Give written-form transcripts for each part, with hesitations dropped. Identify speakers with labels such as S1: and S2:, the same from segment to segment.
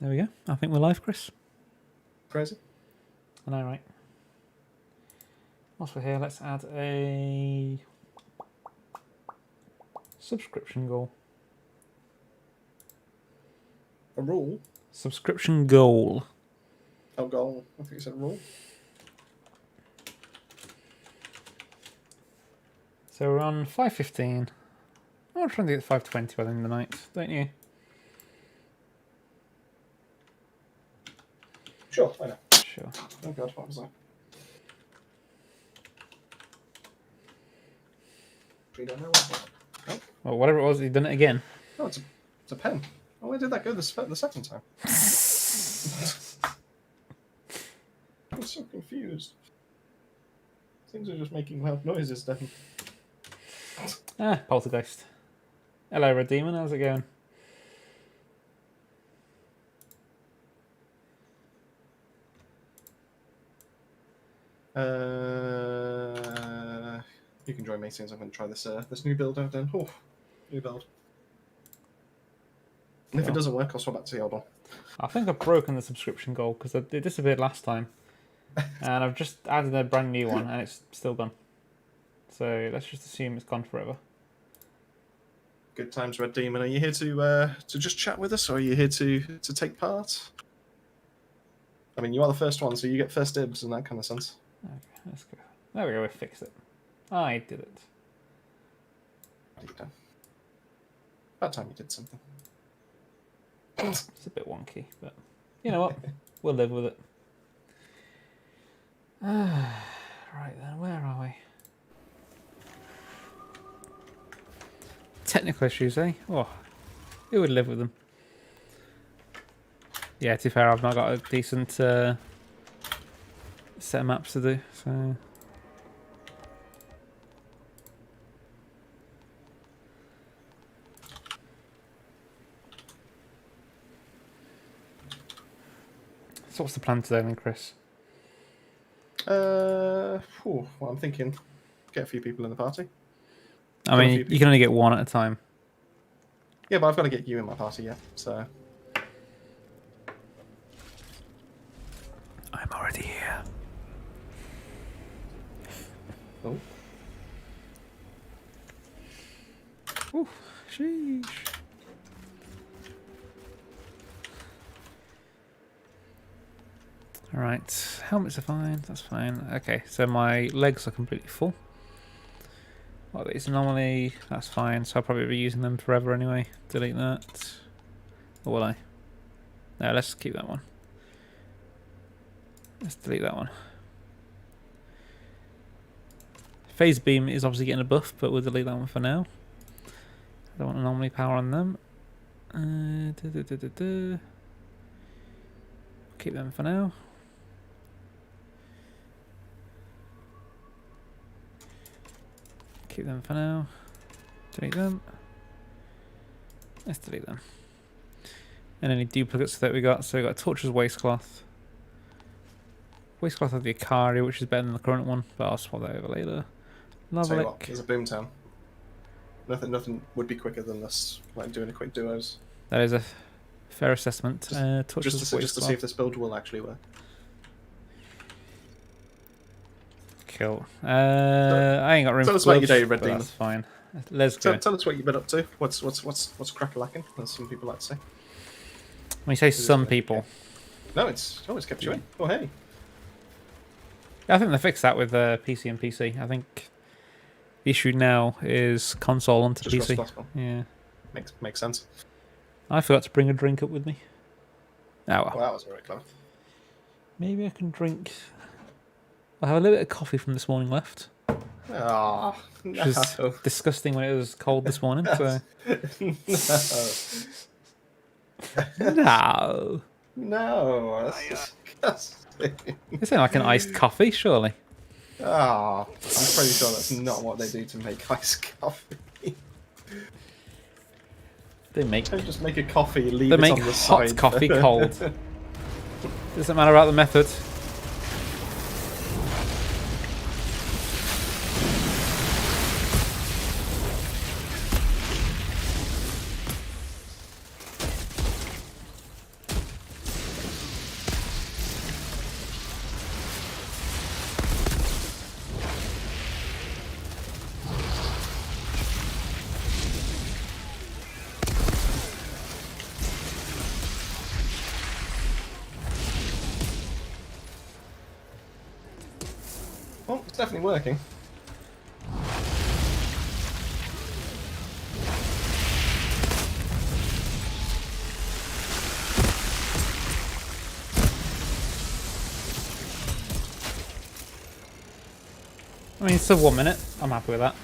S1: There we go. I think we're live, Chris.
S2: Crazy.
S1: I know, right? Whilst we're here, let's add a subscription goal.
S2: A rule?
S1: Subscription goal.
S2: Oh, goal. I think you said rule.
S1: So we're on 5:15. I'm trying to get 5:20 by the end of the night, don't you?
S2: Sure, I know.
S1: Sure.
S2: Oh god, what was that? We don't know what. Oh,
S1: Well, whatever it was, you've done it again.
S2: oh it's a pen. Oh, where did that go the second time? I'm so confused. Things are just making loud noises, Devon.
S1: Ah, Poltergeist. Hello, Red Demon. How's it going?
S2: You can join me since I'm going to try this new build out then. Oh, new build. And if it doesn't work, I'll swap back to the old one.
S1: I think I've broken the subscription goal because it disappeared last time. And I've just added a brand new one and it's still gone. So let's just assume it's gone forever.
S2: Good times, Red Demon. Are you here to just chat with us, or are you here to take part? I mean, you are the first one, so you get first dibs in that kind of sense.
S1: Okay, let's go. There we go, we fixed it. I did it.
S2: About time you did something.
S1: It's a bit wonky, but you know what? We'll live with it. Right then, where are we? Technical issues, eh? Oh, who would live with them? Yeah, to be fair, I've not got a decent set of maps to do, so... So what's the plan today then, Chris?
S2: Well, I'm thinking, get a few people in the party.
S1: I mean, you can only get one at a time.
S2: Yeah, but I've got to get you in my party yet, so...
S1: I'm already here.
S2: Oh.
S1: Ooh, sheesh. Alright, helmets are fine, that's fine. Okay, so my legs are completely full. Well, these anomaly, that's fine, so I'll probably be using them forever anyway. Delete that. Or will I? No, let's keep that one. Let's delete that one. Phase beam is obviously getting a buff, but we'll delete that one for now. I don't want anomaly power on them. Keep them for now. Keep them for now. Delete them. Let's delete them. And any duplicates that we got. So we got Torture's Waistcloth. Waistcloth of the Ikari, which is better than the current one, but I'll swap that over later. Lovelick.
S2: There's a Boomtown. Nothing would be quicker than this, like doing a quick duos.
S1: That is a fair assessment.
S2: Just to see if this build will actually work.
S1: Cool. I ain't got room
S2: tell
S1: for
S2: us about your
S1: gloves,
S2: day, Red
S1: but
S2: Demon.
S1: that's fine. Let's go.
S2: Tell us what you've been up to. What's crack-a-lacking, as some people like to say.
S1: When you say some people...
S2: No, it's always kept you in. Oh, hey.
S1: I think they fixed that with PC and PC. I think the issue now is console onto
S2: Just
S1: PC.
S2: cross-platform.
S1: Yeah.
S2: Makes sense.
S1: I forgot to bring a drink up with me. Oh well.
S2: Well, that was very clever.
S1: Maybe I can drink... I have a little bit of coffee from this morning left.
S2: Ah,
S1: Which is disgusting when it was cold this morning, so... No.
S2: No, that's disgusting.
S1: This ain't like an iced coffee, surely.
S2: Ah, I'm pretty sure that's not what they do to make iced coffee.
S1: They make...
S2: Don't just make a coffee, leave
S1: They
S2: it
S1: make
S2: on the
S1: hot
S2: side.
S1: coffee cold. Doesn't matter about the method.
S2: It's definitely working.
S1: I mean, it's still 1 minute. I'm happy with that.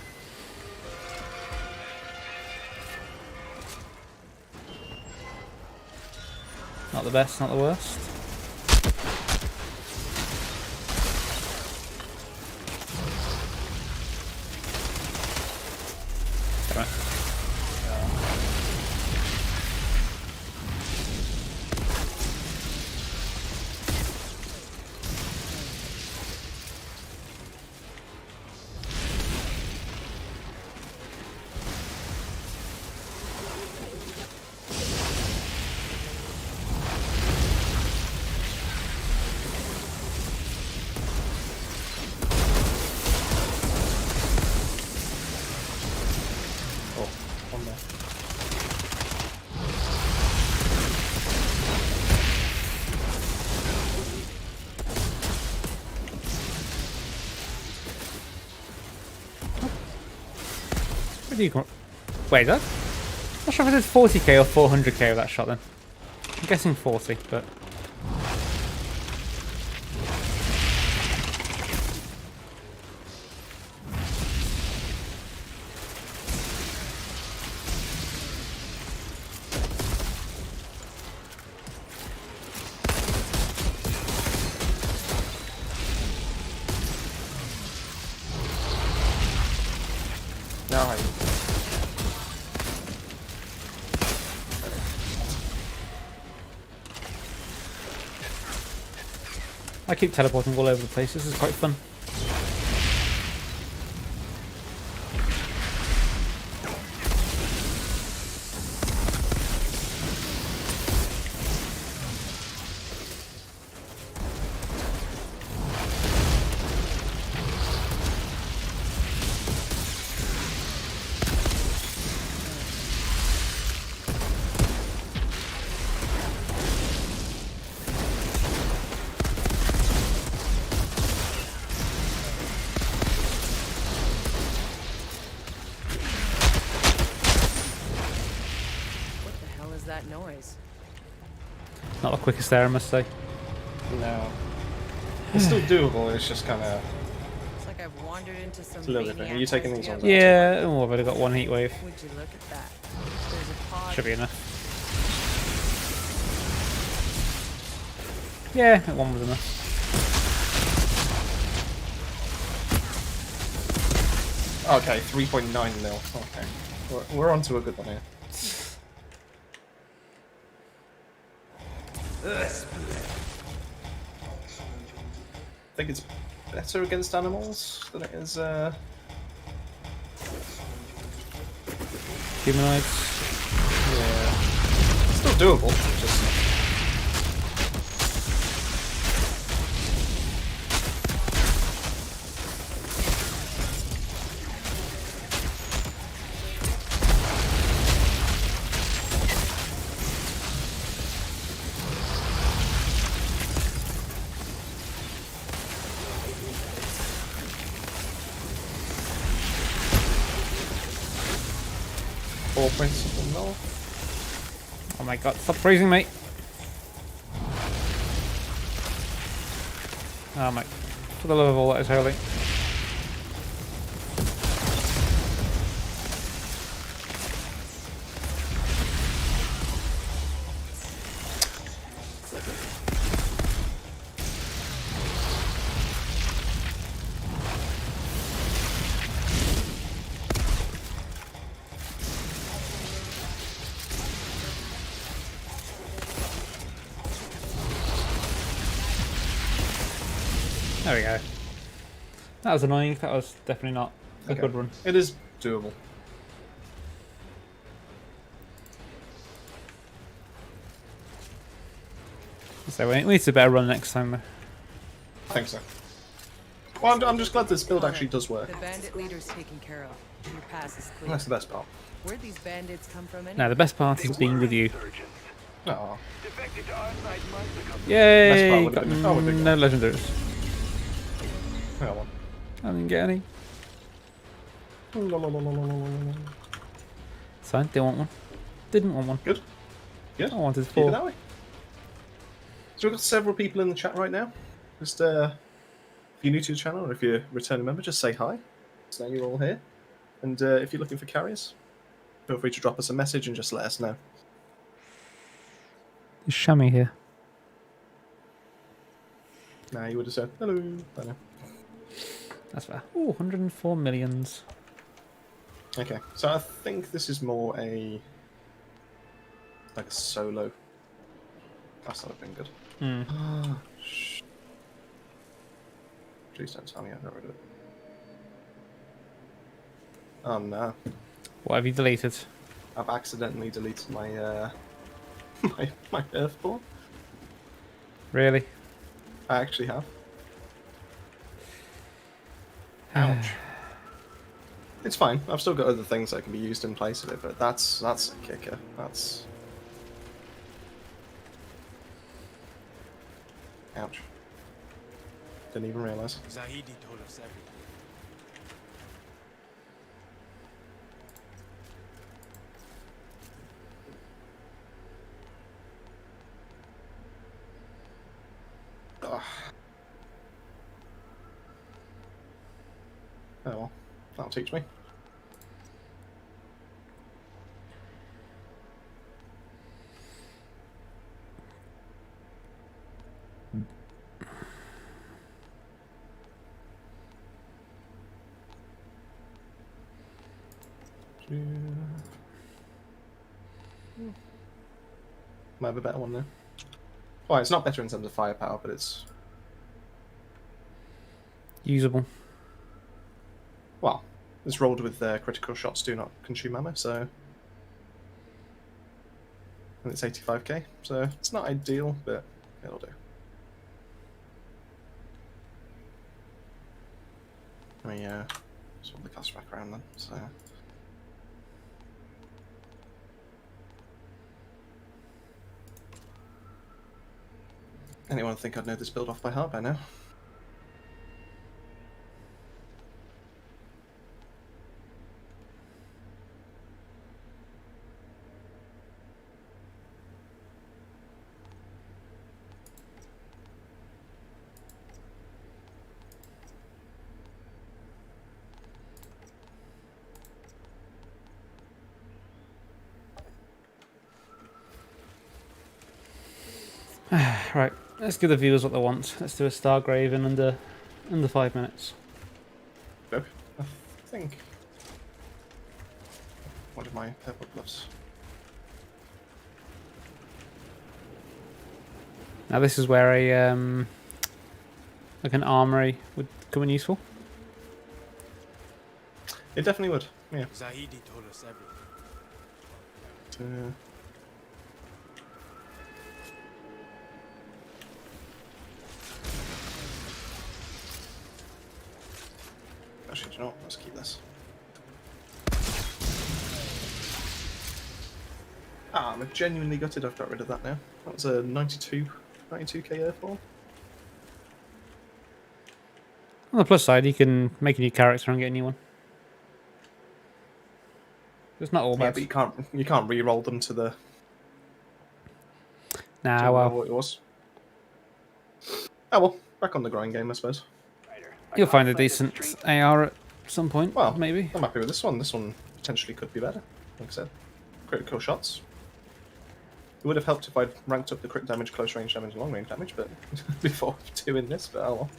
S1: Not the best, not the worst. Alright.
S2: Oh, one there.
S1: Where do you come? Wait, is that? I'm not sure if it is 40k or 400k with that shot then. I'm guessing 40, but.
S2: No,
S1: I keep teleporting all over the place. This is quite fun.
S3: That noise.
S1: Not the quickest there, I must say.
S2: no. It's still doable. It's just kind of.
S3: It's like I've wandered into some.
S2: It's a little different. Are you taking these on?
S1: Yeah, oh, I've only got one heat wave.
S3: Would you look at that? There's a pod.
S1: Should be enough. Yeah, that one was enough.
S2: Okay, 3.9 mil. Okay, we're on to a good one here. I think it's better against animals than it is.
S1: Humanoids.
S2: Yeah, still doable. Just. 4 points of the mill.
S1: Oh my god, stop freezing me! Oh my, for the love of all that is holy. There we go. That was annoying. That was definitely not a good run.
S2: It is doable.
S1: So we need to better run next time.
S2: I think so. Well, I'm just glad this build actually does work.
S3: The bandit leader's taken care of. Your pass is clear.
S2: That's the best part.
S3: Where'd these bandits come from anyway?
S1: Now the best part is being with you.
S2: Oh.
S1: Yay!
S2: Best part would
S1: Got
S2: have been- oh, would have been-
S1: no legendaries.
S2: Yeah, well.
S1: I didn't get any. It's fine. Didn't want one. Didn't want one.
S2: Good. Good.
S1: I wanted
S2: Keep it
S1: 4.
S2: that way. So we've got several people in the chat right now. Just if you're new to the channel or if you're a returning member, just say hi. So you're all here. And if you're looking for carriers, feel free to drop us a message and just let us know.
S1: Is Shammy here?
S2: Now you would have said hello. I know.
S1: That's fair. Oh, 104 millions.
S2: Okay, so I think this is more a like a solo. That's not been good. Please don't tell me I got rid of it. Oh no.
S1: What have you deleted?
S2: I've accidentally deleted my my earthborn.
S1: Really?
S2: I actually have. Ouch. It's fine. I've still got other things that can be used in place of it, but that's a kicker. That's ouch. Didn't even realise.
S4: Zahidi told us everything.
S2: Ugh. Oh well, that'll teach me. Might have a better one now. Well, it's not better in terms of firepower, but it's
S1: Usable.
S2: well, it's rolled with critical shots do not consume ammo, so and it's 85k, so it's not ideal, but it'll do. Let me swap the cast back around then. So anyone think I'd know this build off by heart by now?
S1: Right, let's give the viewers what they want. Let's do a Stargrave in under 5 minutes.
S2: Nope. I think. What are my purple gloves?
S1: Now this is where a like an armory would come in useful.
S2: It definitely would. Yeah.
S4: Zahidi told us everything.
S2: Actually, do you know what? Let's keep this. Ah, I'm genuinely gutted I've got rid of that now. That was a 92k airfall.
S1: On the plus side, you can make a new character and get a new one. It's not all
S2: Yeah,
S1: bad.
S2: but you can't re-roll them to the.
S1: Nah, well,
S2: what it was. Oh well, back on the grind game, I suppose.
S1: you'll find a decent AR at some point,
S2: Well,
S1: maybe.
S2: I'm happy with this one. This one potentially could be better. Like I said, critical shots. It would have helped if I'd ranked up the crit damage, close range damage, and long range damage, but before doing this, but oh well.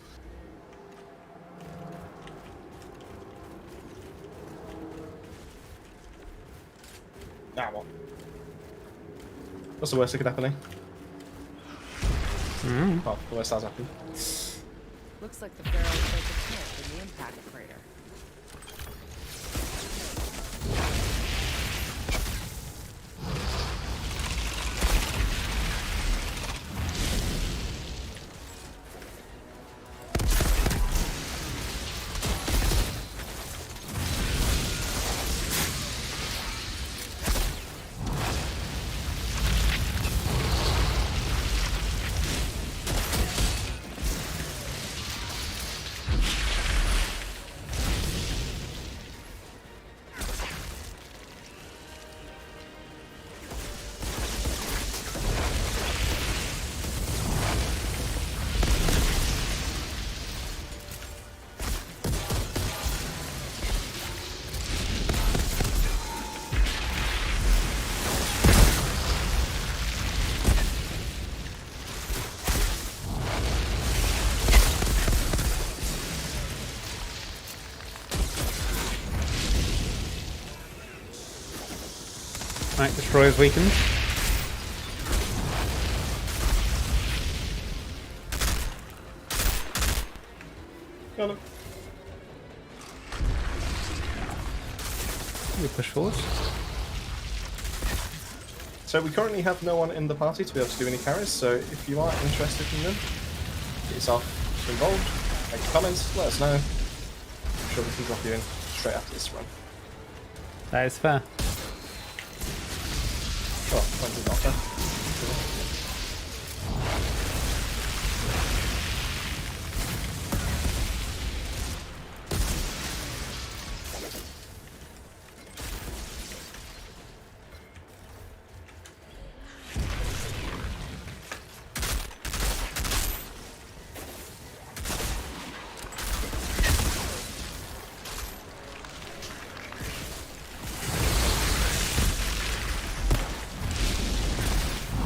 S2: Ah well. What's the worst that could happen, eh? Well, the worst has happened.
S3: Looks like the Pharaoh's built a camp in the impact crater.
S1: tank destroyers weakened.
S2: Got him.
S1: We push forward.
S2: So we currently have no one in the party to be able to do any carries, so if you are interested in them, get yourself involved, make comments, let us know. I'm sure we can drop you in straight after this run.
S1: That is fair.
S2: Oh, plenty not there.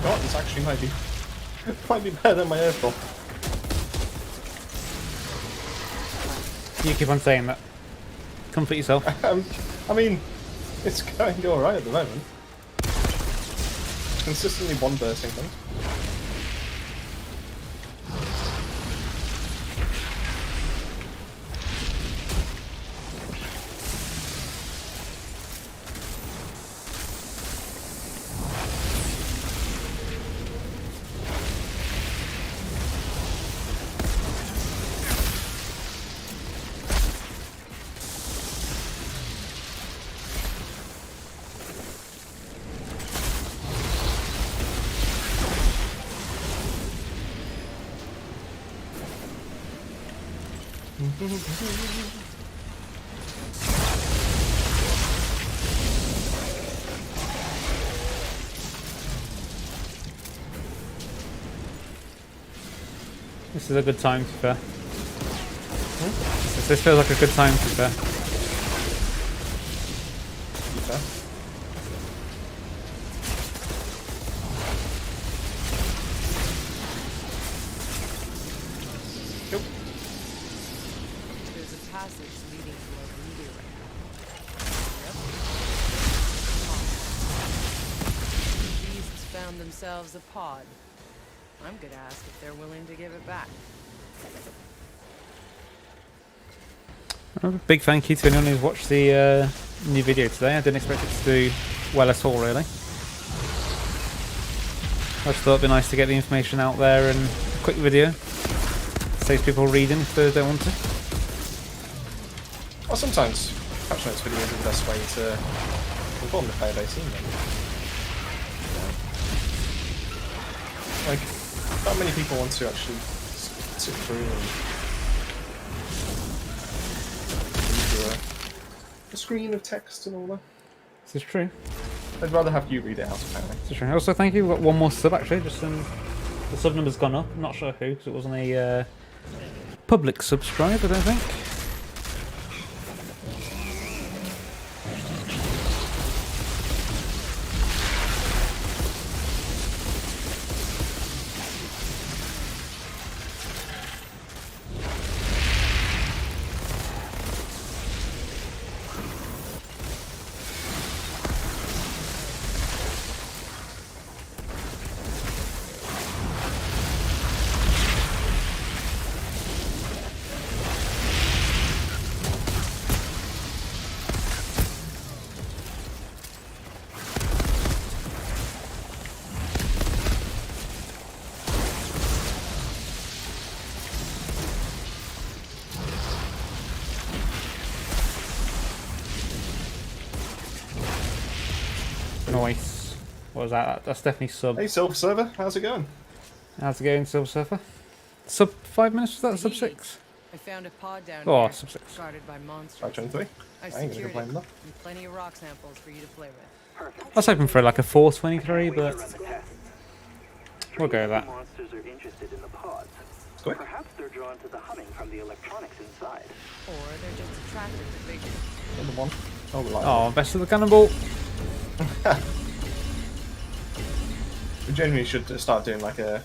S2: Oh, this actually might be better than my airfall.
S1: You keep on saying that. Comfort yourself.
S2: I mean, it's going alright at the moment. Consistently one bursting things.
S1: This is a good time to be fair. This feels like a good time to be fair.
S2: Okay. Nope.
S3: There's a passage leading to a meteorite. Yep. The beasts found themselves a pod. I'm gonna ask if they're willing to give it back.
S1: Big thank you to anyone who's watched the new video today. I didn't expect it to do well at all, really. I just thought it'd be nice to get the information out there in a quick video. Saves people reading if they don't want to.
S2: Well, sometimes patch notes videos are the best way to inform the player base, isn't it? Like, not many people want to actually sit through and read a screen of text and all that.
S1: This is true.
S2: I'd rather have you read it out, apparently.
S1: This is true. Also, thank you. We've got one more sub actually. Just the sub number's gone up. I'm not sure who, because it wasn't a public subscribe, I don't think. Nice. What was that? That's definitely sub.
S2: Hey, Silver Server, how's it going?
S1: How's it going, Silver Surfer? Sub 5 minutes, was that sub 6?
S3: I found a pod down
S1: Oh,
S3: here,
S1: sub 6.
S3: guarded by monsters.
S2: 523?
S3: I
S2: I ain't gonna
S3: secured it,
S2: complain with that.
S3: and plenty of rock samples for you to play with.
S1: I was hoping for like a 423, but we'll go with that.
S5: Monsters are interested in the pods.
S2: Quick.
S5: Perhaps they're drawn to the humming from the electronics inside.
S3: Or they're just attracted to bigger.
S2: Number one. Oh, we like
S1: Oh, best of the cannonball.
S2: We genuinely should start doing like a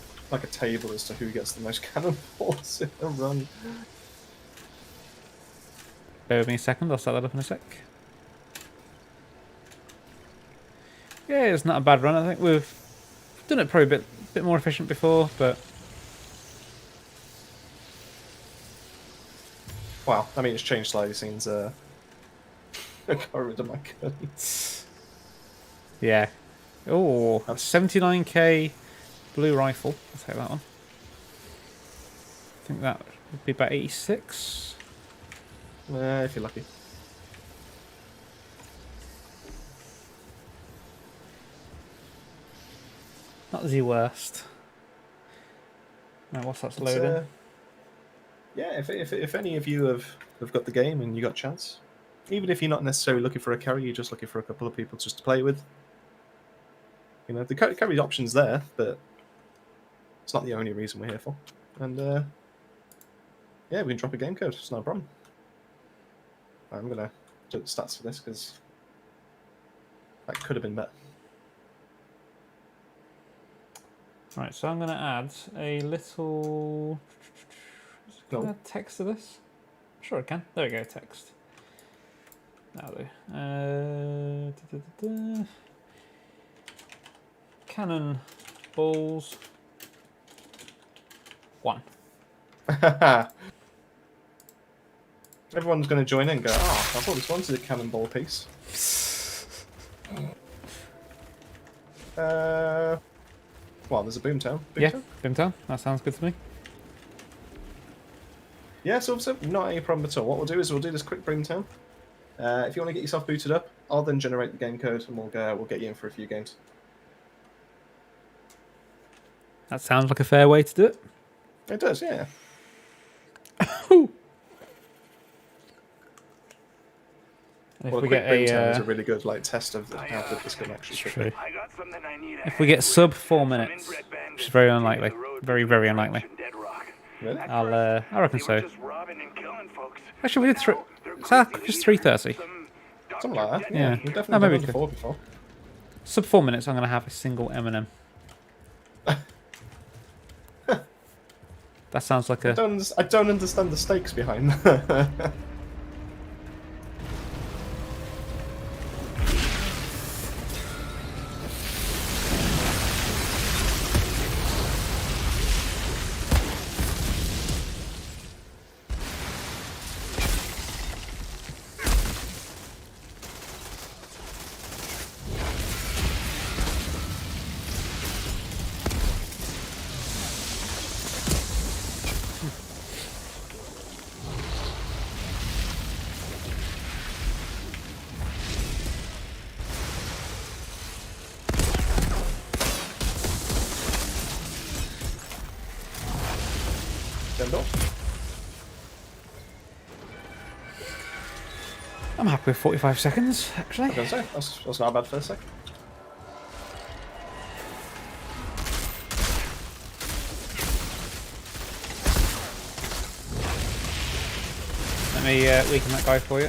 S2: table as to who gets the most cannonballs in a run.
S1: Bear with me a second, I'll set that up in a sec. Yeah, it's not a bad run. I think we've done it probably a bit more efficient before, but
S2: Wow, I mean, it's changed slightly since I got rid of my gun.
S1: yeah. Oh, 79k blue rifle. I'll take that one. I think that would be about 86.
S2: If you're lucky.
S1: Not the worst. Now, what's that's
S2: It's,
S1: loading?
S2: yeah, if any of you have got the game and you got a chance, even if you're not necessarily looking for a carry, you're just looking for a couple of people just to play with. You know, the carry option's there, but it's not the only reason we're here for. And yeah, we can drop a game code. It's no problem. I'm gonna do the stats for this because that could have been better.
S1: Right, so I'm going to add a little... Can I add text to this? Sure I can. There we go, text. That'll do. Cannon balls. 1.
S2: Everyone's going to join in and go, oh, I've always wanted a cannonball piece. Well, there's a Boomtown.
S1: Yeah, Boomtown. That sounds good to me.
S2: Yeah, so not any problem at all. What we'll do is we'll do this quick Boomtown. If you want to get yourself booted up, I'll then generate the game code and we'll get you in for a few games.
S1: That sounds like a fair way to do it.
S2: It does, yeah.
S1: If
S2: Well,
S1: we
S2: a quick
S1: get
S2: Boomtown is
S1: a,
S2: a really good test of how good this can actually should be.
S5: I got something I need.
S1: if we get sub 4 minutes, which is very unlikely, very very unlikely.
S2: Really?
S1: I reckon so.
S5: Just robbing and killing folks.
S1: Actually, we did just 3:30.
S2: Something like that.
S1: Yeah.
S2: We've definitely
S1: Oh, maybe
S2: done
S1: we
S2: it
S1: could.
S2: before.
S1: Sub 4 minutes. I'm gonna have a single M&M. That sounds like
S2: I
S1: a.
S2: don't understand the stakes behind that.
S1: I'm happy with 45 seconds, actually.
S2: I was gonna say, that's not a bad first second.
S1: Let me weaken that guy for you.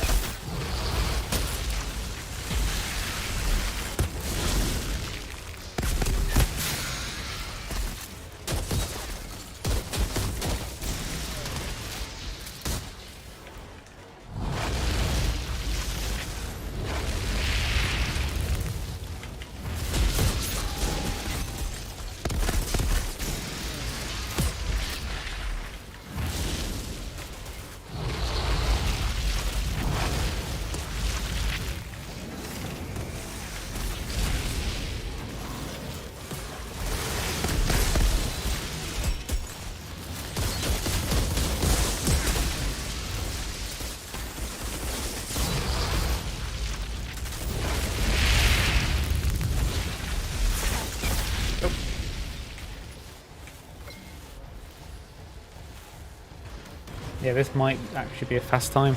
S1: Yeah, this might actually be a fast time.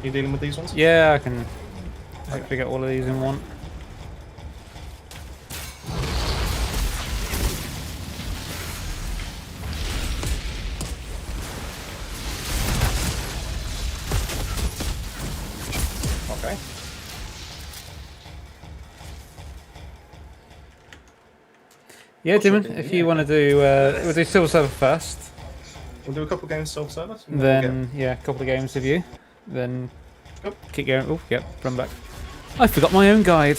S2: You dealing with these ones?
S1: Yeah, I can hopefully get all of these in one.
S2: Okay.
S1: Yeah, Dimon, if you want to do, we'll do Silver Server first.
S2: We'll do a couple games self-service.
S1: Then, yeah, a couple of games of you. Then
S2: Yep.
S1: keep going. Oh, yep, run back. I forgot my own guide.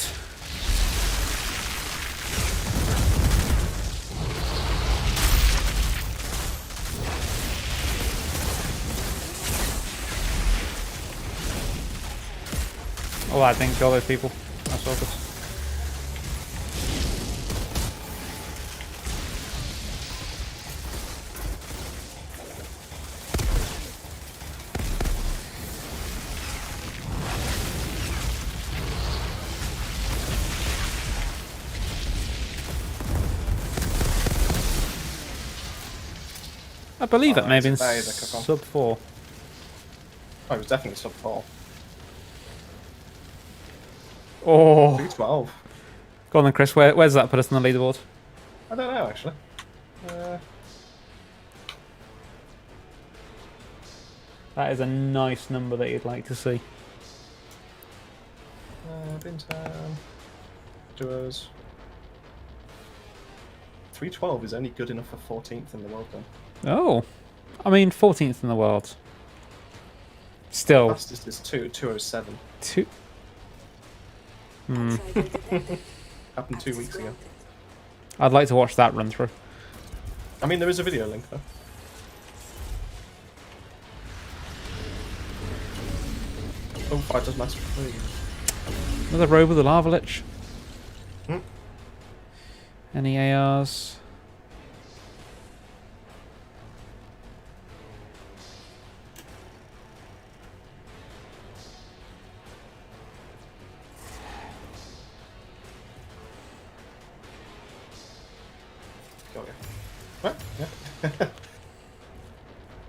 S1: Oh, I think all those people. That's all good. I believe it may have been
S2: that is a cook-on.
S1: sub 4.
S2: Oh, it was definitely sub 4.
S1: Oh,
S2: 212.
S1: go on then, Chris. Where's that put us on the leaderboard?
S2: I don't know, actually.
S1: That is a nice number that you'd like to see.
S2: Bintown. Duos. 312 is only good enough for 14th in the world, then.
S1: Oh, I mean 14th in the world. Still,
S2: Fastest is 207.
S1: two. Hmm.
S2: Happened 2 weeks ago.
S1: I'd like to watch that run through.
S2: I mean, there is a video link, though. Oh, Fighters Master 3.
S1: Another row with a lava lich.
S2: Hmm.
S1: Any ARs?
S2: Got you. What? Yeah.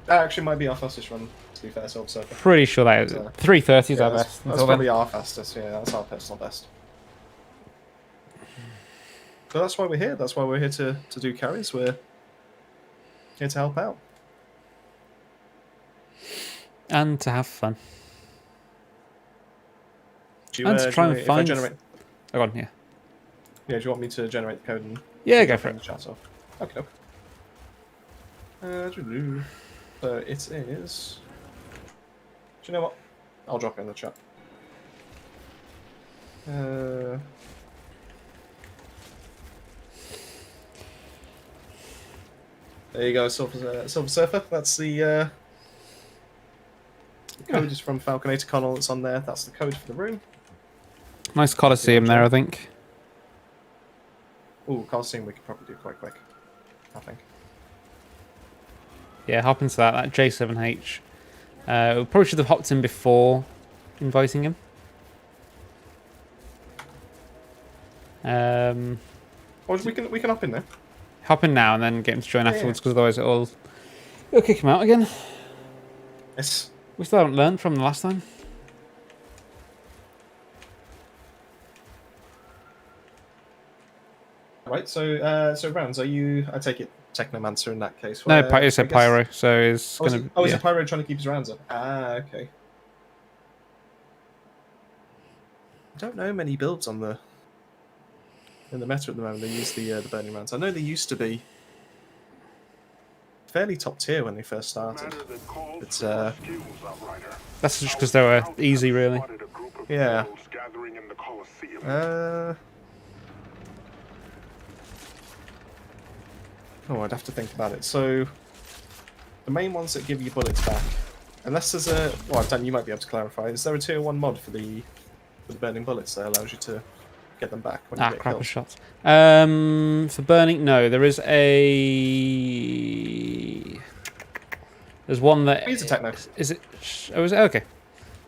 S2: That actually might be our fastest run, to be fair, so Surfer.
S1: Pretty sure that is it. 3:30 is our
S2: that's,
S1: best.
S2: That's
S1: Until
S2: probably
S1: then.
S2: our fastest, yeah, that's our personal best. So that's why we're here. That's why we're here to do carries. We're here to help out.
S1: And to have fun.
S2: Do you,
S1: And to try and
S2: if I
S1: find.
S2: generate,
S1: Oh, go on, yeah.
S2: yeah, do you want me to generate the code and
S1: Yeah, go for
S2: in
S1: it.
S2: the chat off? Okay. So it is. Do you know what? I'll drop it in the chat. There you go, Silver Surfer. That's the code is from Falconator Connell. It's on there. That's the code for the room.
S1: Nice Colosseum there, I think.
S2: Ooh, Coliseum we could probably do quite quick, I think.
S1: Yeah, hop into that J7H. We probably should have hopped in before inviting him.
S2: Or we can hop in there.
S1: Hop in now and then get him to join
S2: Yeah,
S1: afterwards, because otherwise it'll kick him out again.
S2: Yes.
S1: We still haven't learned from the last time.
S2: Right, so Rounds, are you, I take it, Technomancer in that case?
S1: No,
S2: where-
S1: it's
S2: I
S1: a
S2: guess-
S1: Pyro, so it's
S2: Oh, is
S1: gonna.
S2: it, oh, is
S1: yeah.
S2: it Pyro trying to keep his rounds up? Ah, okay. I don't know many builds on the in the meta at the moment. They use the burning rounds. I know they used to be fairly top tier when they first started. But
S1: That's just because they were easy, really.
S2: yeah. Oh, I'd have to think about it. So, the main ones that give you bullets back, unless there's a, well, Dan, you might be able to clarify. Is there a tier 1 mod for the burning bullets that allows you to get them back when you get
S1: Crapper
S2: killed?
S1: shots. For burning, no, there is a. There's one that.
S2: He's a techno.
S1: Is it? Oh, is it? Okay.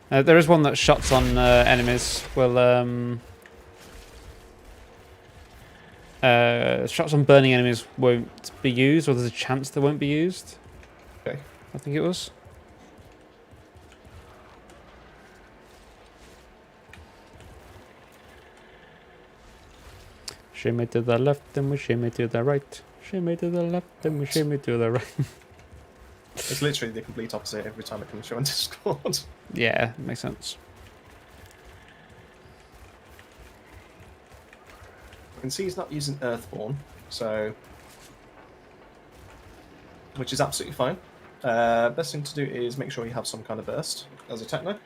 S1: There is one that shots on enemies will. Shots on burning enemies won't be used, or there's a chance they won't be used.
S2: Okay.
S1: I think it was. Shimmy to the left and we shimmy to the right. Shimmy to the left and we shimmy to the right.
S2: It's literally the complete opposite every time it comes show on Discord.
S1: Yeah, makes sense.
S2: I can see he's not using Earthborn, so, which is absolutely fine. Best thing to do is make sure you have some kind of burst as a techno.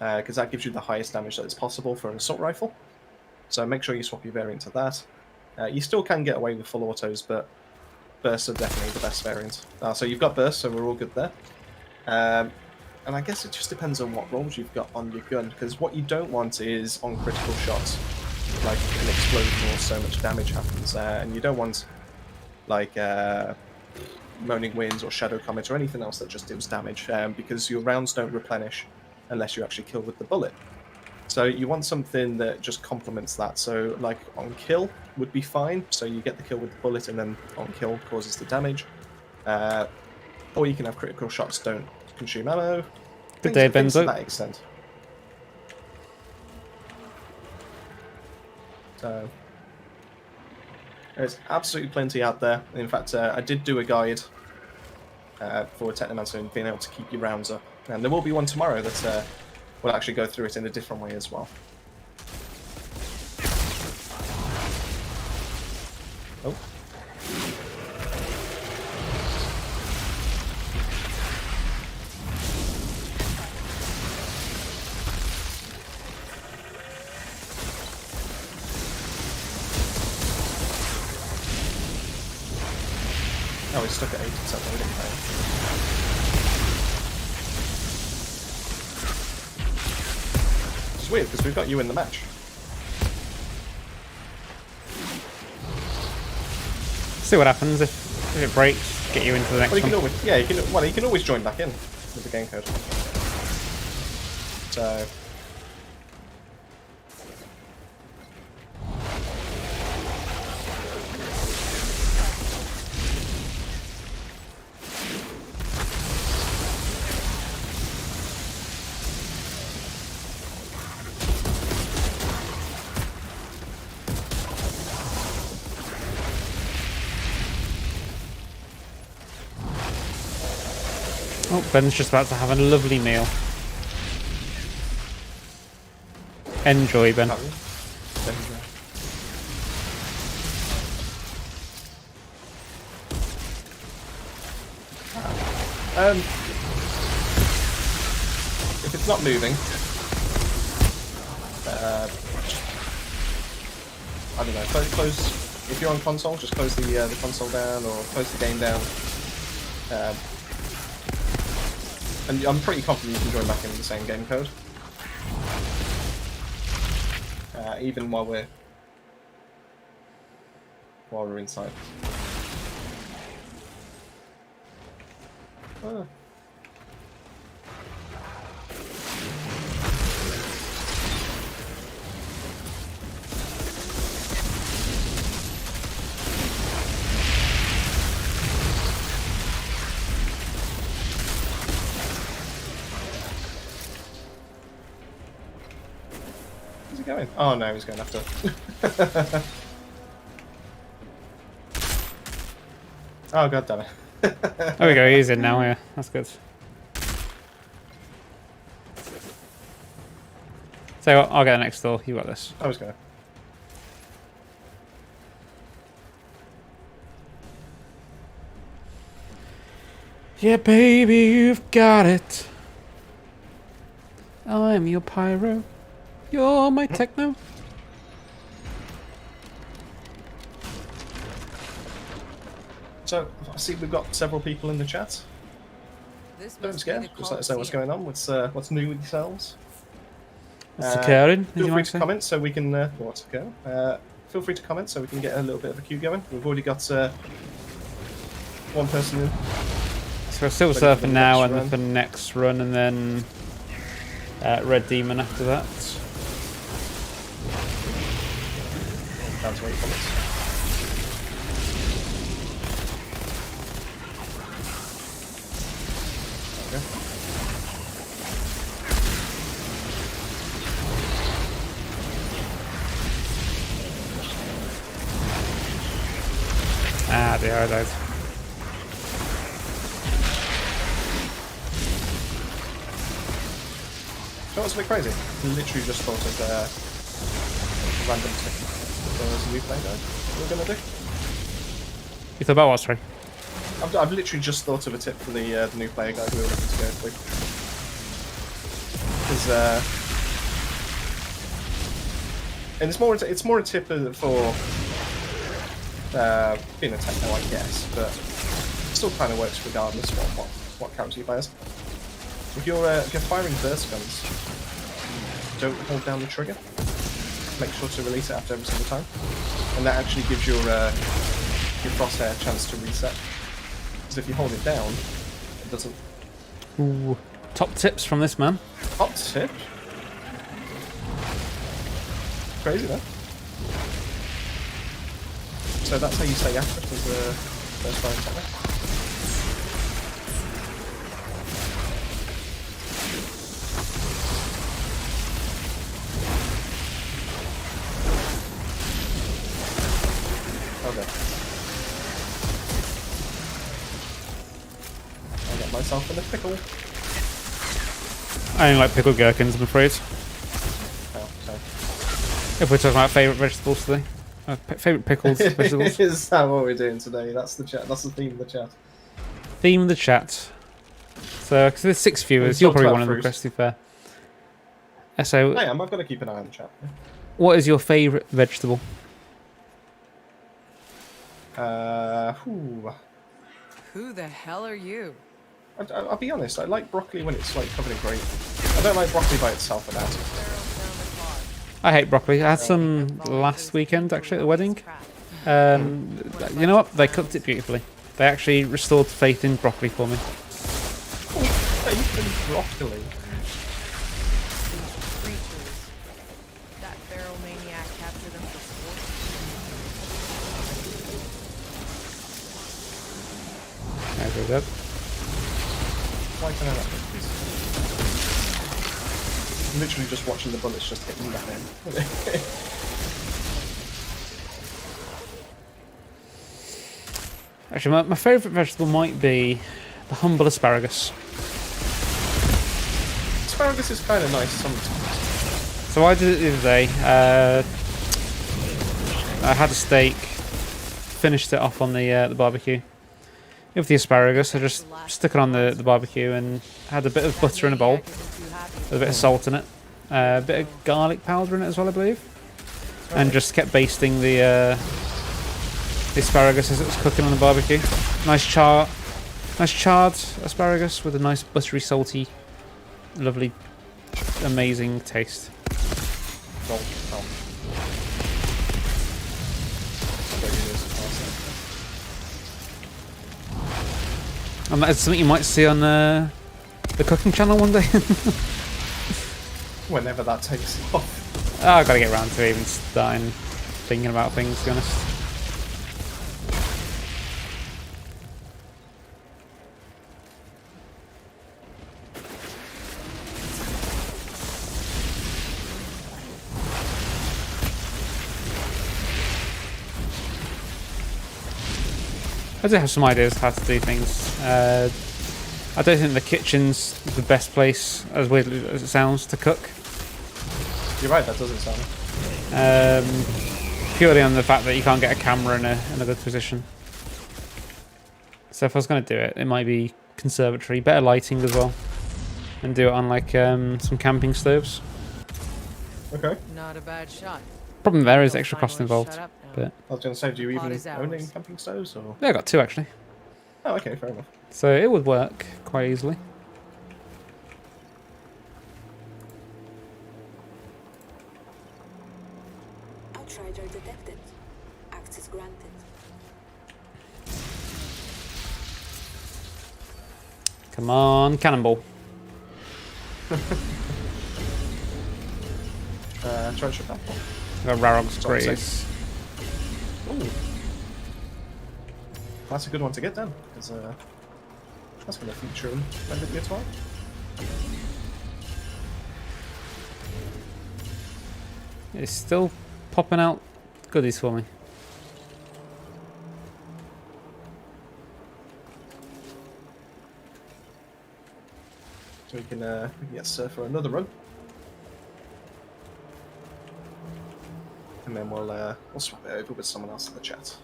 S2: because that gives you the highest damage that is possible for an assault rifle. So make sure you swap your variant to that. You still can get away with full autos, but bursts are definitely the best variant. So you've got bursts, so we're all good there. And I guess it just depends on what rolls you've got on your gun, because what you don't want is on critical shots, like an explosion or so much damage happens, and you don't want like Moaning Winds or Shadow Comet or anything else that just deals damage, because your rounds don't replenish unless you actually kill with the bullet. So you want something that just complements that. So like on kill would be fine, so you get the kill with the bullet and then on kill causes the damage. Or you can have critical shots don't consume ammo.
S1: Good day,
S2: things to
S1: Benzo.
S2: that extent. So there's absolutely plenty out there. In fact, I did do a guide for Technomancer and being able to keep your rounds up. And there will be one tomorrow that will actually go through it in a different way as well. Oh. Oh, he's stuck at 80% loading time. It's weird because we've got you in the match.
S1: See what happens if it breaks. Get you into the next
S2: Well, you can
S1: one.
S2: always, yeah, you can always join back in with the game code. So.
S1: Oh, Ben's just about to have a lovely meal. Enjoy, Ben.
S2: If it's not moving, I don't know. Close. If you're on console, just close the console down or close the game down. And I'm pretty confident you can join back in the same game code, even while we're inside. Ah. Where's he going? Oh no, he's going after. Oh god damn it.
S1: There we go, he's in now, yeah. That's good. So I'll get the next door, you got this.
S2: I was going.
S1: Yeah, baby, you've got it. I'm your pyro. You're my techno.
S2: So I see we've got several people in the chat.
S3: This
S2: Don't
S3: must
S2: scare.
S3: be the
S2: Just let us know what's going on. What's new with yourselves?
S1: What's occurring?
S2: Feel free to comment so we can. What's occurring? Feel free to comment so we can get a little bit of a queue going. We've already got one person in.
S1: So we're still surfing now and for next run, and then Red Demon after that.
S2: Down to 8 comments. Okay.
S1: Ah, the Outriders.
S2: So what's a bit crazy? Literally just thought of a random tip for a new play guide. What we're gonna do?
S1: You thought about what, sorry?
S2: I've literally just thought of a tip for the new player guide we were looking to go through. Because There's and it's more a tip for being a techno, I guess, but it still kind of works regardless what character you play as. If you're firing burst guns, don't hold down the trigger. Make sure to release it after every single time, and that actually gives your crosshair a chance to reset. Because if you hold it down, it doesn't.
S1: Ooh, top tips from this man.
S2: Hot tip. Crazy, though. So that's how you stay accurate as a first firing technique. Okay. I got myself in a pickle.
S1: I only like pickled gherkins, I'm afraid.
S2: Oh, sorry.
S1: If we're talking about favourite vegetables today. Favourite pickled vegetables.
S2: Is that what we're doing today? That's the chat. That's the theme of the chat.
S1: Theme of the chat. So, because there's 6 viewers,
S2: We've
S1: you're
S2: talked
S1: probably
S2: about
S1: one of them,
S2: fruit.
S1: Chris, to be fair. So,
S2: I am. I've got to keep an eye on the chat.
S1: what is your favourite vegetable?
S2: Whew.
S3: Who the hell are you?
S2: I'll be honest. I like broccoli when it's like covered in gravy. I don't like broccoli by itself without it.
S3: Pharaoh found the pod.
S1: I hate broccoli. I had some last weekend, actually, at the wedding. You know what? They cooked it beautifully. They actually restored faith in broccoli for me.
S2: Faith in broccoli.
S3: These creatures. That feral maniac captured them for sport.
S1: There we go.
S2: Why can I not make this? Literally just watching the bullets just hitting that in.
S1: Actually, my favourite vegetable might be the humble asparagus.
S2: Asparagus is kind of nice sometimes.
S1: So I did it the other day. I had a steak, finished it off on the barbecue. With the asparagus, I just stuck it on the barbecue and had a bit of butter in a bowl, with a bit of salt in it, a bit of garlic powder in it as well, I believe, and just kept basting the asparagus as it was cooking on the barbecue. Nice charred asparagus with a nice buttery, salty, lovely, amazing taste.
S2: Salt.
S1: And that is something you might see on the cooking channel one day.
S2: Whenever that takes off.
S1: Oh, I've got to get around to even starting thinking about things, to be honest. I do have some ideas how to do things. I don't think the kitchen's the best place, as weird as it sounds, to cook.
S2: You're right, that doesn't sound.
S1: Purely on the fact that you can't get a camera in a good position. So if I was going to do it, it might be conservatory, better lighting as well, and do it on like some camping stoves.
S2: Okay.
S3: Not a bad shot.
S1: Problem there is
S3: You'll
S1: extra cost
S3: finally
S1: involved,
S3: shut up now.
S1: but
S2: I was going to say, do you
S3: Pod
S2: even
S3: is
S2: own any
S3: ours.
S2: camping stoves? Or?
S1: yeah, I got 2 actually,
S2: Oh, okay, fair enough.
S1: so it would work quite easily.
S6: Outrider detected. Access granted.
S1: Come on, cannonball.
S2: Treasure map.
S1: Got Rarog's
S2: Sorry,
S1: Grace.
S2: Ooh. That's a good one to get then, because that's going to feature in my video tomorrow.
S1: It's still popping out goodies for me.
S2: So we can get Sir for another run. And then we'll swap it over with someone else in the chat.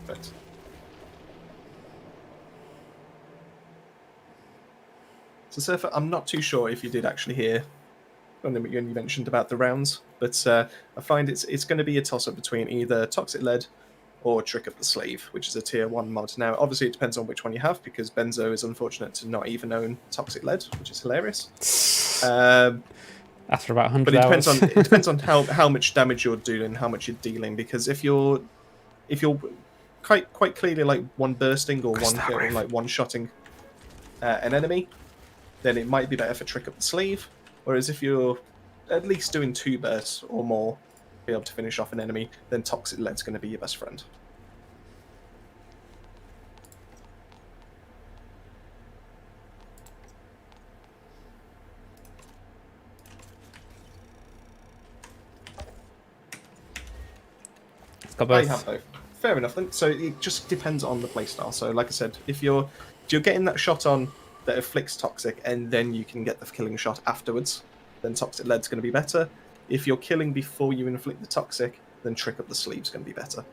S2: Right. So, Surfer, I'm not too sure if you did actually hear when you mentioned about the rounds, but I find it's going to be a toss-up between either Toxic Lead or Trick Up the Slave, which is a tier 1 mod. Now, obviously, it depends on which one you have, because Benzo is unfortunate to not even own Toxic Lead, which is hilarious.
S1: After about 100
S2: But it
S1: hours.
S2: depends on how much damage you're doing, how much you're dealing, because if you're quite clearly like one bursting or one shotting an enemy, then it might be better for Trick Up the Sleeve. Whereas if you're at least doing 2 bursts or more to be able to finish off an enemy, then Toxic Lead's going to be your best friend.
S1: It's got
S2: I
S1: both.
S2: have both. Fair enough then. So it just depends on the playstyle. So like I said, if you're getting that shot on that afflicts Toxic and then you can get the killing shot afterwards, then Toxic Lead's going to be better. If you're killing before you inflict the Toxic, then Trick Up the Sleeve's going to be better.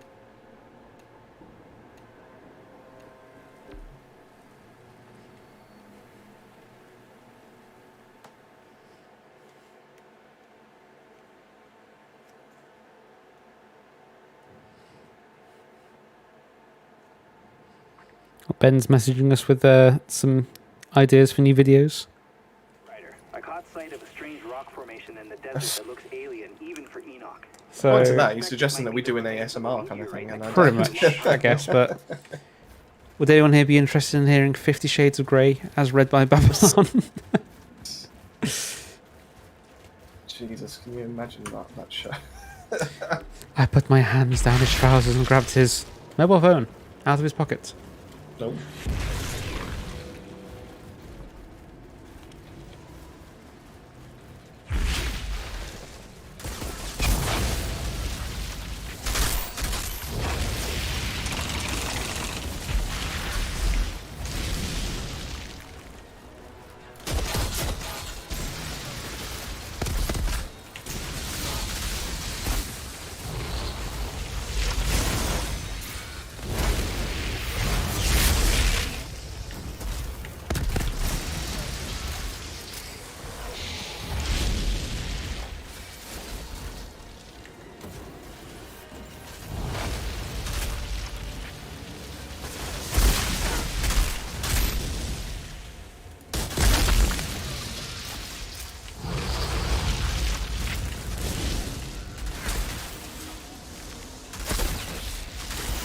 S1: Ben's messaging us with some ideas for new videos.
S5: Ryder, I caught sight of a strange rock formation in the desert that looks alien, even for Enoch.
S1: So
S2: According to that, he's suggesting that we do an ASMR kind of thing. And I
S1: pretty
S2: don't-
S1: much, I guess. But would anyone here be interested in hearing 50 Shades of Grey as read by Babylon?
S2: Jesus, can you imagine that show?
S1: I put my hands down his trousers and grabbed his mobile phone out of his pocket.
S2: No.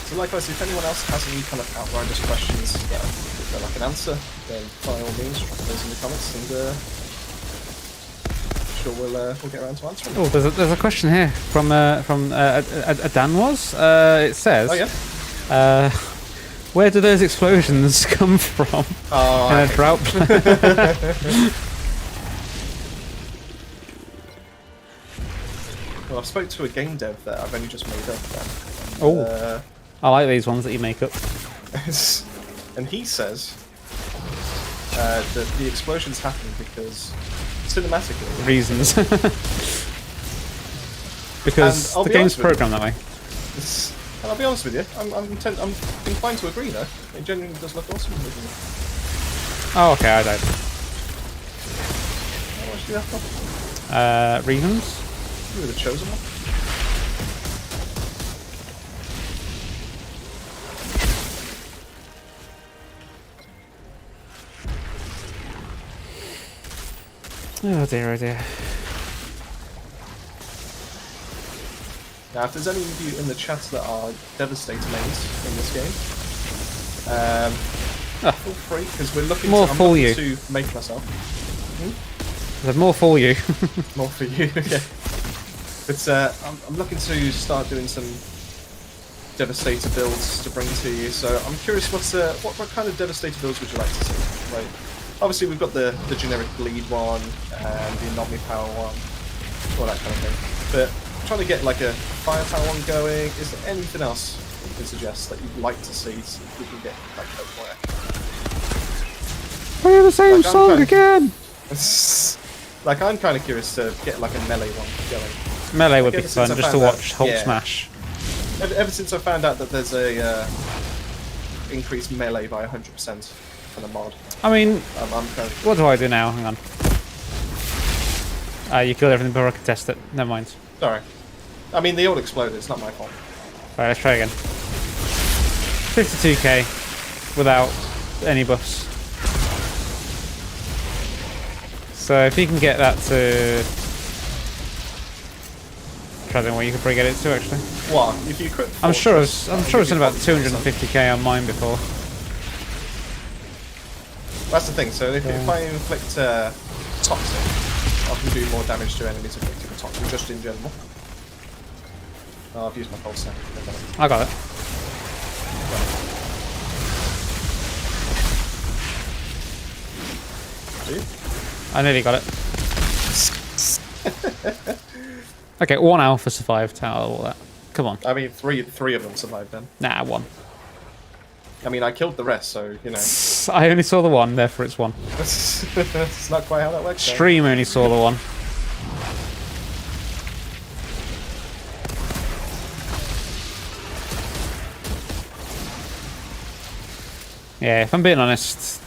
S2: So likewise, if anyone else has any kind of Outriders questions that I can answer, then by all means, drop those in the comments, and sure we'll get around to answering.
S1: Oh, there's a question here from a Dan was. It says,
S2: Oh yeah.
S1: where do those explosions come from
S2: Oh,
S1: in a drought?
S2: Well, I spoke to a game dev that I've only just made up. Then.
S1: Oh. I like these ones that you make up.
S2: And he says that the explosions happen because cinematically.
S1: Reasons. Because
S2: And I'll
S1: the
S2: be
S1: game's
S2: honest with you.
S1: programmed that way.
S2: And I'll be honest with you, I'm inclined to agree though. It genuinely does look awesome.
S1: Oh, okay, I died.
S2: How much do you have for?
S1: Reasons?
S2: You were the chosen one.
S1: Oh dear, oh dear.
S2: Now, if there's any of you in the chat that are Devastator mains in this game, feel free, because we're looking
S1: More
S2: I'm
S1: for
S2: looking
S1: you.
S2: to make myself.
S1: There's more for you.
S2: More for you, yeah. But I'm looking to start doing some Devastator builds to bring to you. So I'm curious, what kind of Devastator builds would you like to see? Like, obviously we've got the generic bleed one and the anomaly power one, all that kind of thing. But I'm trying to get like a firepower one going. Is there anything else you can suggest that you'd like to see so we can get like somewhere?
S1: Play the same
S2: Like, I'm
S1: song
S2: kind-
S1: again!
S2: Like, I'm kind of curious to get like a melee one going.
S1: Melee would
S2: Like,
S1: be
S2: ever since
S1: fun,
S2: I
S1: just to
S2: found out-
S1: watch Hulk
S2: yeah.
S1: smash.
S2: Ever since I found out that there's a increased melee by 100% for the mod,
S1: I mean,
S2: I'm kind of...
S1: what do I do now? Hang on. You killed everything before I could test it. Never mind.
S2: Sorry. I mean, they all exploded. It's not my fault.
S1: Alright, let's try again. 52k without any buffs. So if you can get that to... try to think what you could probably get it to actually.
S2: What? If you crit
S1: I'm sure
S2: Fortress,
S1: it's done about 250k on mine before.
S2: That's the thing. So if I inflict toxic, I can do more damage to enemies afflicted with toxic, just in general. Oh, I've used my pulse now.
S1: I got it.
S2: Do you?
S1: I nearly got it. Okay, 1 alpha survived out of all that. Come on.
S2: I mean, three of them survived then.
S1: Nah, 1.
S2: I mean, I killed the rest, so, you know.
S1: I only saw the 1, therefore it's 1.
S2: That's not quite how that works. though.
S1: Stream only saw the 1. Yeah, if I'm being honest,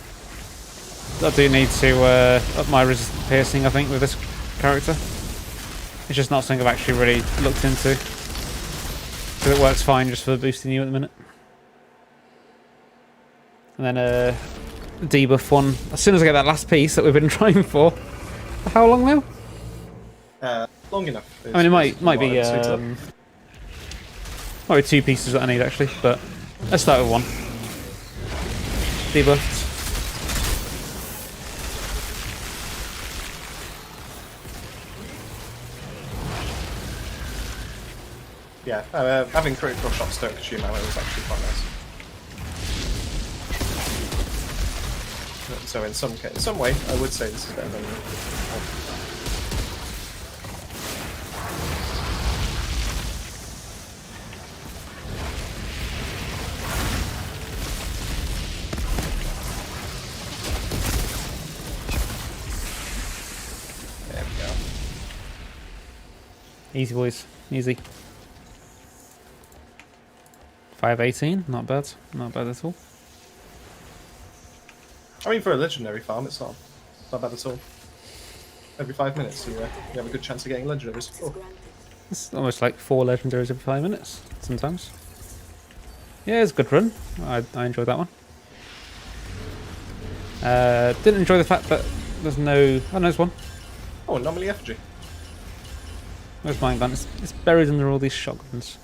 S1: I do need to up my resistant piercing, I think, with this character. It's just not something I've actually really looked into. Because it works fine just for boosting you at the minute. And then debuff one. As soon as I get that last piece that we've been trying for how long now?
S2: Long enough.
S1: I mean, it might be 2 pieces that I need actually, but let's start with 1. Debuffed.
S2: Yeah, having critical shots don't consume ammo is actually quite nice. So in some way, I would say this is better than... There we go.
S1: Easy boys, easy. 518, not bad at all.
S2: I mean, for a legendary farm, it's not bad at all. Every 5 minutes, you have a good chance of getting legendaries.
S6: Access
S2: Oh.
S6: granted.
S1: It's almost like 4 legendaries every 5 minutes, sometimes. Yeah, it's a good run. I enjoyed that one. Didn't enjoy the fact that there's no... Oh, no, there's one.
S2: Oh, anomaly effigy.
S1: Where's mine gone? It's buried under all these shotguns.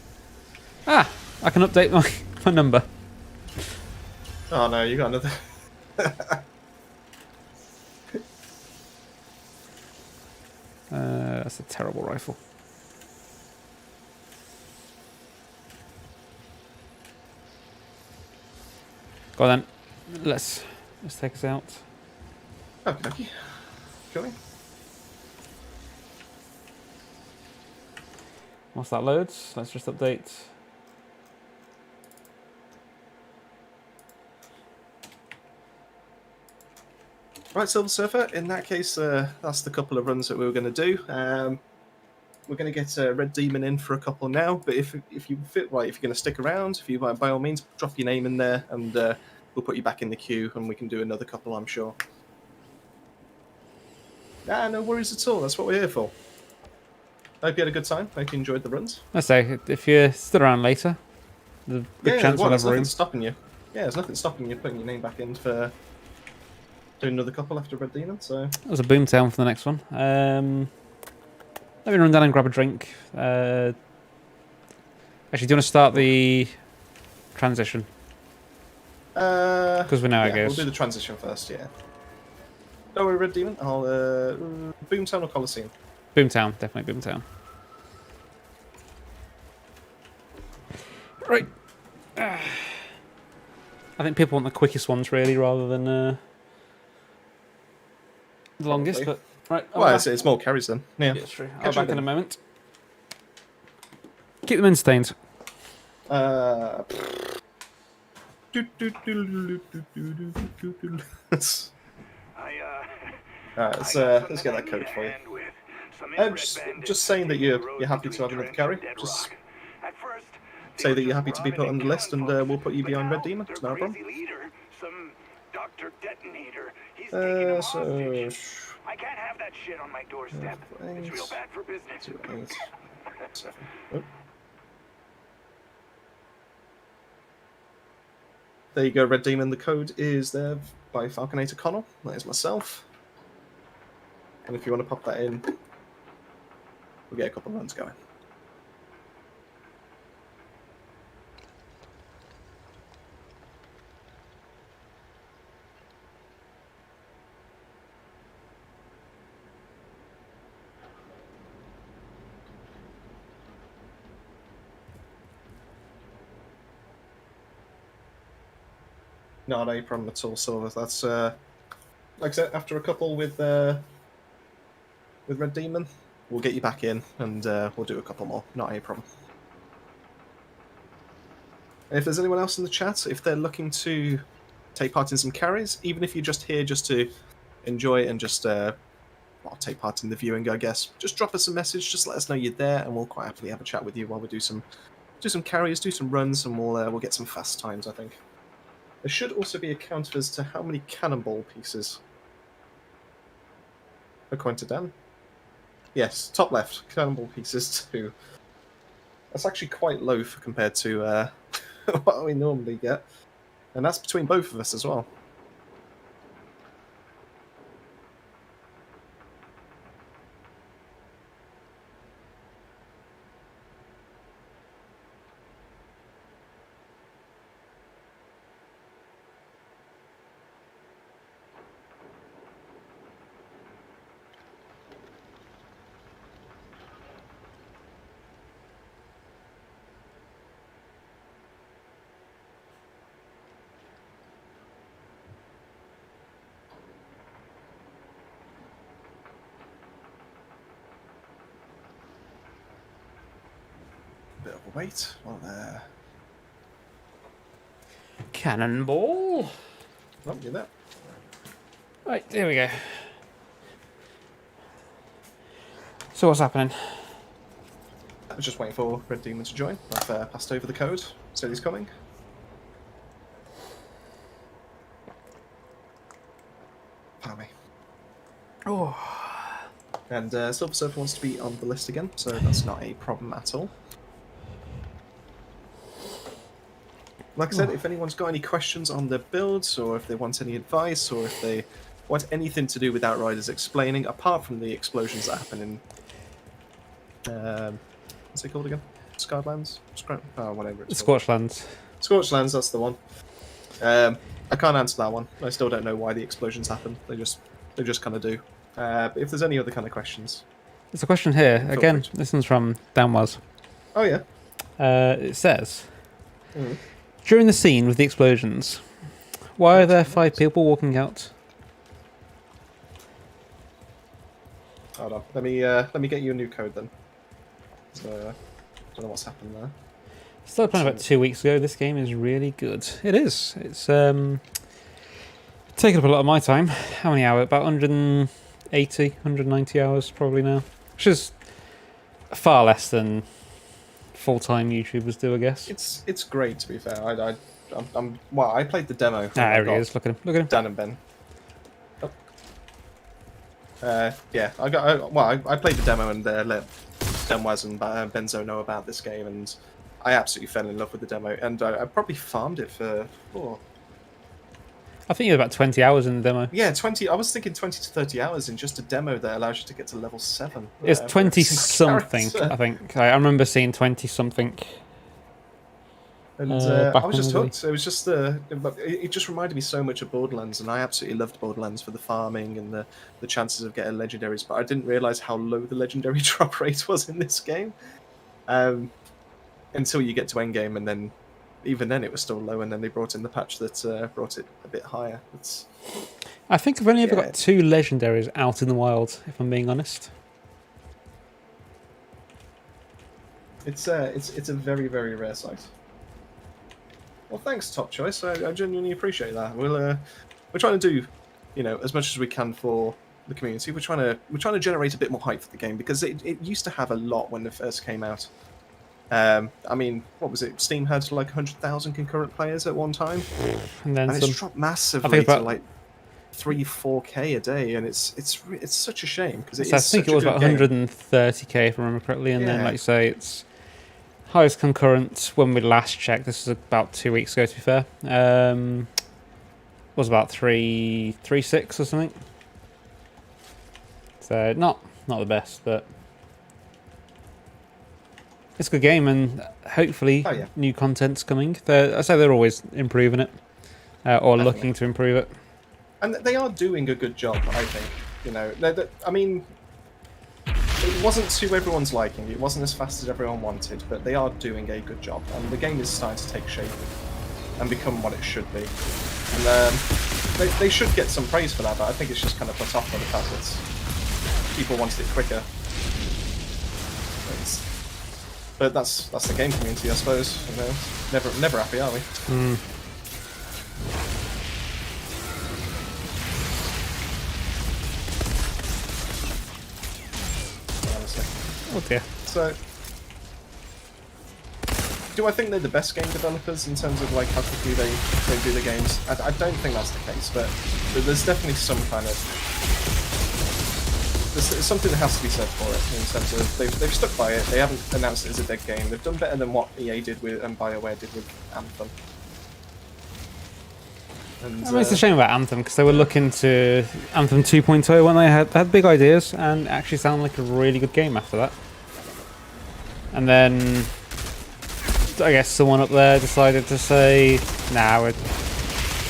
S1: Ah! I can update my number.
S2: Oh no, you got another.
S1: That's a terrible rifle. Go on then. Let's take us out.
S2: Okay, okay. Cool.
S1: Once that loads, let's just update.
S2: Right, Silver Surfer, in that case, that's the couple of runs that we were going to do. We're going to get Red Demon in for a couple now, but if you fit right, if you're going to stick around, if you by all means, drop your name in there, and we'll put you back in the queue, and we can do another couple, I'm sure. Ah, no worries at all, that's what we're here for. Hope you had a good time, hope you enjoyed the runs.
S1: I say, if you're still around later, the good chance we'll have
S2: there's
S1: room.
S2: nothing stopping you. Yeah, there's nothing stopping you putting your name back in for doing another couple after Red Demon, so...
S1: That was a boomtown for the next one. Let me run down and grab a drink. Actually, do you want to start the transition? Because we know how it
S2: yeah,
S1: goes.
S2: we'll do the transition first, yeah. Don't worry, Red Demon, I'll... Boomtown or Coliseum?
S1: Boomtown, definitely Boomtown. Right. I think people want the quickest ones, really, rather than the longest,
S2: Probably.
S1: but... Right,
S2: Well, it's more carries then. Yeah,
S1: yeah, it's true. I'll
S2: Catch
S1: be back
S2: you
S1: in a
S2: then.
S1: moment. Keep them entertained.
S2: Alright, let's get that code for you. Just saying that you're happy to have another carry. Just say that you're happy to be put on the list, and we'll put you behind Red Demon. It's no problem.
S5: Some Dr. detonator. He's taking him
S2: So
S5: hostage. I can't have that shit on my doorstep. It's real
S2: 8,
S5: bad for business.
S2: 2, 8, 7. Oh. There you go, Red Demon. The code is there by Falconator Connell. That is myself. And if you want to pop that in, we'll get a couple of runs going. Not a problem at all, Silver. That's like I said, after a couple with Red Demon, we'll get you back in, and we'll do a couple more. Not a problem. And if there's anyone else in the chat, if they're looking to take part in some carries, even if you're just here just to enjoy and just take part in the viewing, I guess, just drop us a message. Just let us know you're there, and we'll quite happily have a chat with you while we do some carries, do some runs, and we'll get some fast times, I think. There should also be a counter as to how many cannonball pieces. According to Dan. Yes, top left, cannonball pieces 2. That's actually quite low compared to what we normally get. And that's between both of us as well. Bit of a wait. Well,
S1: Cannonball.
S2: oh, you're there.
S1: Right, there we go. So what's happening?
S2: I was just waiting for Red Demon to join. I've passed over the code. Said he's coming. Pardon me.
S1: Oh.
S2: And Silver Surfer wants to be on the list again, so that's not a problem at all. Like I said, if anyone's got any questions on their builds, or if they want any advice, or if they want anything to do with Outriders explaining, apart from the explosions that happen in... what's it called again? Skylands? Whatever it's called.
S1: Scorchlands.
S2: Scorchlands, that's the one. I can't answer that one. I still don't know why the explosions happen. They just kind of do. But if there's any other kind of questions...
S1: There's a question here.
S2: Feel
S1: Again,
S2: free to.
S1: this one's from Danwas.
S2: Oh, yeah.
S1: It says... During the scene with the explosions, why are there 5 people walking out?
S2: Hold on. Let me get you a new code then. So, don't know what's happened there.
S1: Started playing about 2 weeks ago. This game is really good. It is. It's taken up a lot of my time. How many hours? About 180, 190 hours probably now. Which is far less than full-time YouTubers do, I guess.
S2: It's great, to be fair. I played the demo.
S1: There he is. Look at him. Look at him.
S2: Dan and Ben. Oh. Yeah, I played the demo and let Denwaz and Benzo know about this game, and I absolutely fell in love with the demo, and I probably farmed it for...
S1: I think you had about 20 hours in the demo.
S2: Yeah, 20. I was thinking 20 to 30 hours in just a demo that allows you to get to level 7.
S1: It's 20-something, I think. I remember seeing 20-something.
S2: And I was just hooked. It was just it just reminded me so much of Borderlands, and I absolutely loved Borderlands for the farming and the chances of getting legendaries. But I didn't realize how low the legendary drop rate was in this game until you get to endgame, and then even then it was still low. And then they brought in the patch that brought it a bit higher.
S1: I think I've only ever got 2 legendaries out in the wild, if I'm being honest.
S2: It's a very, very rare sight. Well, thanks, Top Choice. I genuinely appreciate that. We're trying to do, as much as we can for the community. We're trying to generate a bit more hype for the game, because it used to have a lot when it first came out. I mean, what was it? Steam had like 100,000 concurrent players at one time,
S1: and then
S2: it's dropped massively to like 3-4K a day, and it's such a shame because
S1: So I think it was about 130k if I remember correctly, and then
S2: Yeah.
S1: like you say, it's highest concurrent when we last checked. This was about 2 weeks ago, to be fair. Was about 3.6 or something. So not the best, but it's a good game, and hopefully new content's coming. I say they're always improving it, or looking to improve it.
S2: And they are doing a good job, I think. You know, I mean, it wasn't to everyone's liking. It wasn't as fast as everyone wanted, but they are doing a good job, and the game is starting to take shape and become what it should be. And they should get some praise for that, but I think it's just kind of put off by the fact that people wanted it quicker. But that's the game community, I suppose. You know, never happy, are we?
S1: Mm. Oh dear.
S2: So, do I think they're the best game developers in terms of like how quickly they do the games? I don't think that's the case, but there's definitely some kind of there's something that has to be said for it in terms of they've stuck by it. They haven't announced it as a dead game. They've done better than what EA did with and BioWare did with Anthem. And,
S1: I mean, it's a shame about Anthem because they were looking to Anthem 2.0 when they had big ideas and actually sounded like a really good game after that. And then I guess someone up there decided to say, "Nah,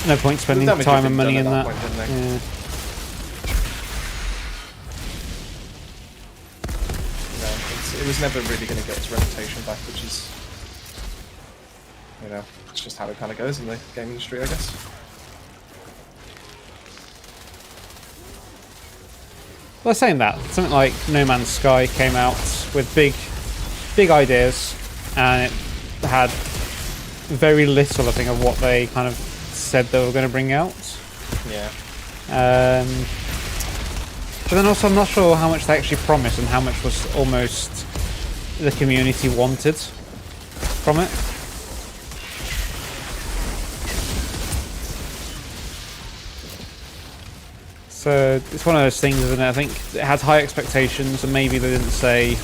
S1: no point spending time and money in that."
S2: Point, didn't they?
S1: Yeah.
S2: It was never really going to get its reputation back, which is, you know, it's just how it kind of goes in the game industry, I guess.
S1: Well, saying that, something like No Man's Sky came out with big ideas, and it had very little, I think, of what they kind of said they were going to bring out.
S2: Yeah.
S1: But then also, I'm not sure how much they actually promised and how much was almost the community wanted from it. So it's one of those things, isn't it? I think it had high expectations, and maybe they didn't say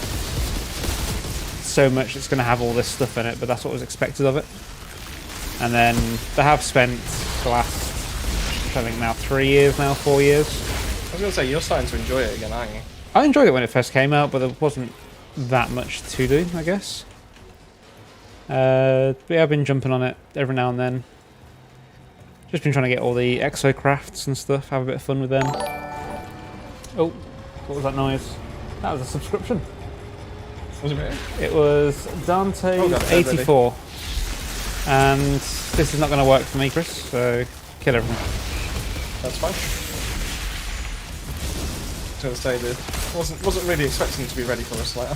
S1: so much it's going to have all this stuff in it, but that's what was expected of it. And then they have spent the last, I think now 3 years now, 4 years.
S2: I was going to say, you're starting to enjoy it again, aren't you?
S1: I enjoyed it when it first came out, but there wasn't that much to do, I guess. But yeah, I've been jumping on it every now and then. Just been trying to get all the exo crafts and stuff, have a bit of fun with them. Oh, what was that noise? That was a subscription.
S2: Was it really?
S1: It was Dante84. And this is not going to work for me, Chris, so kill everyone.
S2: That's fine. I was going to say that wasn't really expecting to be ready for us later.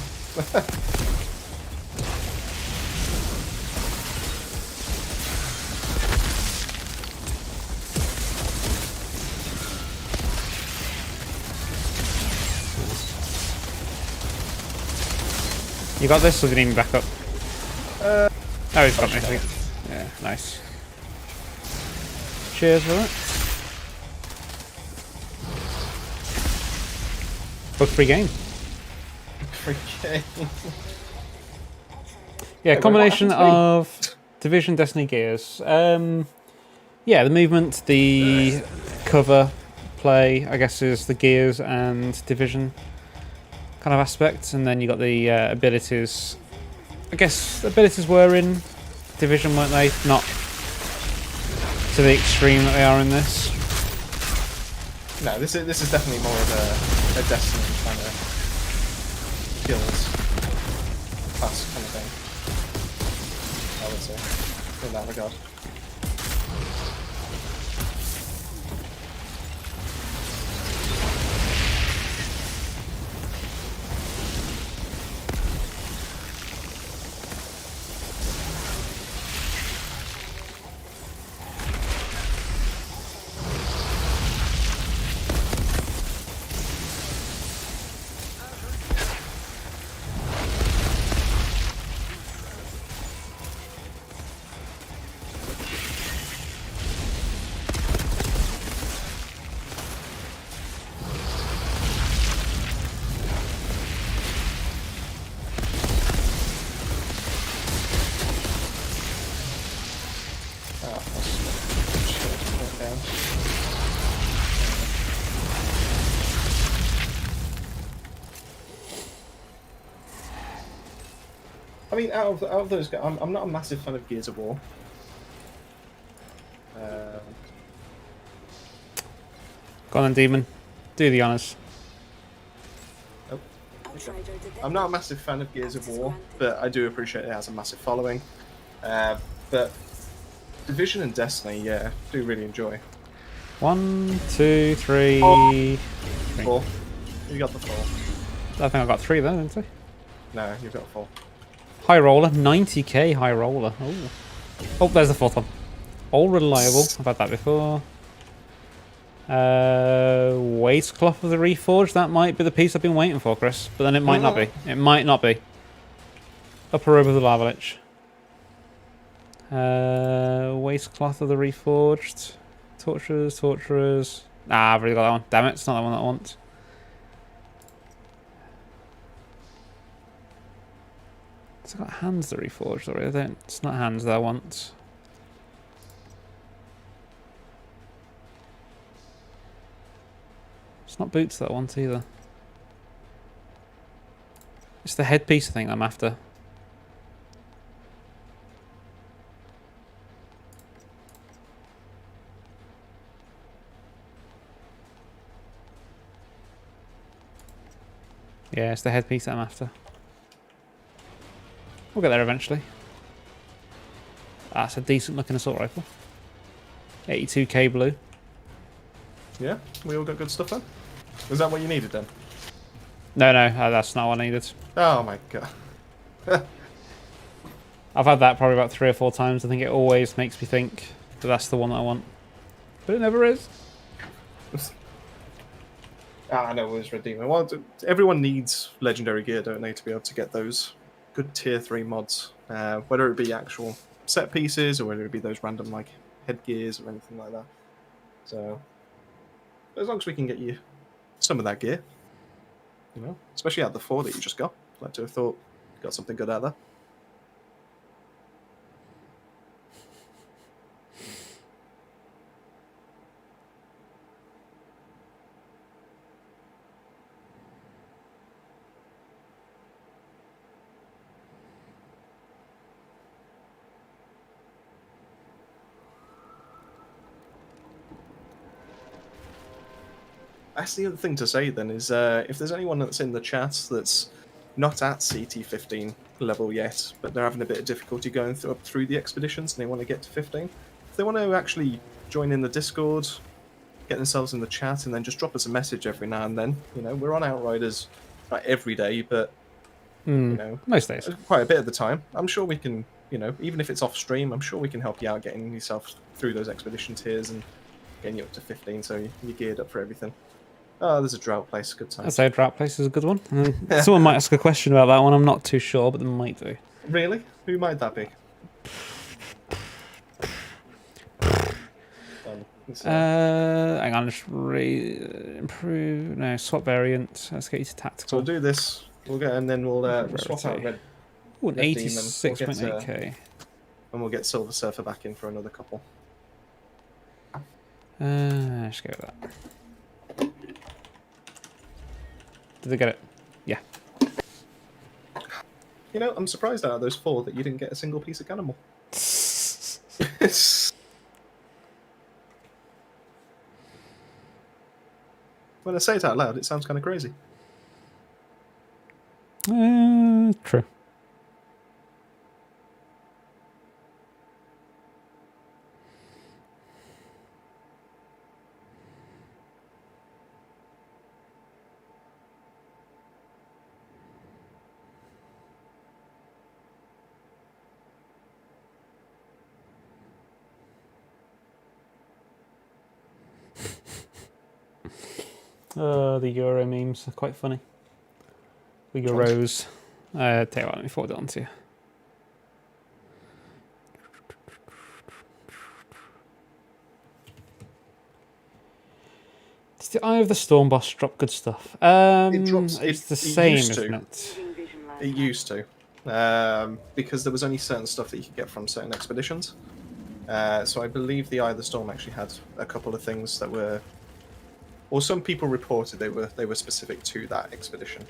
S1: You got this, or did you need me back up? Oh, he's got me, I think. Yeah, nice. Cheers for that. Bug-free game.
S2: Free game.
S1: Yeah, combination of Division, Destiny, Gears. Yeah, the movement, the cover play, I guess, is the Gears and Division kind of aspect, and then you got the abilities. I guess abilities were in Division, weren't they? Not to the extreme that they are in this.
S2: No, this is definitely more of a Destiny kind of skills class kind of thing, I would say, in that regard. around. I mean, out of those guys, I'm not a massive fan of Gears of War.
S1: Go on then, Demon. Do the honours.
S6: Outrider detected.
S2: I'm not a massive fan of Gears of War, but I do appreciate it has a massive following. But Division and Destiny, yeah, do really enjoy.
S1: 1, 2, 3.
S2: Four. You got the four.
S1: I think I got 3 there, didn't I?
S2: No, you've got four.
S1: High roller, 90k high roller. Oh, oh, there's the 4th one. All reliable. I've had that before. Waistcloth of the Reforged. That might be the piece I've been waiting for, Chris. But then it might not be. It might not be. Upper robe of the Lava Lich. Waistcloth of the Reforged. Torturers, Torturers. Ah, I've already got that one. Damn it, it's not the one that I want. It's got hands that Reforged already. I don't. It's not hands that I want. It's not boots that I want either. It's the headpiece I think I'm after. Yeah, it's the headpiece that I'm after. We'll get there eventually. That's a decent looking assault rifle. 82k blue.
S2: Yeah, we all got good stuff then. Was that what you needed then?
S1: No, that's not what I needed.
S2: Oh my god.
S1: I've had that probably about 3 or 4 times. I think it always makes me think that that's the one that I want. But it never is.
S2: I know it was Redeemer. Well, everyone needs legendary gear, don't they, to be able to get those good tier 3 mods. Whether it be actual set pieces or whether it be those random like headgears or anything like that. So, as long as we can get you some of that gear, you know, especially out of the 4 that you just got. I'd like to have thought you got something good out there. That's the other thing to say then is if there's anyone that's in the chat that's not at CT15 level yet, but they're having a bit of difficulty going up through the expeditions and they want to get to 15, if they want to actually join in the Discord, get themselves in the chat, and then just drop us a message every now and then. You know, we're on Outriders not every day, but you know,
S1: most days.
S2: quite a bit of the time. I'm sure we can, you know, even if it's off stream, I'm sure we can help you out getting yourself through those expedition tiers and getting you up to 15, so you're geared up for everything. Oh, there's a drought place. Good time.
S1: I'd say Drought Place is a good one. Someone might ask a question about that one. I'm not too sure, but they might do.
S2: Really? Who might that be?
S1: Hang on, just improve. No, swap variant. Let's get you to
S2: So
S1: tactical.
S2: we'll do this. We'll get and then we'll swap out red.
S1: Ooh, an
S2: Red Demon.
S1: 86.8k.
S2: And we'll get Silver Surfer back in for another couple.
S1: Let's go with that. Did they get it? Yeah.
S2: You know, I'm surprised out of those 4 that you didn't get a single piece of Ganimal. When I say it out loud, it sounds kind of crazy.
S1: True. The Euro memes are quite funny. The Euros. Tell you what, let me forward it on to you. Does the Eye of the Storm boss drop good stuff?
S2: It drops.
S1: It's the
S2: it
S1: same,
S2: used to.
S1: isn't it?
S2: It used to. Because there was only certain stuff that you could get from certain expeditions. So I believe the Eye of the Storm actually had a couple of things that were, or some people reported they were specific to that expedition.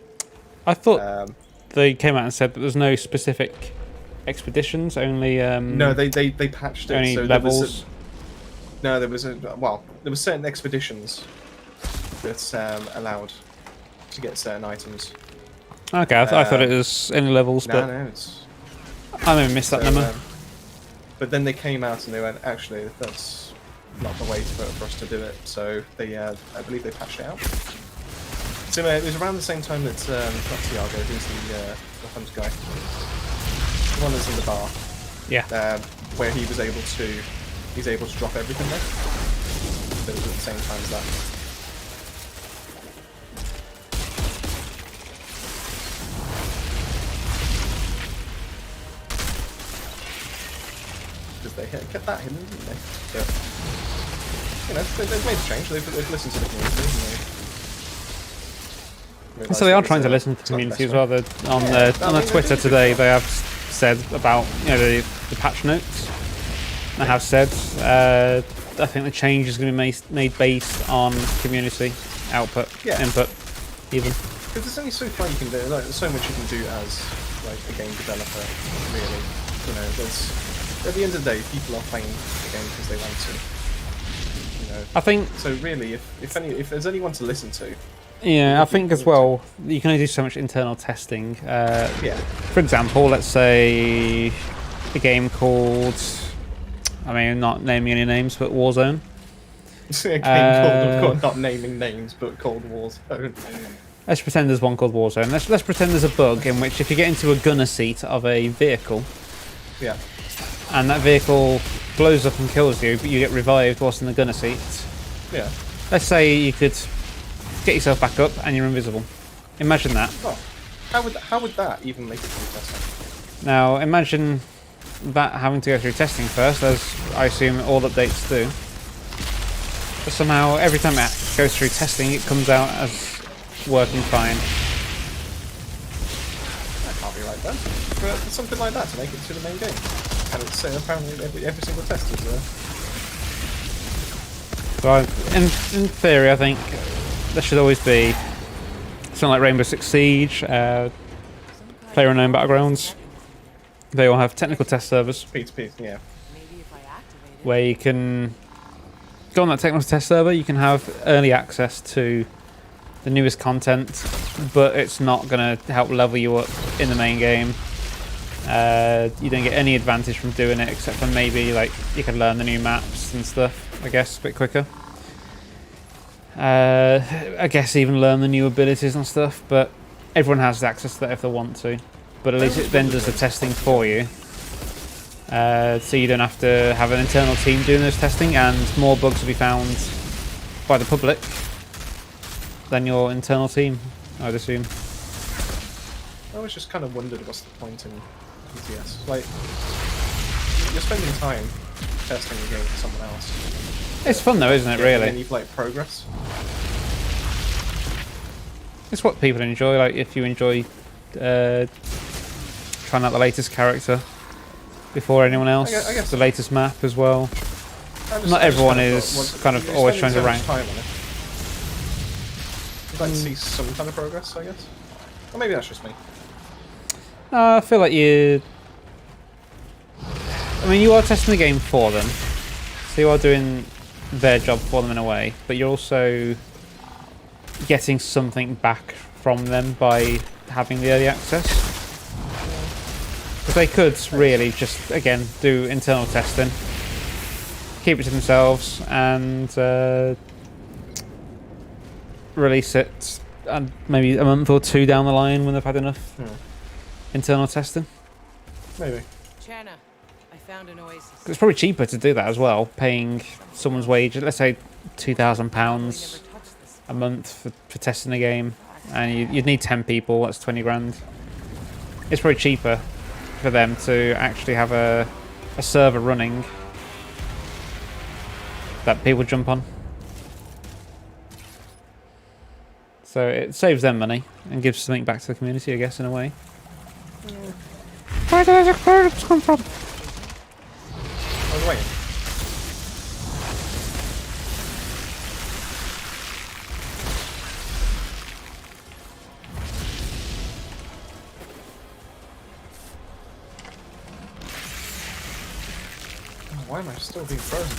S1: I thought they came out and said that there's no specific expeditions, only
S2: No, they patched it.
S1: only
S2: So
S1: levels.
S2: there was certain expeditions that allowed to get certain items.
S1: Okay, I thought it was only levels, but
S2: No, it's.
S1: I maybe missed that
S2: So,
S1: number.
S2: but then they came out and they went, actually, that's not the way for us to do it. So they, I believe they patched it out. So it was around the same time that not Tiago, who's the hunt guy, the one that's in the bar,
S1: Yeah.
S2: where he's able to drop everything there. So it was at the same time as that. Because they kept that hidden, didn't they? But, you know, they've made a change. They've listened to the community. And
S1: So they are trying to listen to the community as well. On their Twitter today, they have said about the patch notes. They have said I think the change is going to be made based on community output, input, even.
S2: Because there's only so far you can do. Like, there's so much you can do as like a game developer. Really, you know, there's. At the end of the day, people are playing the game because they want to. You know.
S1: I think.
S2: So really, if there's anyone to listen to.
S1: Yeah, I think as well, you can only do so much internal testing.
S2: Yeah.
S1: For example, let's say a game called, I mean, not naming any names, but Warzone.
S2: A game called, not naming names, but called Warzone.
S1: Let's pretend there's one called Warzone. Let's pretend there's a bug in which if you get into a gunner seat of a vehicle,
S2: Yeah.
S1: and that vehicle blows up and kills you, but you get revived whilst in the gunner seat.
S2: Yeah.
S1: Let's say you could get yourself back up and you're invisible. Imagine that.
S2: Oh, how would that even make it through testing?
S1: Now imagine that having to go through testing first, as I assume all updates do. But somehow every time it goes through testing, it comes out as working fine.
S2: That can't be right then. But something like that to make it to the main game. And it's apparently every single test is there.
S1: So in theory, I think there should always be something like Rainbow Six Siege, player-unknown Battlegrounds. They all have technical test servers
S2: P2P, yeah.
S3: Maybe if I activate it.
S1: where you can go on that technical test server. You can have early access to the newest content, but it's not going to help level you up in the main game. You don't get any advantage from doing it, except for maybe like you can learn the new maps and stuff, I guess, a bit quicker. I guess even learn the new abilities and stuff, but everyone has access to that if they want to. But at least it then does the testing for you. So you don't have to have an internal team doing those testing, and more bugs will be found by the public than your internal team, I'd assume.
S2: I always just kind of wondered what's the point in PTS. Like, you're spending time testing the game for someone else.
S1: It's fun though, isn't it,
S2: And
S1: really?
S2: then you've like progress.
S1: It's what people enjoy, like if you enjoy trying out the latest character before anyone else,
S2: I guess
S1: the latest map as well. Not
S2: I
S1: everyone
S2: kind of
S1: is
S2: thought,
S1: kind of
S2: you're
S1: always
S2: spending
S1: trying to
S2: so much
S1: rank.
S2: time on it. You'd like to see some kind of progress, I guess. Or maybe that's just me.
S1: I feel like you... I mean, you are testing the game for them, so you are doing their job for them in a way, but you're also getting something back from them by having the early access. Because they could really just, again, do internal testing, keep it to themselves, and release it and maybe a month or two down the line when they've had enough internal testing.
S2: Maybe.
S3: Channa, I found an oasis.
S1: It's probably cheaper to do that as well, paying someone's wage, let's say £2,000 a month for testing a game, and you'd need 10 people, that's 20 grand. It's probably cheaper for them to actually have a server running that people jump on. So it saves them money and gives something back to the community, I guess, in a way. Where did the credits come from?
S2: I was waiting. Why am I still being frozen?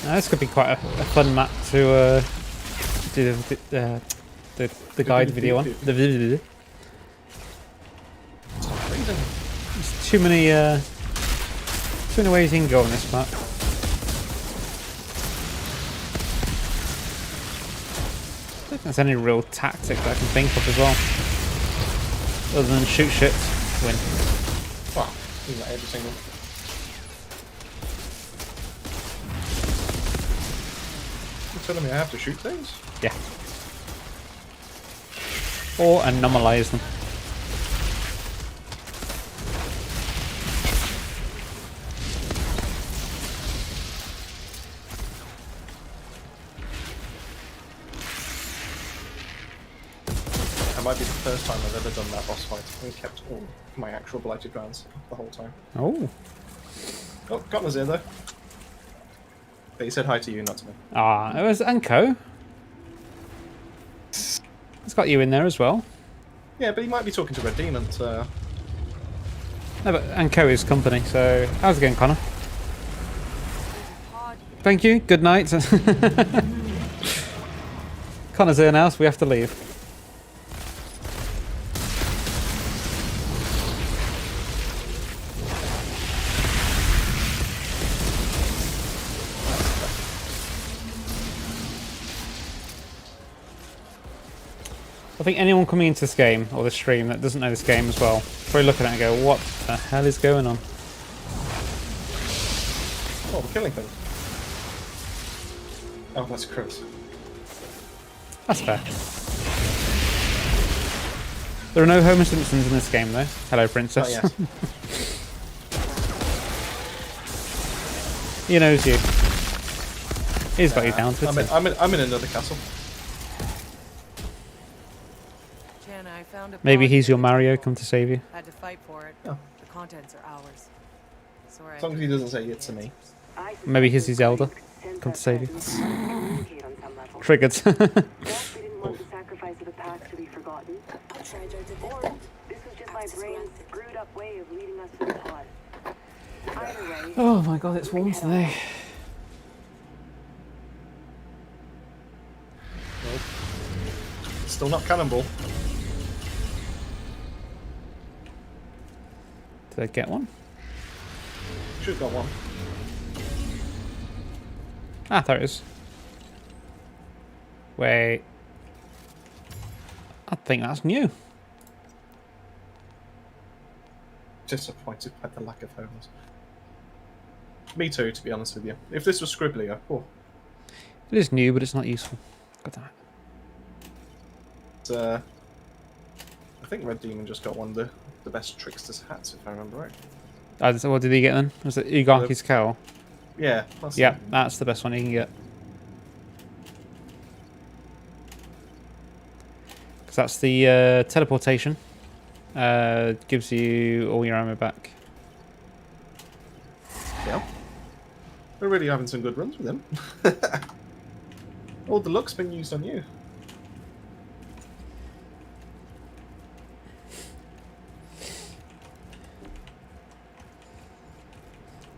S1: Now, this could be quite a fun map to do the guide video on. There's too many ways you can go on this map. I don't think there's any real tactic that I can think of as well, other than shoot shit to win.
S2: Well, isn't that every single? You're telling me I have to shoot things?
S1: Yeah. Or anomalize them.
S2: That might be the first time I've ever done that boss fight and kept all my actual blighted rounds the whole time.
S1: Oh.
S2: Oh, Connor's here though. But he said hi to you, not to me.
S1: Ah, it was Anko. It's got you in there as well.
S2: Yeah, but he might be talking to Red Demon, so...
S1: No, but Anko is company, so how's it going, Connor? Thank you, good night. Connor's here now, so we have to leave. I think anyone coming into this game, or this stream, that doesn't know this game as well, probably look at it and go, what the hell is going on?
S2: Oh, we're killing things. Oh, that's Chris.
S1: That's fair. There are no Homer Simpsons in this game, though. Hello, Princess.
S2: Oh, yes.
S1: He knows you. He's got you down to it.
S2: I'm in another castle.
S3: Jana, I found a
S1: Maybe
S3: pod
S1: he's your
S3: in the
S1: Mario
S3: temple.
S1: come to save you.
S3: Had to fight for it.
S2: Oh.
S3: The contents are ours. Sorry,
S2: As long as he doesn't say it to me.
S1: Maybe he's his elder come to save you. Triggered.
S7: We didn't want the sacrifice of the past to be forgotten.
S6: Outrider
S7: Or
S6: detected.
S7: this was just my brain's screwed up way of leading us to the pod. Either way,
S1: Oh my god, it's warm today.
S2: Nope. Still not cannonball.
S1: Did I get one?
S2: Should have got one.
S1: Ah, there it is. Wait. I think that's new.
S2: Disappointed by the lack of homers. Me too, to be honest with you. If this was Scribbly, oh,
S1: It is new, but it's not useful. God damn it.
S2: it's, I think Red Demon just got one of the best trickster's hats, if I remember right.
S1: What did he get then? Was it Ugarki's cowl?
S2: Yeah. That's
S1: Yeah, that's the best one you can get. Because that's the teleportation. Gives you all your ammo back.
S2: Yeah. We're really having some good runs with him. All the luck's been used on you.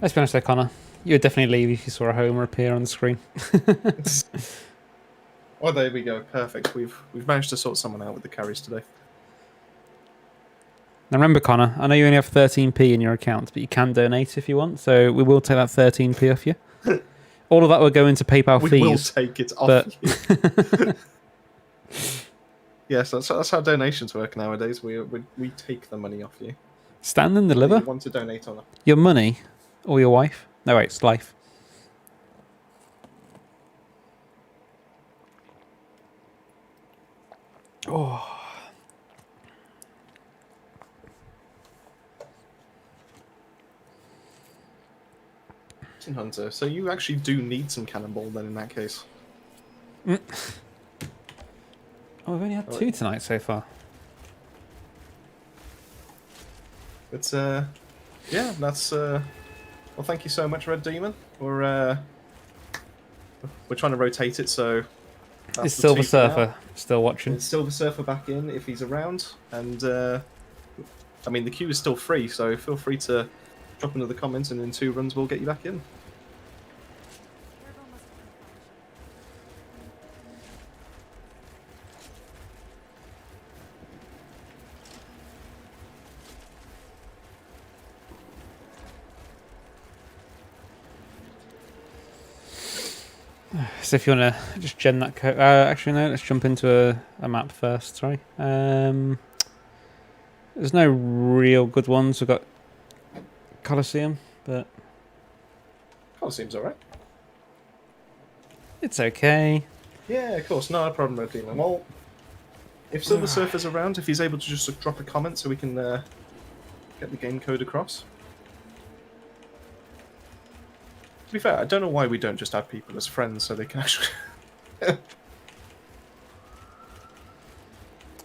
S1: Let's be honest though, Connor. You would definitely leave if you saw a Homer appear on the screen.
S2: Oh, there we go. Perfect. We've managed to sort someone out with the carries today.
S1: Now remember, Connor, I know you only have 13p in your account, but you can donate if you want, so we will take that 13p off you. All of that will go into PayPal
S2: We
S1: fees.
S2: will take it off
S1: but...
S2: you. Yes, that's how donations work nowadays. We take the money off you.
S1: Stand and
S2: Whether
S1: deliver?
S2: you want to donate or not.
S1: Your money? Or your wife? No, wait, it's life. Oh.
S2: Hunter, so you actually do need some cannonball then in that case.
S1: Oh, we've only had 2 tonight so far.
S2: But yeah, that's well. Thank you so much, Red Demon. We're trying to rotate it, so that's
S1: Is
S2: the
S1: Silver
S2: two for now.
S1: Surfer still watching?
S2: It's Silver Surfer back in if he's around, and I mean the queue is still free, so feel free to drop another comment, and in 2 runs we'll get you back in.
S1: So if you want to just gen that code... actually, no, let's jump into a map first, sorry. There's no real good ones. We've got Colosseum, but
S2: Seems alright.
S1: it's okay.
S2: Yeah, of course, no problem, Red Demon. Well, if Silver Surfer's around, if he's able to just drop a comment so we can get the game code across. To be fair, I don't know why we don't just add people as friends so they can actually...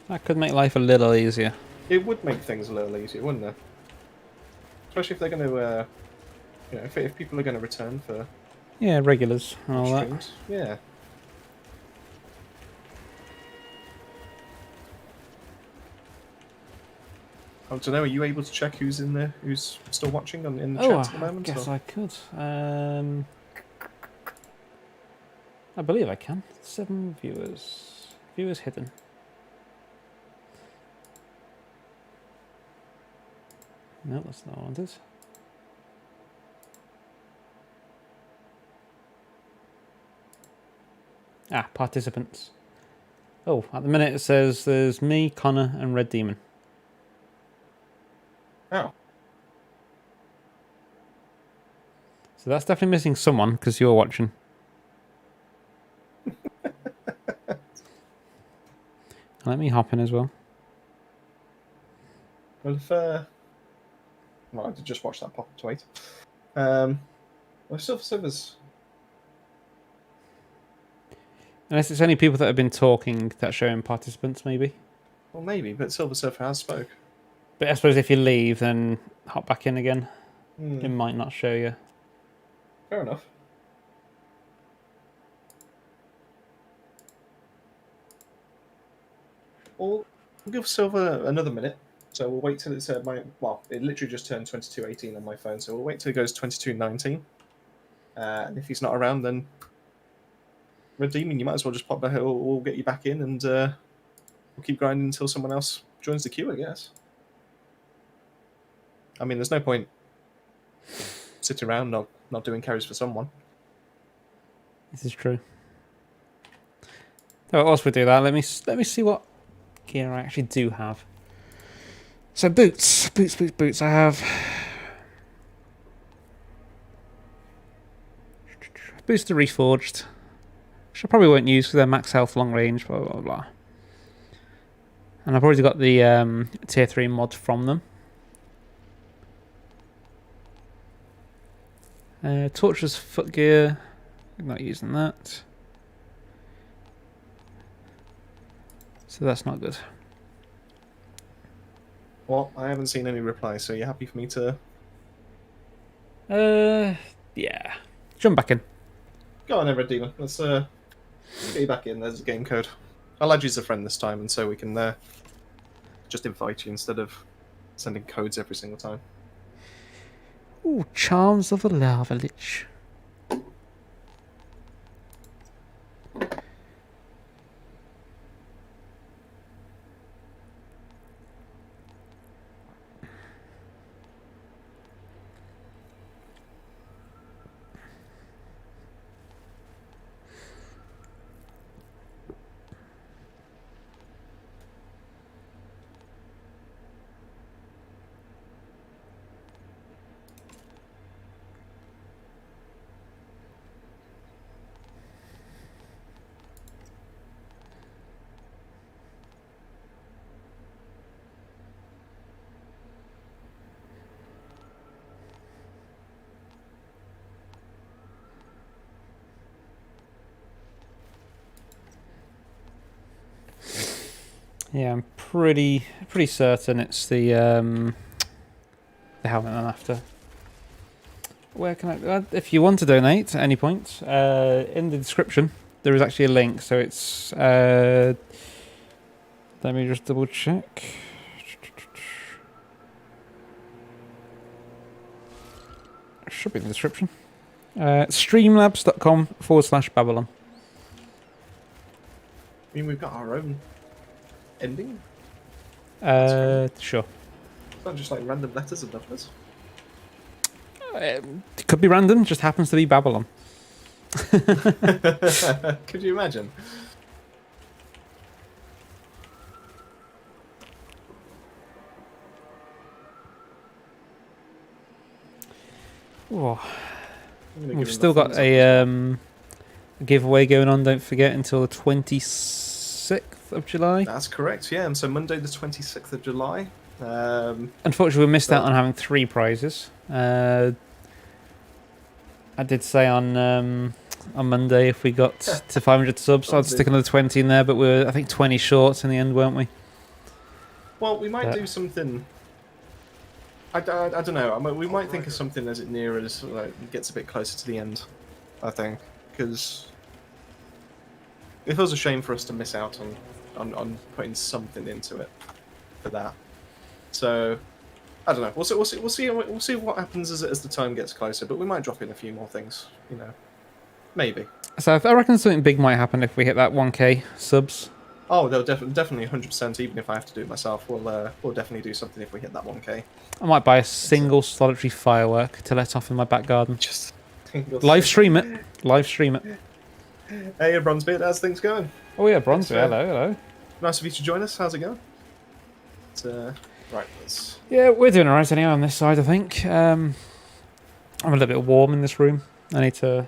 S1: That could make life a little easier.
S2: It would make things a little easier, wouldn't it? Especially if they're going to, you know, if people are going to return for
S1: Yeah, regulars and all that.
S2: streams. Yeah. I don't know. Are you able to check who's in there, who's still watching in the chat at the
S1: I
S2: moment?
S1: guess
S2: or?
S1: I could. I believe I can. 7 viewers. Viewers hidden. No, that's not what it is. Ah, participants. Oh, at the minute it says there's me, Connor, and Red Demon.
S2: Oh.
S1: So that's definitely missing someone because you're watching. Let me hop in as well.
S2: Well, if well, I did just watch that pop up to 8. Well, Silver Surfer's...
S1: Unless it's only people that have been talking that's showing participants, maybe.
S2: Well, maybe, but Silver Surfer has spoke.
S1: But I suppose if you leave, then hop back in again.
S2: Hmm.
S1: It might not show you.
S2: Fair enough. Well, we'll give Silver another minute. So we'll wait till it's well, it literally just turned 22:18 on my phone, so we'll wait till it goes 22:19. And if he's not around, then Red Demon, you might as well just pop back. We'll get you back in, and we'll keep grinding until someone else joins the queue, I guess. I mean, there's no point sitting around not doing carries for someone.
S1: This is true. So whilst we do that, let me see what gear I actually do have. So boots. I have boots to Reforged, which I probably won't use for their max health, long range, blah blah blah. And I've already got the tier 3 mod from them. Torture's foot gear. I'm not using that. So that's not good.
S2: Well, I haven't seen any replies, so you're happy for me to...
S1: Yeah. Jump back in.
S2: Go on then, Red Demon. Let's get you back in. There's a game code. I'll add you as a friend this time, and so we can just invite you instead of sending codes every single time.
S1: Ooh, Charms of a Lava Lich. Yeah, I'm pretty certain it's the they haven't, then after. Where can I? If you want to donate at any point, in the description there is actually a link. So it's. Let me just double check. Should be in the description. Streamlabs.com/Babylon.
S2: I mean, we've got our own ending.
S1: Sure.
S2: It's not just like random letters and numbers.
S1: It could be random, just happens to be Babylon.
S2: Could you imagine?
S1: Oh.
S2: I'm gonna give
S1: We've
S2: him
S1: still
S2: the
S1: got
S2: thumbs up as well.
S1: a giveaway going on, don't forget, until the 26th of July.
S2: That's correct, yeah. And so Monday the 26th of July.
S1: Unfortunately, we missed out on having 3 prizes. I did say on Monday if we got to 500 subs, I'd stick another 20 in there, but we were, I think, 20 short in the end, weren't we?
S2: Well, we might do something. I don't know. I mean, we might think of something as it nears, like, gets a bit closer to the end. I think, because it feels a shame for us to miss out on putting something into it for that. So I don't know. We'll see what happens as the time gets closer. But we might drop in a few more things. You know, maybe.
S1: So I reckon something big might happen if we hit that 1k subs.
S2: Oh, they'll definitely 100%. Even if I have to do it myself, we'll definitely do something if we hit that 1k.
S1: I might buy a single solitary firework to let off in my back garden.
S2: Just
S1: Live stream it. Live stream it.
S2: Hey, Bronzebeard, how's things going?
S1: Oh yeah, Bronze. Hello, hello.
S2: Nice of you to join us. How's it going? Right, let's.
S1: Yeah, we're doing alright anyway on this side, I think. I'm a little bit warm in this room. I need to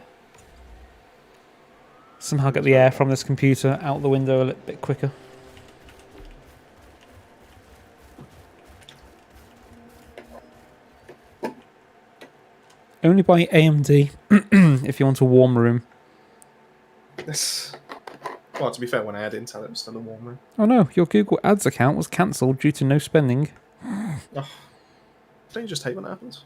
S1: somehow get the air from this computer out the window a little bit quicker. Only buy AMD if you want a warm room.
S2: Well, to be fair, when I had Intel, it was still a warm room.
S1: Oh no, your Google Ads account was cancelled due to no spending.
S2: Oh, don't you just hate when that happens?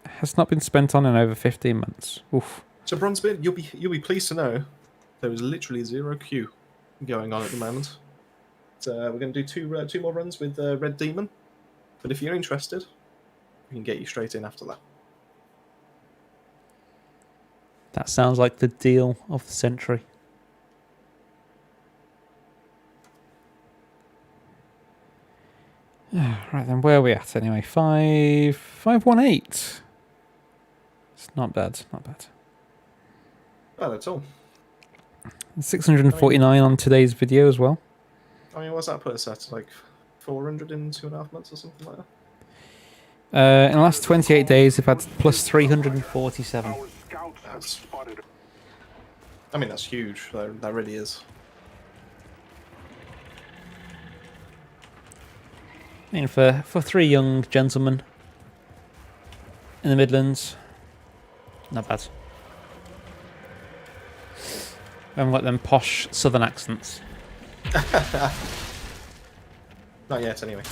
S1: Has not been spent on in over 15 months. Oof.
S2: So, Bronzebeard, you'll be pleased to know there is literally 0 queue going on at the moment. So we're going to do two more runs with Red Demon. But if you're interested, we can get you straight in after that.
S1: That sounds like the deal of the century. Right then, where are we at anyway? 518. It's not bad, not bad.
S2: Oh, that's all.
S1: 649 on today's video as well.
S2: I mean, what's that put us at? Like 400 in 2.5 months or something like that?
S1: In the last 28 days, we've had plus 347.
S2: I mean, that's huge. That really is.
S1: I mean, for 3 young gentlemen in the Midlands, not bad. We haven't got them posh southern accents.
S2: Not yet, anyway.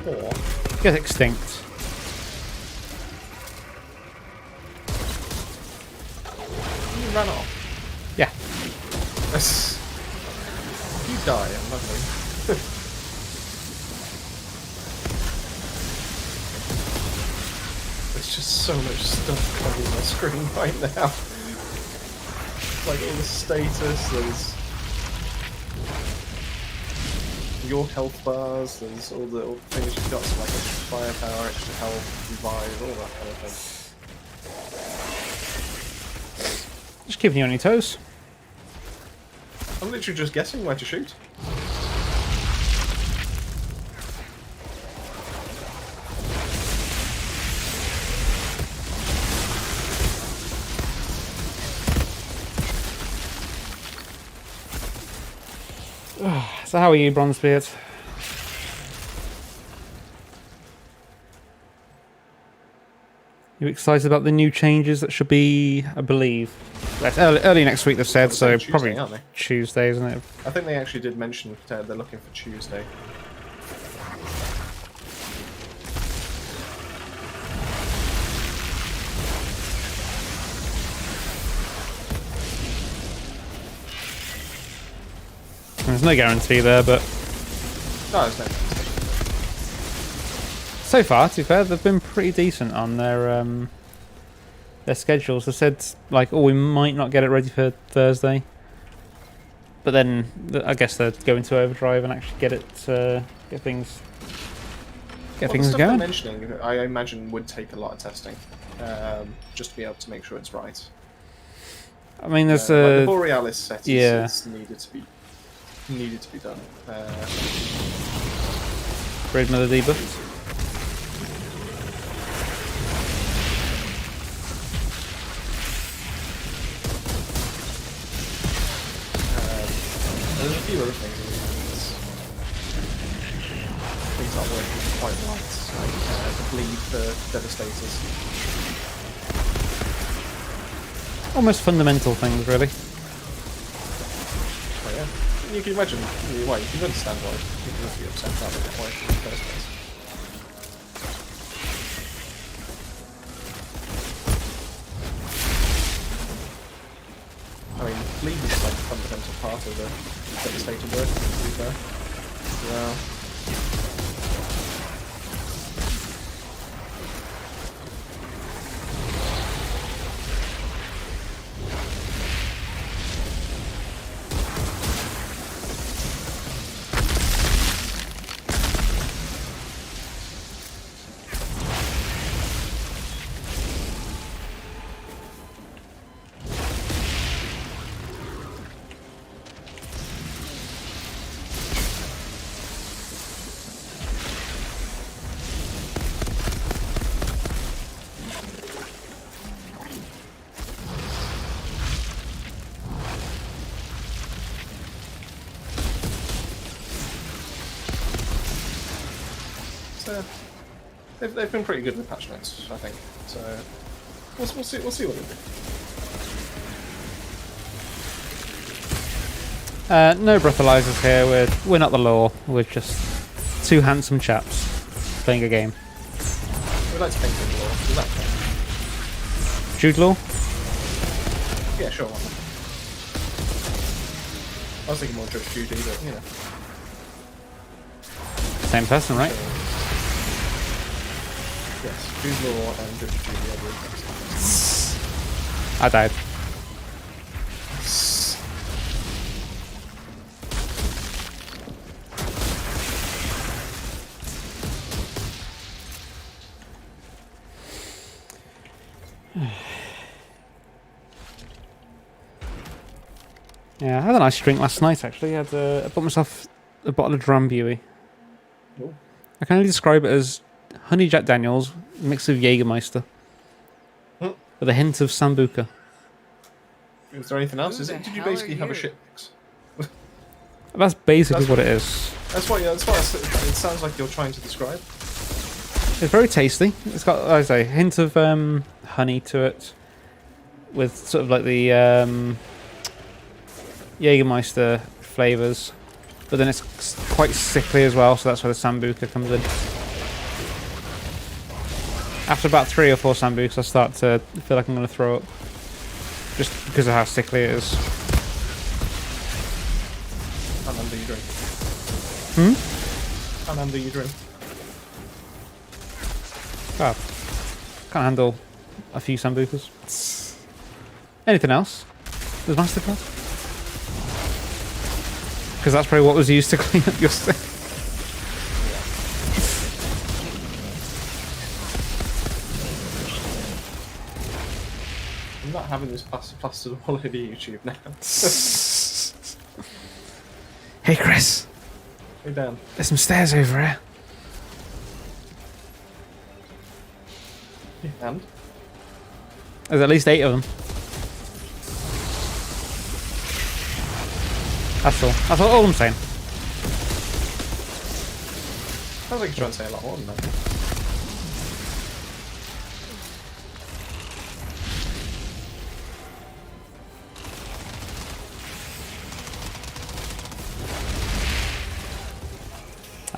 S1: Oh. Get extinct.
S2: You ran off.
S1: Yeah.
S2: You die, I'm lovely. There's just so much stuff coming on my screen right now. Like all the status, there's your health bars, there's all the things you've got, so like extra firepower, extra health, revive, all that kind of thing.
S1: Just keeping you on your toes.
S2: I'm literally just guessing where to shoot.
S1: So how are you, Bronzebeard? You excited about the new changes that should be, I believe, that's early next week? They've said, so
S2: Tuesday,
S1: probably
S2: aren't they?
S1: Tuesday, isn't it?
S2: I think they actually did mention they're looking for Tuesday.
S1: There's no guarantee there, but
S2: No, it's no.
S1: so far, to be fair, they've been pretty decent on their schedules. They said like, oh, we might not get it ready for Thursday, but then I guess they're going to overdrive and actually get it, get things
S2: The
S1: going.
S2: stuff they're mentioning, I imagine, would take a lot of testing, just to be able to make sure it's right.
S1: I mean, there's
S2: Like the Borealis set
S1: yeah.
S2: is needed to be done.
S1: Raid Mother debuffed.
S2: There's a few other things aren't working quite right, like the bleed for Devastators.
S1: Almost fundamental things, really.
S2: Oh yeah. You can imagine, well, you can understand why people would be upset about it quite in the first place. I mean, bleed is like a fundamental part of the Devastator work, to be fair. Yeah. They've been pretty good with patch notes, I think. So we'll see what they do.
S1: No breathalyzers here. We're not the law. We're just two handsome chaps playing a game.
S2: We'd like to think of law. Does that count?
S1: Jude Law?
S2: Yeah, sure. Why not? I was thinking more Judge Judy, but you know.
S1: Same person, right?
S2: Yes, Jude Law and Judge Judy are really things.
S1: I died. Yeah, I had a nice drink last night actually. I bought myself a bottle of Drambuie.
S2: Ooh.
S1: I can only describe it as honey Jack Daniels mixed with Jägermeister with a hint of Sambuca.
S2: Is there anything else?
S3: Who the
S2: Did you
S3: hell
S2: basically
S3: are
S2: have a
S3: you?
S2: shit mix?
S1: That's basically what it is.
S2: That's what it sounds like you're trying to describe.
S1: It's very tasty. It's got, like I say, a hint of honey to it, with sort of like the Jägermeister flavours, but then it's quite sickly as well, so that's where the Sambuca comes in. After about 3 or 4 Sambucas, I start to feel like I'm going to throw up, just because of how sickly it is.
S2: How many do you drink? How many do you drink?
S1: Oh, can't handle a few Sambucas. Anything else? There's Mastercard? Because that's probably what was used to clean up your stick.
S2: I'm not having this plastered all over YouTube now.
S1: Hey Chris,
S2: Hey Dan.
S1: there's some stairs over here.
S2: And?
S1: There's at least 8 of them. That's all I'm saying.
S2: Sounds like you're trying to say a lot more than that.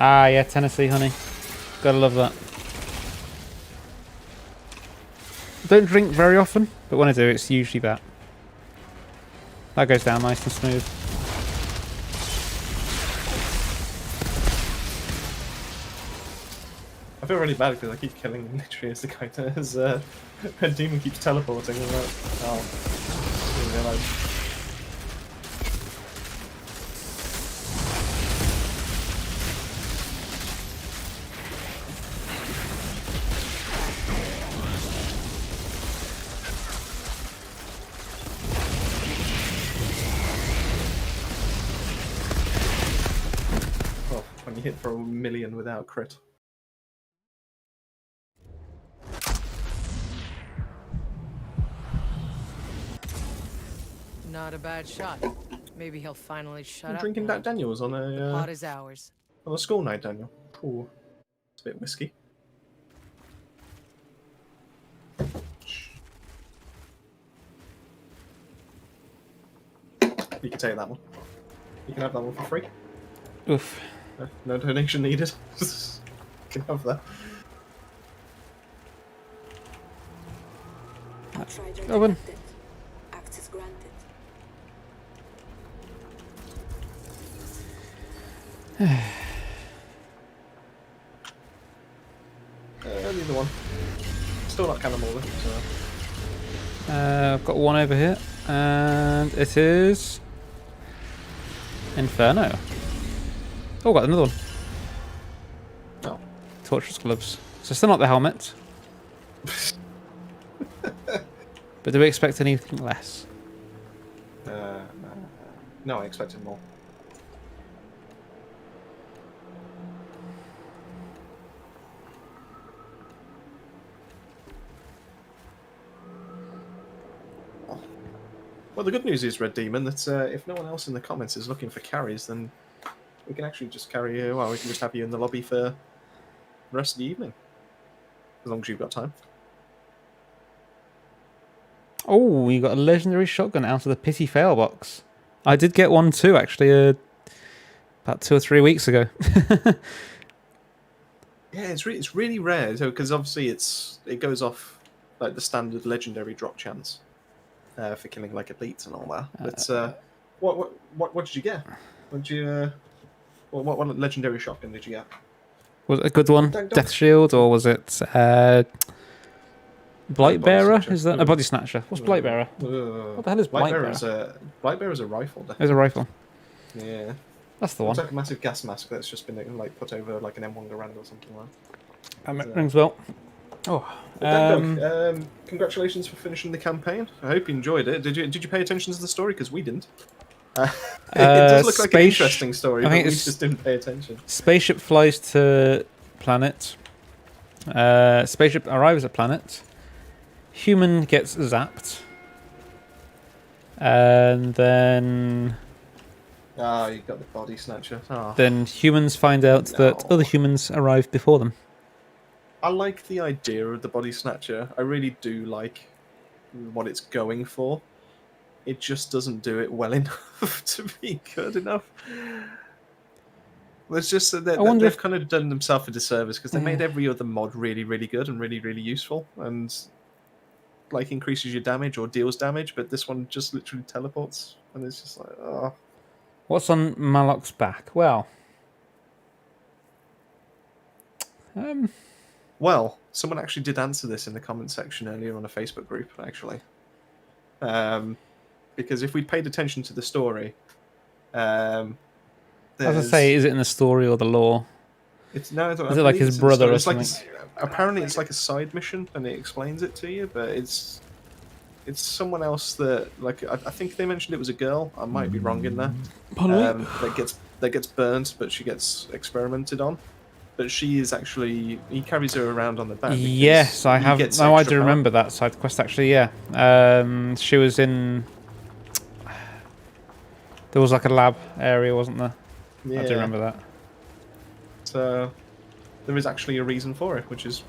S1: Ah, yeah, Tennessee honey. Gotta love that. Don't drink very often, but when I do, it's usually that. That goes down nice and smooth.
S2: I feel really bad because I keep killing him literally as the guy does. A demon keeps teleporting. And like, oh, didn't realise. Oh, when you hit for 1,000,000 without crit.
S3: Not a bad shot. Maybe he'll finally shut
S2: I'm
S3: up.
S2: drinking
S3: now.
S2: that Daniels on
S3: The pot
S2: a
S3: is ours.
S2: school night, Daniel. Ooh, it's a bit whiskey. You can take that one. You can have that one for free.
S1: Oof.
S2: No donation needed. You can have that.
S6: Outrider
S1: Open.
S6: detected. Access granted.
S2: Neither one. Still not cannonballing, so.
S1: I've got one over here, and it is Inferno. Oh, got another one.
S2: Oh.
S1: Torturous gloves. So still not the helmet. But do we expect anything less?
S2: No, I expected more. Well, the good news is, Red Demon, that if no one else in the comments is looking for carries, then we can actually just carry you. Well, we can just have you in the lobby for the rest of the evening, as long as you've got time.
S1: Oh, you got a legendary shotgun out of the pity fail box. I did get one too, actually, about 2 or 3 weeks ago.
S2: Yeah, it's really rare, because obviously it goes off like the standard legendary drop chance for killing like elites and all that. But what did you get? What did you what legendary shotgun did you get?
S1: Was it a good one?
S2: Don't-
S1: Death Shield, or was it Blight
S2: Body
S1: Bearer?
S2: Snatcher.
S1: Is that a Body Snatcher? What's Blight Bearer? What the hell is Blight Bearer?
S2: Blight Bearer's a rifle.
S1: There's a rifle.
S2: Yeah,
S1: That's the
S2: it's
S1: one.
S2: like a massive gas mask that's just been like put over like an M1 Garand or something like that.
S1: That rings well. Oh,
S2: Congratulations for finishing the campaign. I hope you enjoyed it. Did you pay attention to the story? Because we didn't. It does look like an interesting story, but we just didn't pay attention.
S1: Spaceship flies to planet. Spaceship arrives at planet. Human gets zapped. And then
S2: You got the body snatcher.
S1: then humans find out that other humans arrived before them.
S2: I like the idea of the body snatcher. I really do like what it's going for. It just doesn't do it well enough to be good enough. It's just that they've kind of done themselves a disservice because they made every other mod really, really good and really, really useful and like increases your damage or deals damage, but this one just literally teleports and it's just like, oh.
S1: What's on Malok's back? Well,
S2: Well, someone actually did answer this in the comment section earlier on a Facebook group, actually. Because if we'd paid attention to the story,
S1: as I say, is it in the story or the lore?
S2: Is it
S1: like his brother or something?
S2: Apparently, it's like a side mission, and it explains it to you. But it's someone else that, like, I think they mentioned it was a girl. I might be wrong in there. That gets burnt, but she gets experimented on. But she is actually, he carries her around on the back.
S1: Yes, I have. No, I do remember that side quest actually. Yeah, she was in. There was like a lab area, wasn't there?
S2: Yeah.
S1: I do remember that.
S2: So, there is actually a reason for it, which is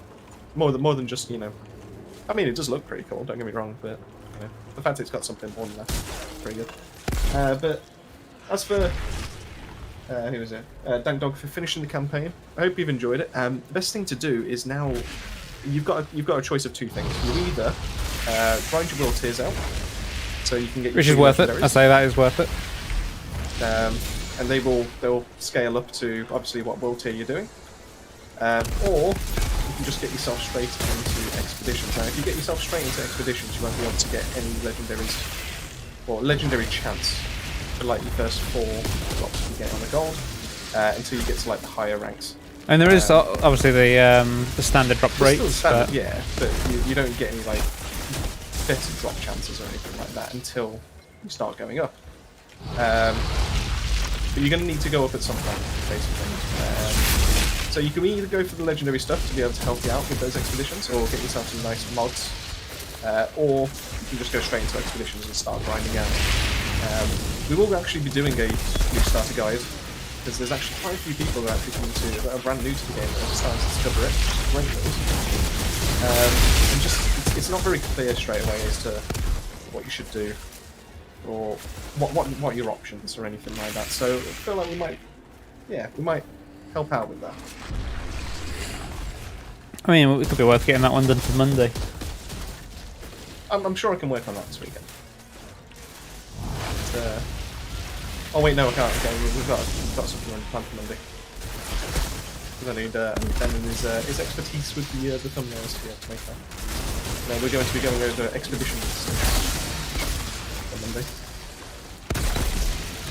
S2: more than just, you know. I mean, it does look pretty cool. Don't get me wrong, but you know, the fact it's got something more than that, pretty good. But as for who was it? Dank Dog for finishing the campaign. I hope you've enjoyed it. The best thing to do is now you've got a choice of two things. You either grind your will tears out, so you can get your
S1: Which is
S2: free
S1: worth it.
S2: legendaries.
S1: I say that is worth it.
S2: And they'll scale up to obviously what will tier you're doing, or you can just get yourself straight into expeditions. Now, if you get yourself straight into expeditions, you won't be able to get any legendaries or legendary chance for like your first 4 drops you get on the gold until you get to like the higher ranks.
S1: And there is obviously the standard drop
S2: There's still
S1: rates,
S2: standard,
S1: but
S2: yeah, but you don't get any like better drop chances or anything like that until you start going up. But you're going to need to go up at some point, basically. So you can either go for the legendary stuff to be able to help you out with those expeditions, or get yourself some nice mods, or you can just go straight into expeditions and start grinding out. We will actually be doing a new starter guide, because there's actually quite a few people that are actually coming to that are brand new to the game that are starting to discover it, which is great news. And just it's not very clear straight away as to what you should do, or what your options or anything like that. So I feel like we might help out with that.
S1: I mean, it could be worth getting that one done for Monday.
S2: I'm sure I can work on that this weekend. But, oh wait, no, I can't. Okay, we've got something planned for Monday. Because I need Ben and his expertise with the thumbnails to be able to make that. No, we're going to be going over expeditions on Monday.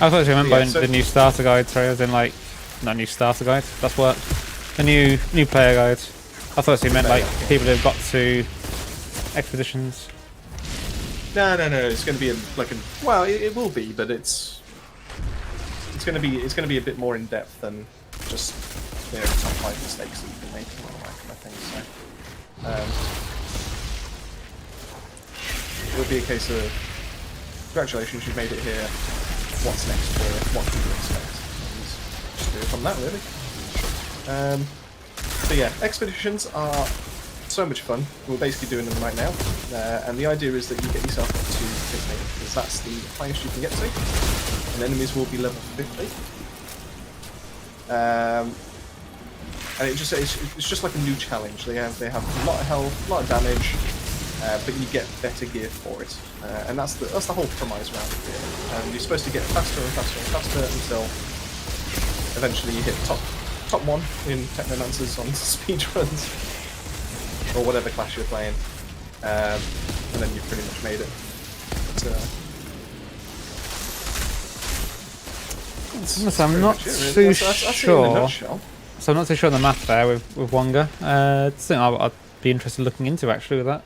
S1: I thought you meant by
S2: so-
S1: the new starter guide. Sorry, as in like not new starter guide. That's what the new player guide. I thought you meant like people who've got to expeditions.
S2: No. It's going to be well, it will be, but it's going to be a bit more in depth than just top 5 mistakes that you can make and all that kind of thing. So it'll be a case of congratulations, you've made it here. What's next for it? What can you expect? And just do it from that, really. So yeah, expeditions are so much fun. We're basically doing them right now, and the idea is that you get yourself up to 50, because that's the highest you can get to, and enemies will be level 50. And it's just like a new challenge. They have a lot of health, a lot of damage, but you get better gear for it, and that's the whole premise around it. Really. And you're supposed to get faster and faster and faster until eventually you hit top 1 in Technomancers on speedruns, or whatever class you're playing, and then you've pretty much made it.
S1: So I'm not too sure. So I'm not too sure on the math there with Wonga. It's something I'd be interested in looking into actually with that.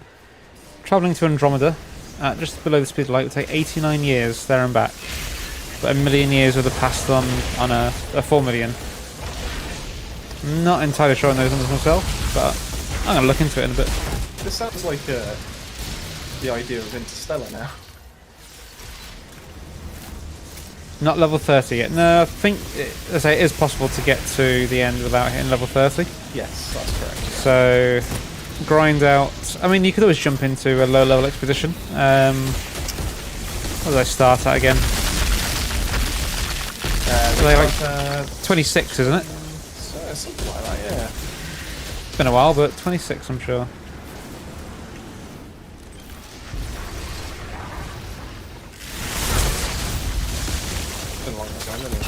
S1: Travelling to Andromeda at just below the speed of light would take 89 years there and back, but 1 million years would have passed on a 4 million. Not entirely sure on those numbers myself, but I'm going to look into it in a bit.
S2: This sounds like the idea of Interstellar now.
S1: Not level 30 yet. No, I think it is possible to get to the end without hitting level 30.
S2: Yes, that's correct.
S1: So grind out. I mean, you could always jump into a low level expedition. What did I start at again? Like 26, isn't it?
S2: Something like that, yeah.
S1: It's been a while, but 26, I'm sure.
S2: It's been a long time, hasn't it?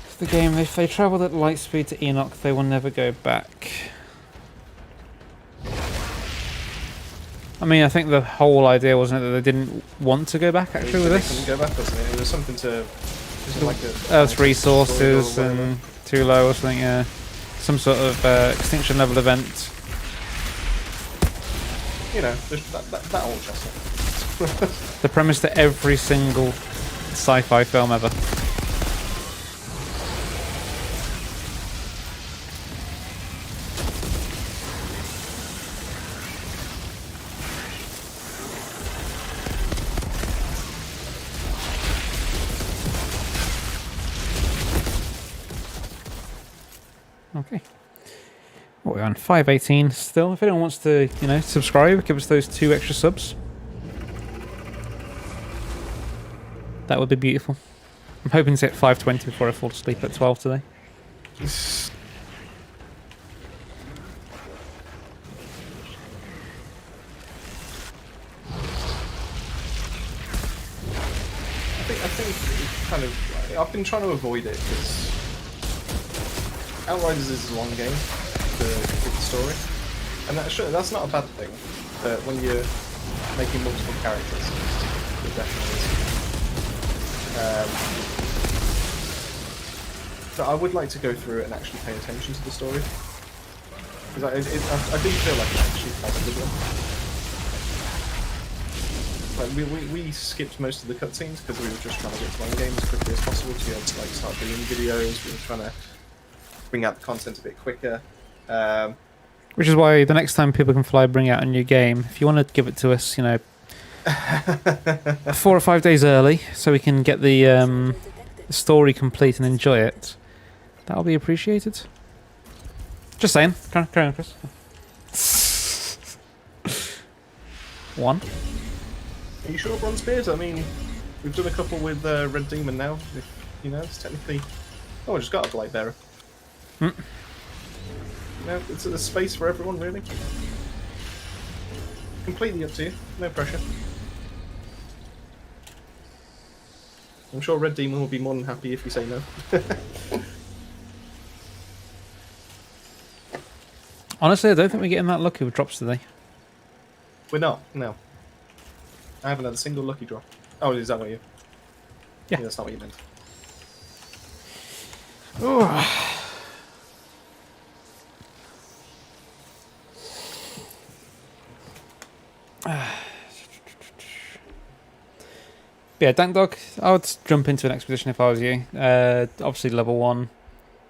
S1: It's the game. If they travelled at light speed to Enoch, they will never go back. I mean, I think the whole idea wasn't it that they didn't want to go back actually with
S2: They
S1: this.
S2: couldn't go back, wasn't it? It was something to. Like
S1: Earth's resources and too low or something. Yeah, some sort of extinction level event.
S2: You know, that old chestnut.
S1: The premise to every single sci-fi film ever. Okay. What, we're on 518 still. If anyone wants to, subscribe, give us those 2 extra subs. That would be beautiful. I'm hoping to hit 520 before I fall asleep at 12 today.
S2: I think it's kind of. I've been trying to avoid it because Outriders is a long game to complete the story, and that's not a bad thing. But when you're making multiple characters, it definitely is. But I would like to go through it and actually pay attention to the story because I do feel like it's actually quite a good one. Like we skipped most of the cutscenes because we were just trying to get to the end game as quickly as possible to be able to like start doing videos. We were trying to bring out the content a bit quicker.
S1: Which is why the next time people can fly, bring out a new game. If you want to give it to us, 4 or 5 days early, so we can get the story complete and enjoy it, that'll be appreciated. Just saying. Carry on, Chris. 1.
S2: Are you sure, Bronzebeard? I mean, we've done a couple with Red Demon now. It's technically. Oh, I just got a Blight Bearer. It's a space for everyone, really. Completely up to you. No pressure. I'm sure Red Demon will be more than happy if you say no.
S1: Honestly, I don't think we're getting that lucky with drops today.
S2: We're not. No. I haven't had a single lucky draw. Oh, is that what you?
S1: Yeah.
S2: That's not what you meant.
S1: Yeah, Dank Dog, I would jump into an expedition if I was you. Obviously, level 1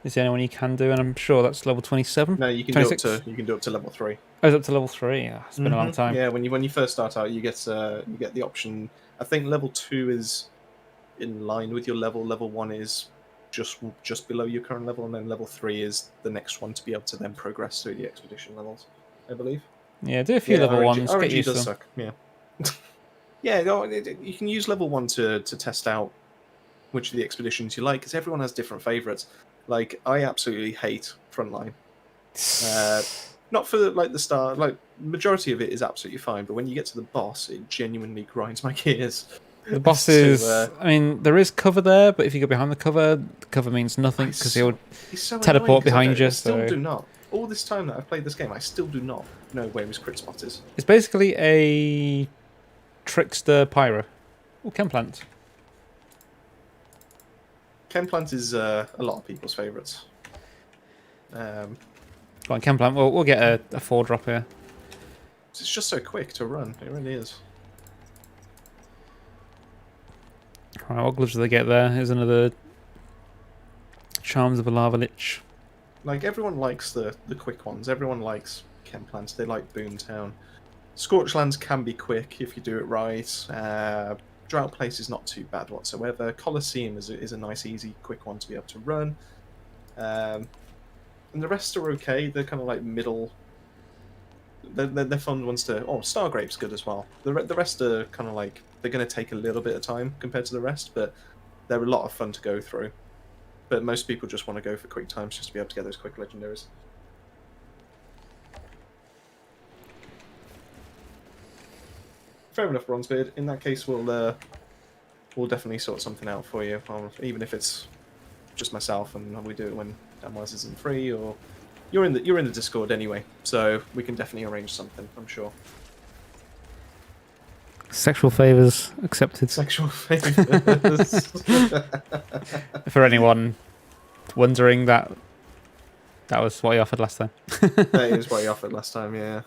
S1: is the only one you can do, and I'm sure that's level 27.
S2: No, you can
S1: 26?
S2: do up to level 3.
S1: Oh, it's up to level 3. Yeah, it's been a long time.
S2: Yeah, when you first start out, you get the option. I think level 2 is in line with your level. Level 1 is just below your current level, and then level 3 is the next one to be able to then progress through the expedition levels, I believe.
S1: Yeah, do a few level 1s.
S2: RNG
S1: Get used to
S2: does
S1: them.
S2: suck. Yeah. Yeah, you can use level 1 to test out which of the expeditions you like, because everyone has different favourites. Like, I absolutely hate Frontline. Not for the start. Like, majority of it is absolutely fine, but when you get to the boss, it genuinely grinds my gears.
S1: The boss is. I mean, there is cover there, but if you go behind the cover means nothing because he'll teleport behind you.
S2: I still do not. All this time that I've played this game, I still do not know where his crit spot is.
S1: It's basically a trickster pyro. Oh, Chemplant.
S2: Chemplant is a lot of people's favourites.
S1: Go on, Chemplant. We'll get a 4-drop here.
S2: It's just so quick to run. It really is.
S1: Alright, what gloves do they get there? Here's another Charms of a Lava Lich.
S2: Like, everyone likes the quick ones. Everyone likes Chemplant. They like Boomtown. Scorchlands can be quick if you do it right. Drought Place is not too bad whatsoever. Colosseum is a nice, easy, quick one to be able to run. And the rest are okay. They're kind of like middle. They're fun ones to. Oh, Stargrape's good as well. The rest are kind of like they're going to take a little bit of time compared to the rest, but they're a lot of fun to go through. But most people just want to go for quick times just to be able to get those quick legendaries. Fair enough, Bronzebeard. In that case, we'll definitely sort something out for you, even if it's just myself, and we do it when Damwise isn't free, or you're in the Discord anyway, so we can definitely arrange something. I'm sure.
S1: Sexual favours accepted.
S2: Sexual favours.
S1: For anyone wondering, that was what he offered last time.
S2: That is what he offered last time. Yeah.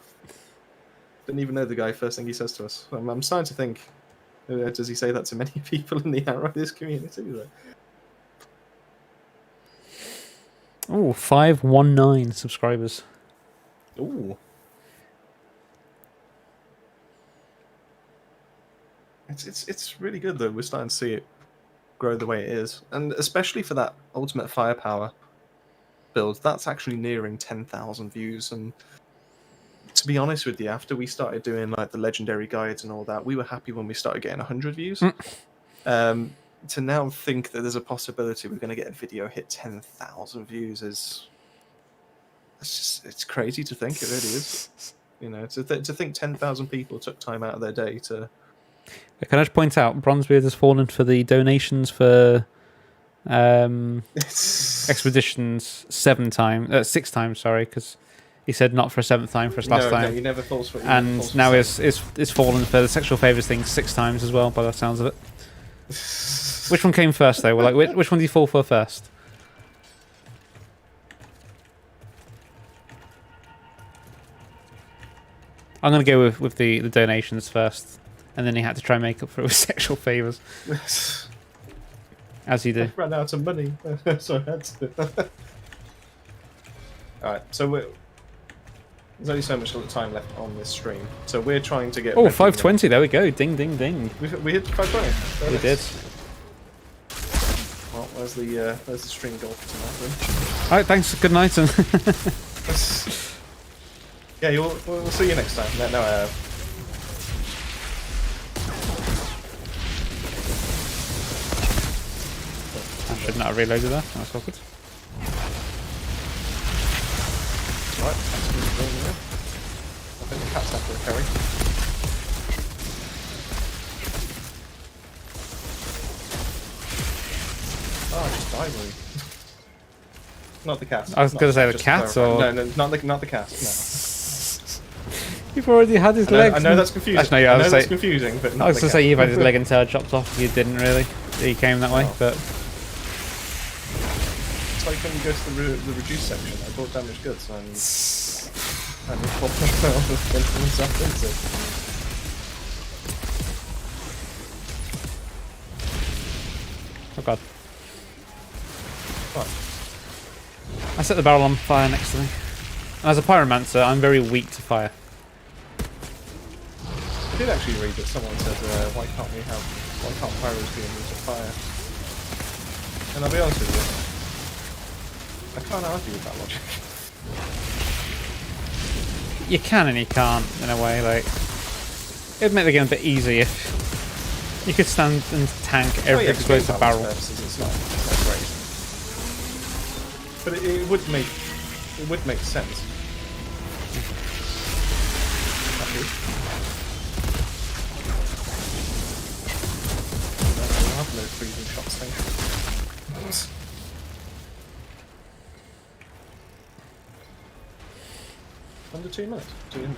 S2: Didn't even know the guy. First thing he says to us. I'm starting to think. Does he say that to many people in the Outriders community?
S1: Oh, 519 subscribers.
S2: Ooh. It's really good though. We're starting to see it grow the way it is, and especially for that ultimate firepower. build, that's actually nearing 10,000 views. And to be honest with you, after we started doing like the legendary guides and all that, we were happy when we started getting 100 views. To now think that there's a possibility we're going to get a video hit 10,000 views it's crazy to think. It really is. You know, to think 10,000 people took time out of their day to.
S1: Can I just point out, Bronzebeard has fallen for the donations for expeditions 6 times. Sorry, because he said not for a 7th time for us last time.
S2: No, he never falls for it.
S1: And now it's fallen for the sexual favours thing 6 times as well, by the sounds of it. Which one came first, though? Well, like, which one did you fall for first? I'm going to go with the donations first, and then he had to try and make up for it with sexual favours. As you do.
S2: I ran out of money, so I had to. Alright, so there's only so much time left on this stream, so we're trying to get.
S1: Oh, 520, there we go. Ding, ding, ding.
S2: We hit 520.
S1: We did.
S2: Well, there's the stream goal for tonight, then.
S1: Alright, thanks. Good night. And
S2: yeah, we'll see you next time. No,
S1: I should not have reloaded that. That's awkward.
S2: right. I think the cat's after a carry. Oh, I just died, really. Not the cat.
S1: I was going to say the cat, or...
S2: No, not the cat, no.
S1: You've already had his legs.
S2: I know that's confusing.
S1: Actually, no,
S2: I know that's confusing, but not
S1: I was going to
S2: the
S1: say you've had his leg and tail chopped off. You didn't really. He came that way, but...
S2: It's like when you go to the reduced section. I bought damaged goods and just popped myself into.
S1: Oh god.
S2: What?
S1: I set the barrel on fire next to me. And as a pyromancer, I'm very weak to fire.
S2: I did actually read that someone said, why can't pyros be immune to fire? And I'll be honest with you, I can't argue with that logic.
S1: You can and you can't, in a way. Like, it'd make the game a bit easy if you could stand and tank every explosive barrel.
S2: It's not great, but it would make sense. I'll have no freezing shots, thank you. Under 2 minutes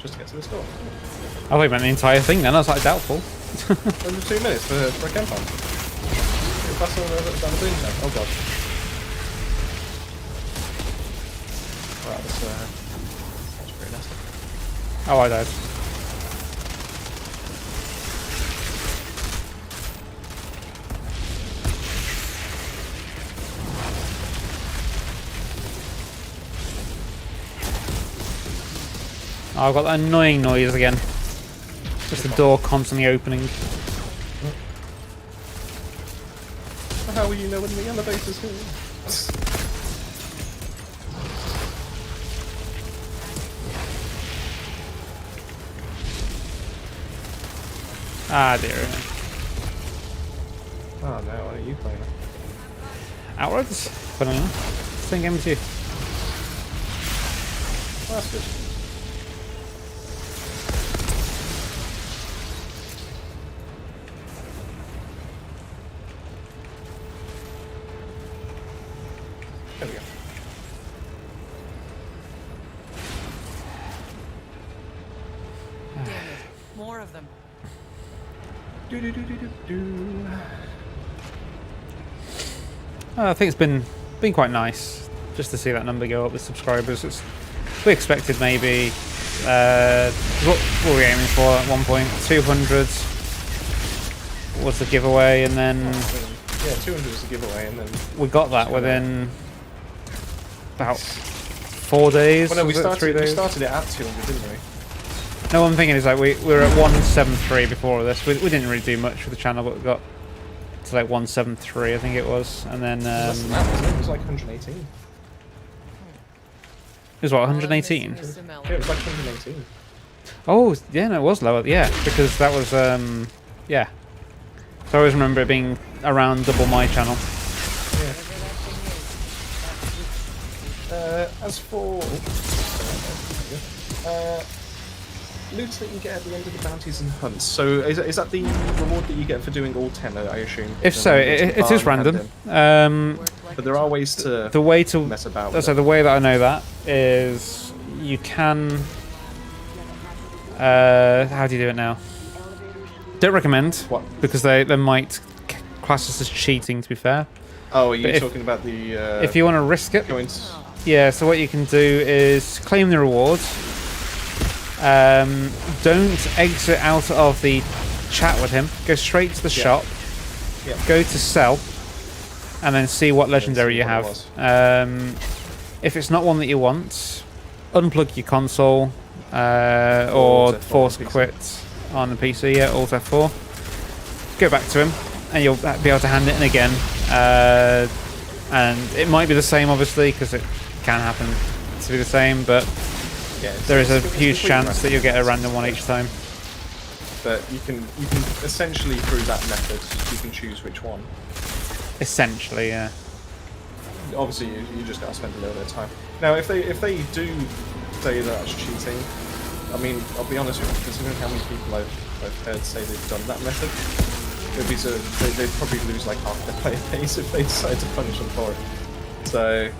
S2: just to get to the store.
S1: I thought you meant the entire thing then. I was like, doubtful.
S2: Under 2 minutes for a camp on. Pass on down the boom tank. Oh god. Wow, that's pretty nasty.
S1: Oh, I died. Oh, I've got that annoying noise again. Just the door constantly opening.
S2: How will you know when the elevator's here?
S1: Ah, dear.
S2: Oh no, what are you playing?
S1: Outriders? Funny enough. Same game as you.
S2: Well, that's good. There we go.
S3: Damn it. More of them.
S1: I think it's been quite nice just to see that number go up with subscribers. We expected maybe what were we aiming for at one point? 200 was the giveaway, and then
S2: yeah, 200 was the giveaway, and then
S1: we got that within about 4 days.
S2: Well, no, we
S1: 3
S2: started
S1: days?
S2: it at 200, didn't we?
S1: No, what I'm thinking is like we were at 173 before this. We didn't really do much for the channel, but we got to like 173, I think it was, and then
S2: Less than that, wasn't it? It was like 118.
S1: Is what,
S3: All I'm missing
S1: 118?
S3: is some
S2: Yeah, it was like 118.
S1: Oh, yeah, no, it was lower. Yeah, because that was, yeah. So I always remember it being around double my channel.
S3: Whatever that thing is.
S2: As for loot that you get at the end of the bounties and hunts, so is that the reward that you get for doing all 10, I assume?
S1: If so, it is random.
S2: But there are ways to
S1: The way to
S2: mess about with
S1: so
S2: it.
S1: the way that I know that is you can. How do you do it now? Don't recommend.
S2: What?
S1: Because they might class this as cheating. To be fair,
S2: Oh, are you
S1: But if-
S2: talking about the
S1: if you want to risk it,
S2: coins?
S1: yeah. So what you can do is claim the reward. Don't exit out of the chat with him. Go straight to the shop.
S2: Yeah.
S1: Go to sell, and then see what legendary
S2: see
S1: you
S2: what
S1: have.
S2: it
S1: If it's not one that you want, unplug your console or
S2: Alt F4
S1: force
S2: on PC.
S1: quit on the PC. Yeah, Alt F4. Go back to him, and you'll be able to hand it in again. And it might be the same, obviously, because it can happen to be the same, but
S2: Yeah,
S1: there is a
S2: it's
S1: huge
S2: completely
S1: chance
S2: random.
S1: that you'll get a random one each time.
S2: But you can essentially through that method you can choose which one.
S1: Essentially, yeah.
S2: Obviously, you just gotta spend a little bit of time. Now, if they do say that that's cheating, I mean, I'll be honest with you, considering how many people I've heard say they've done that method, it'd be they'd probably lose like half their player base if they decide to punish them for it. So,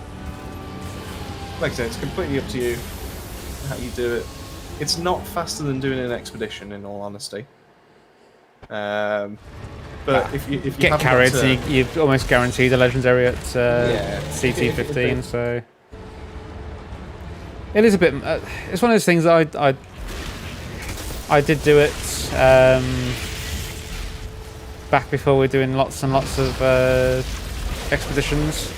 S2: like I said, it's completely up to you how you do it. It's not faster than doing an expedition, in all honesty. But if you
S1: Get
S2: haven't
S1: carried,
S2: got
S1: so
S2: to-
S1: you've almost guaranteed a legendary at
S2: Yeah.
S1: CT15, so it is a bit. It's one of those things that I did do it back before we were doing lots and lots of expeditions,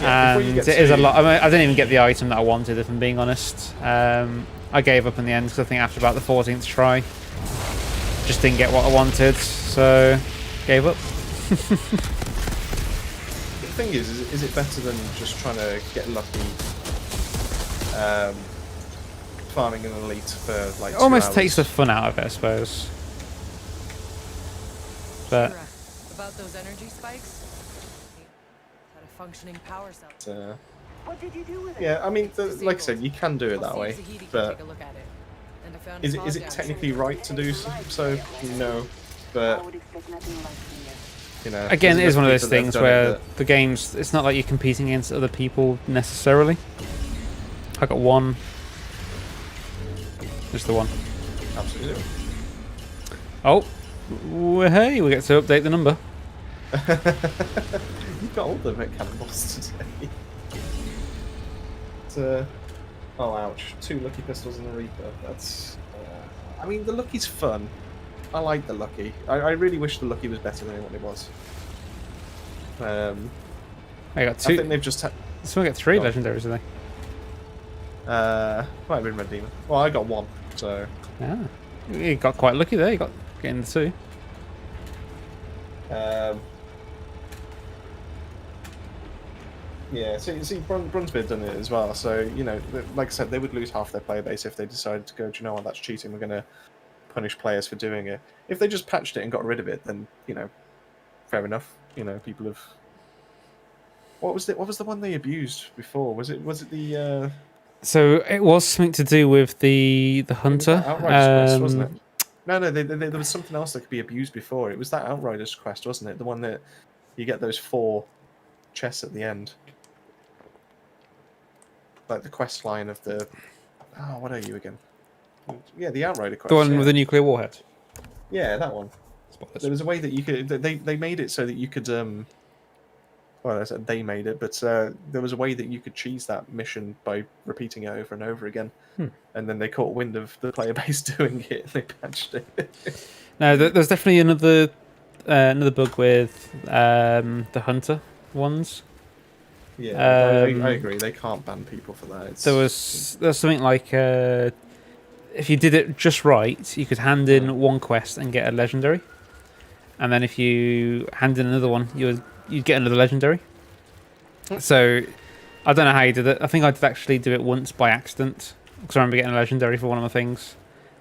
S2: Yeah, before you
S1: and
S2: get
S1: it is a
S2: to-
S1: lot. I mean, I didn't even get the item that I wanted, if I'm being honest. I gave up in the end because I think after about the 14th try, just didn't get what I wanted, so gave up.
S2: The thing is it better than just trying to get lucky, farming an elite for like 2
S1: Almost
S2: hours?
S1: takes the fun out of it, I suppose. But
S3: Correct. About those energy spikes? Had a functioning power cell.
S7: What did you do with it?
S2: Yeah, I mean,
S3: It's
S2: like I said, you can do it that
S3: I'll
S2: way,
S3: see if Zahidi can
S2: but
S3: take a look at it. And I found a
S2: is
S3: pod
S2: it
S3: down
S2: technically
S3: here.
S2: right to do so? No,
S7: I
S2: but
S7: would expect nothing less from you.
S2: you know.
S1: again, it
S2: there's
S1: is one of
S2: enough
S1: those
S2: people that have
S1: things
S2: done it
S1: where
S2: that-
S1: the game's, it's not like you're competing against other people necessarily. I got one. Just the one.
S2: Absolutely.
S1: Oh, hey, we get to update the number.
S2: You've got all the Met cannonballs today. Oh, ouch. 2 lucky pistols and a Reaper. That's... I mean, the lucky's fun. I like the lucky. I really wish the lucky was better than what it was.
S1: I got
S2: I
S1: 2.
S2: think they've just had...
S1: So we got 3
S2: Oh.
S1: legendaries today.
S2: Might have been Red Demon. Well, I got 1, so...
S1: Yeah, you got quite lucky there. You got getting the 2.
S2: Yeah, see, Brunsbeard done it as well. So you know, like I said, they would lose half their player base if they decided to go. Do you know what? That's cheating. We're going to punish players for doing it. If they just patched it and got rid of it, then you know, fair enough. You know, people have. What was the one they abused before? Was it the?
S1: So it was something to do with the hunter.
S2: Outriders quest, wasn't it? No, there was something else that could be abused before. It was that Outriders quest, wasn't it? The one that you get those 4 chests at the end. Like the quest line of the... Oh, what are you again? Yeah, the Outrider quest.
S1: The one
S2: yeah.
S1: with the nuclear warhead.
S2: Yeah, that one. There was a way that you could... They made it so that you could... Well, I said they made it, but there was a way that you could cheese that mission by repeating it over and over again. And then they caught wind of the player base doing it and they patched it.
S1: No, there's definitely another bug with the hunter ones.
S2: Yeah, I
S1: Um,
S2: agree. They can't ban people for that. It's,
S1: There's something like if you did it just right, you could hand in one quest and get a legendary, and then if you hand in another one, you'd get another legendary. So I don't know how you did it. I think I did actually do it once by accident because I remember getting a legendary for one of my things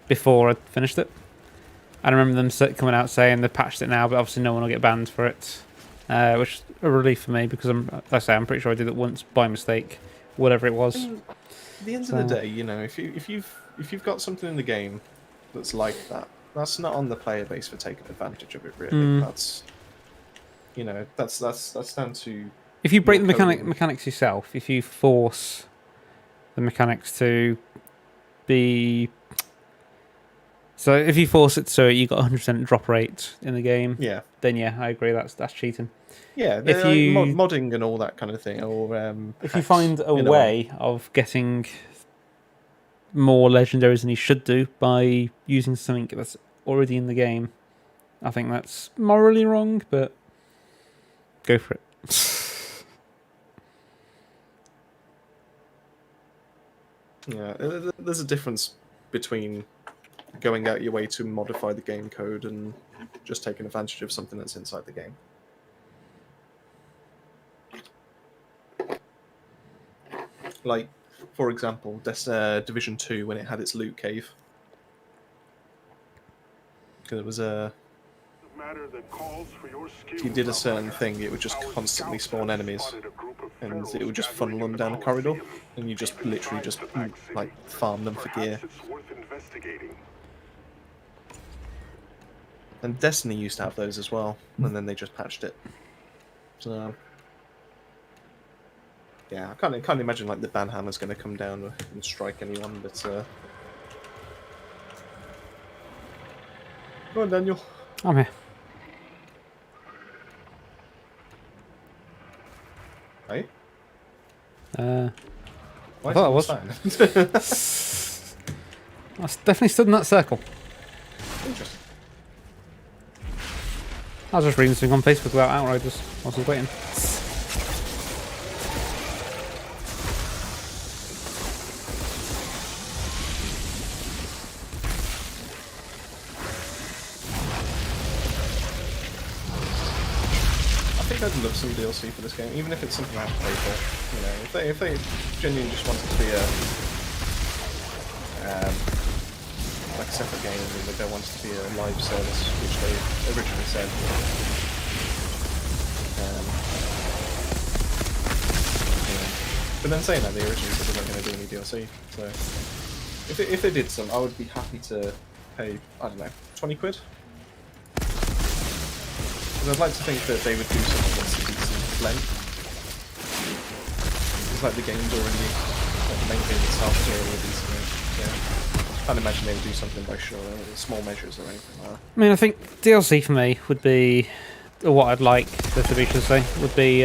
S1: before I finished it. I remember them coming out saying they patched it now, but obviously no one will get banned for it, which is a relief for me because like I say, I'm pretty sure I did it once by mistake, whatever it was.
S2: At the end of the day, you know, if you've got something in the game that's like that, that's not on the player base for taking advantage of it. Really, that's, you know, that's down to.
S1: If you break the
S2: coding.
S1: mechanics yourself, if you force the mechanics to be. So if you force it so you got 100% drop rate in the game, then yeah, I agree. That's cheating.
S2: Yeah,
S1: if you
S2: modding and all that kind of thing, or
S1: if you find a way of getting more legendaries than you should do by using something that's already in the game, I think that's morally wrong, but go for it.
S2: Yeah, there's a difference between going out your way to modify the game code and just taking advantage of something that's inside the game. Like, for example, Division 2 when it had its loot cave. Because it was if you did a certain thing, it would just constantly spawn enemies, and it would just funnel them down a corridor, and you just literally just like farm them for gear. And Destiny used to have those as well, and then they just patched it. So yeah, I can't imagine like the banhammer's going to come down and strike anyone, but go on, Daniel.
S1: I'm here.
S2: Hey?
S1: I thought I was. I definitely stood in that circle.
S2: Interesting.
S1: I was just reading something on Facebook about Outriders whilst I was waiting.
S2: I'd love some DLC for this game, even if it's something I have to pay for. You know, if they genuinely just want it to be a like a separate game, and they don't want it to be a live service, which they originally said. Yeah. But then saying that, they originally said they weren't going to do any DLC. So if they did some, I would be happy to pay, I don't know, 20 quid. I'd like to think that they would do something that's a decent length. It's like the game's already, like the main game itself is already a decent length. So I can't imagine they would do something by small measures or anything like that.
S1: I mean, I think DLC for me would be, or what I'd like the to say, would be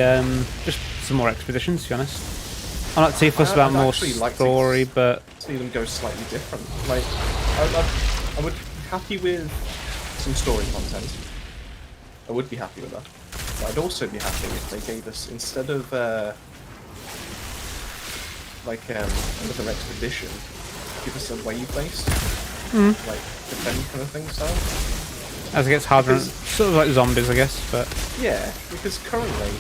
S1: just some more expeditions, to be honest. I'm not too fussed about more story, but
S2: see them go slightly different. Like, I would be happy with some story content. I would be happy with that. But I'd also be happy if they gave us, instead of another expedition, give us a wave-based, like defend kind of thing style.
S1: As it gets harder, sort of like zombies, I guess. But
S2: yeah, because currently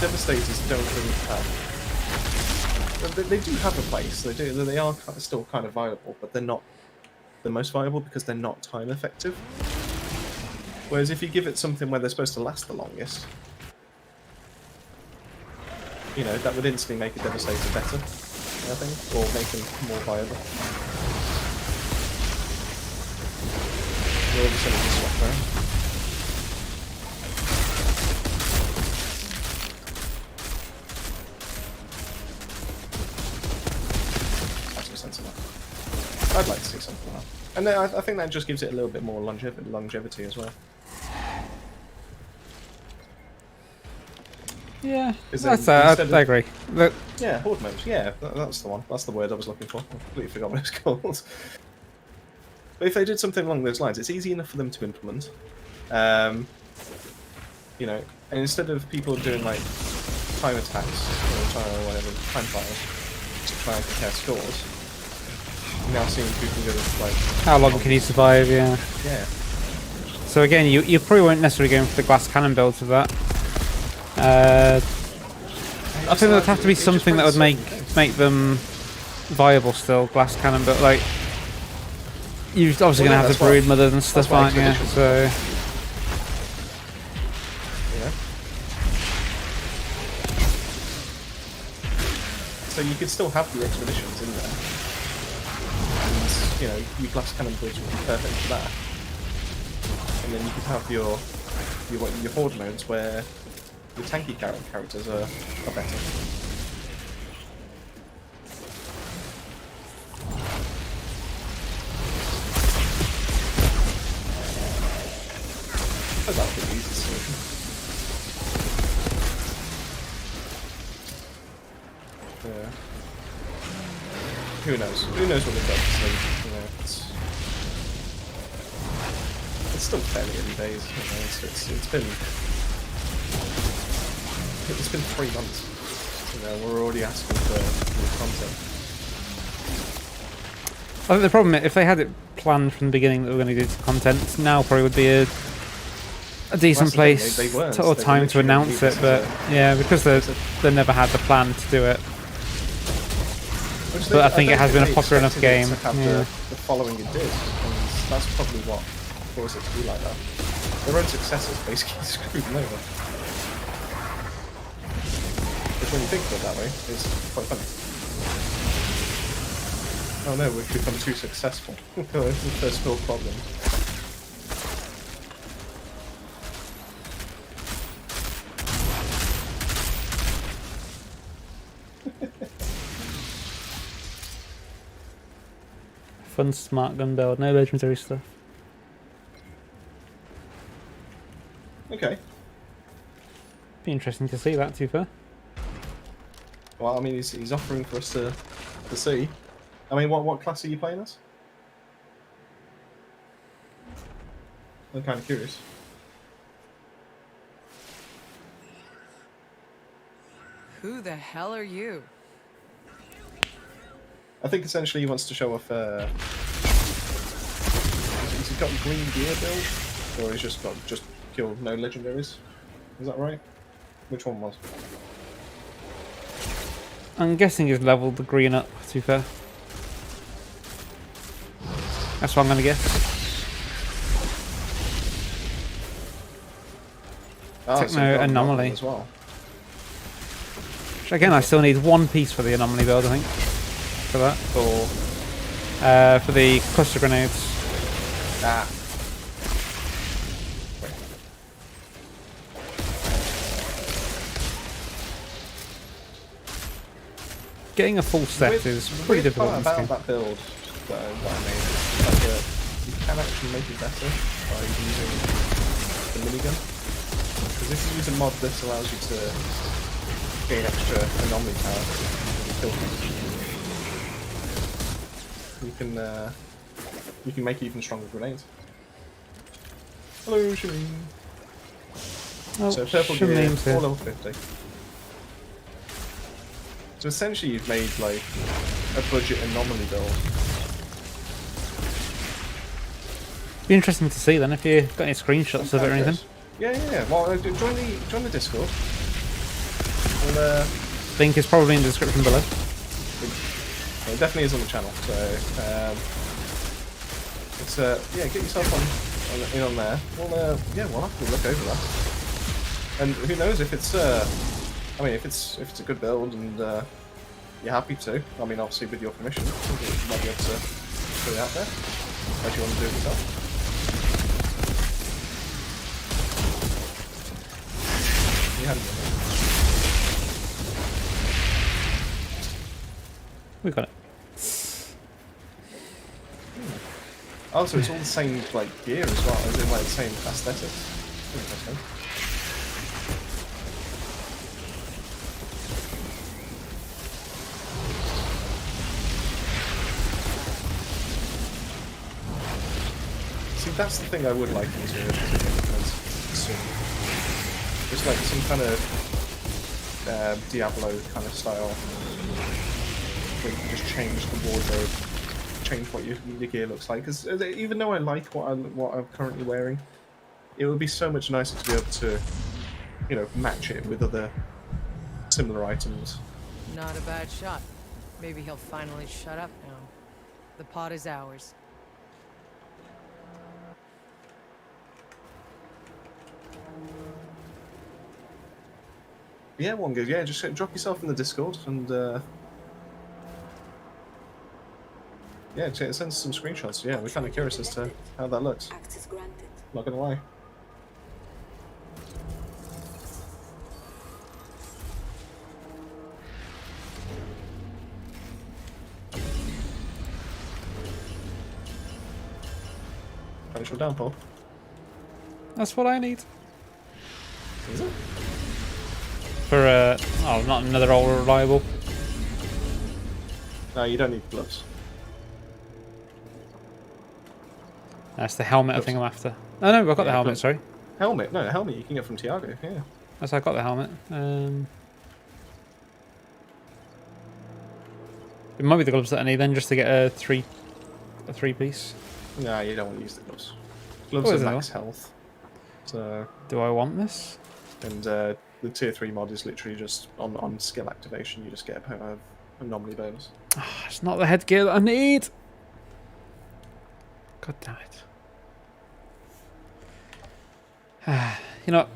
S2: Devastators don't really have. They do have a place. They do. They are still kind of viable, but they're not the most viable because they're not time effective. Whereas if you give it something where they're supposed to last the longest, you know, that would instantly make a Devastator better, I think, or make them more viable. All of a sudden just swap around. That's more sensible. I'd like to see something like that. And I think that just gives it a little bit more longevity as well.
S1: yeah, I agree.
S2: Yeah, horde mode. Yeah, that's the one. That's the word I was looking for. I completely forgot what it was called. But if they did something along those lines, it's easy enough for them to implement. You know, and instead of people doing like time attacks or whatever, time trials to try and compare scores, you're now seeing people go like.
S1: How long can you survive? Yeah.
S2: Yeah.
S1: So again, you probably won't necessarily go for the glass cannon builds of that. I think there'd have to be something that would make them viable still, glass cannon, but like you're obviously
S2: Well,
S1: gonna
S2: yeah,
S1: have the
S2: that's
S1: brood mothers and stuff,
S2: why
S1: aren't you?
S2: expeditions
S1: So
S2: You know? So you could still have the expeditions in there. And, you know, your glass cannon bridge would be perfect for that. And then you could have your horde modes where your tanky characters are better. Oh, that would be the easiest solution. Yeah. Who knows? Who knows what they've done? So, you know, it's still fairly early days. You know, it's been 3 months. You know, we're already asking for new content.
S1: I think the problem, if they had it planned from the beginning that we're going to do content, now probably would be a decent
S2: Well,
S1: place
S2: they weren't.
S1: or
S2: They
S1: time to
S2: literally
S1: announce
S2: released
S1: it, but yeah, because they never had the plan to do it. But I think it has been a popular enough game.
S2: To have
S1: Yeah.
S2: the following it did, and that's probably what caused it to be like that. Their own successes basically screwed them over. Because when you think of it that way, it's quite funny. Oh no, we've become too successful. First world problem.
S1: Fun smart gun build, no legendary stuff.
S2: Okay.
S1: Be interesting to see that, to be fair.
S2: Well, I mean, he's offering for us to see. I mean, what class are you playing as? I'm kind of curious.
S3: Who the hell are you?
S2: I think essentially he wants to show off. Has he got green gear build, or he's just got pure no legendaries? Is that right? Which one was?
S1: I'm guessing he's leveled the green up, to be fair. That's what I'm going to guess.
S2: Ah,
S1: Techno
S2: so you've got an
S1: anomaly.
S2: as well.
S1: Which again, I still need one piece for the anomaly build, I think. For that. For the cluster grenades.
S2: Ah.
S1: Getting a full set is pretty difficult in this
S2: about
S1: game.
S2: that build that I made is like you can actually make it better by using the minigun. Because if you use a mod, this allows you to gain extra anomaly power when you kill things. You can make even stronger grenades. Hello, Shameen.
S1: Oh,
S2: So purple gear,
S1: Shameen's here.
S2: 4 level 50. So essentially you've made like a budget anomaly build.
S1: Be interesting to see then if you got any screenshots of it or anything.
S2: Yeah. Well, join the Discord. And,
S1: Link is probably in the description below.
S2: it definitely is on the channel. So it's yeah, get yourself in on there. We'll have to look over that. And who knows if it's I mean if it's a good build and you're happy to. I mean obviously with your permission, you might be able to put it out there. As you want to do it yourself. You hadn't done it.
S1: We got it.
S2: Oh, so it's all the same like gear as well, as in like the same aesthetics. Interesting. See, that's the thing I would like in Zero soon. It's like some kind of Diablo kind of style, where you can just change the wardrobe, change what your gear looks like. Because even though I like what I'm currently wearing, it would be so much nicer to be able to, you know, match it with other similar items.
S3: Not a bad shot. Maybe he'll finally shut up now. The pod is ours.
S2: Yeah, one goes. Yeah, just drop yourself in the Discord and yeah, send us some screenshots. Yeah, we're kind of curious as to how that looks.
S6: Access granted.
S2: Not gonna lie. Torrential downpour.
S1: That's what I need.
S2: Is it?
S1: For, oh, not another all reliable.
S2: No, you don't need gloves.
S1: That's the helmet I think I'm after. Oh no, I've got the
S2: Yeah,
S1: helmet,
S2: but-
S1: sorry.
S2: Helmet? No, helmet you can get from Tiago. Yeah.
S1: That's I got the helmet. It might be the gloves that I need then, just to get a three piece.
S2: No, you don't want to use the gloves. Gloves
S1: Oh,
S2: are
S1: is it
S2: max health. So,
S1: Do I want this?
S2: and the tier 3 mod is literally just on skill activation. You just get a anomaly bonus.
S1: It's not the headgear that I need. God damn it. You know,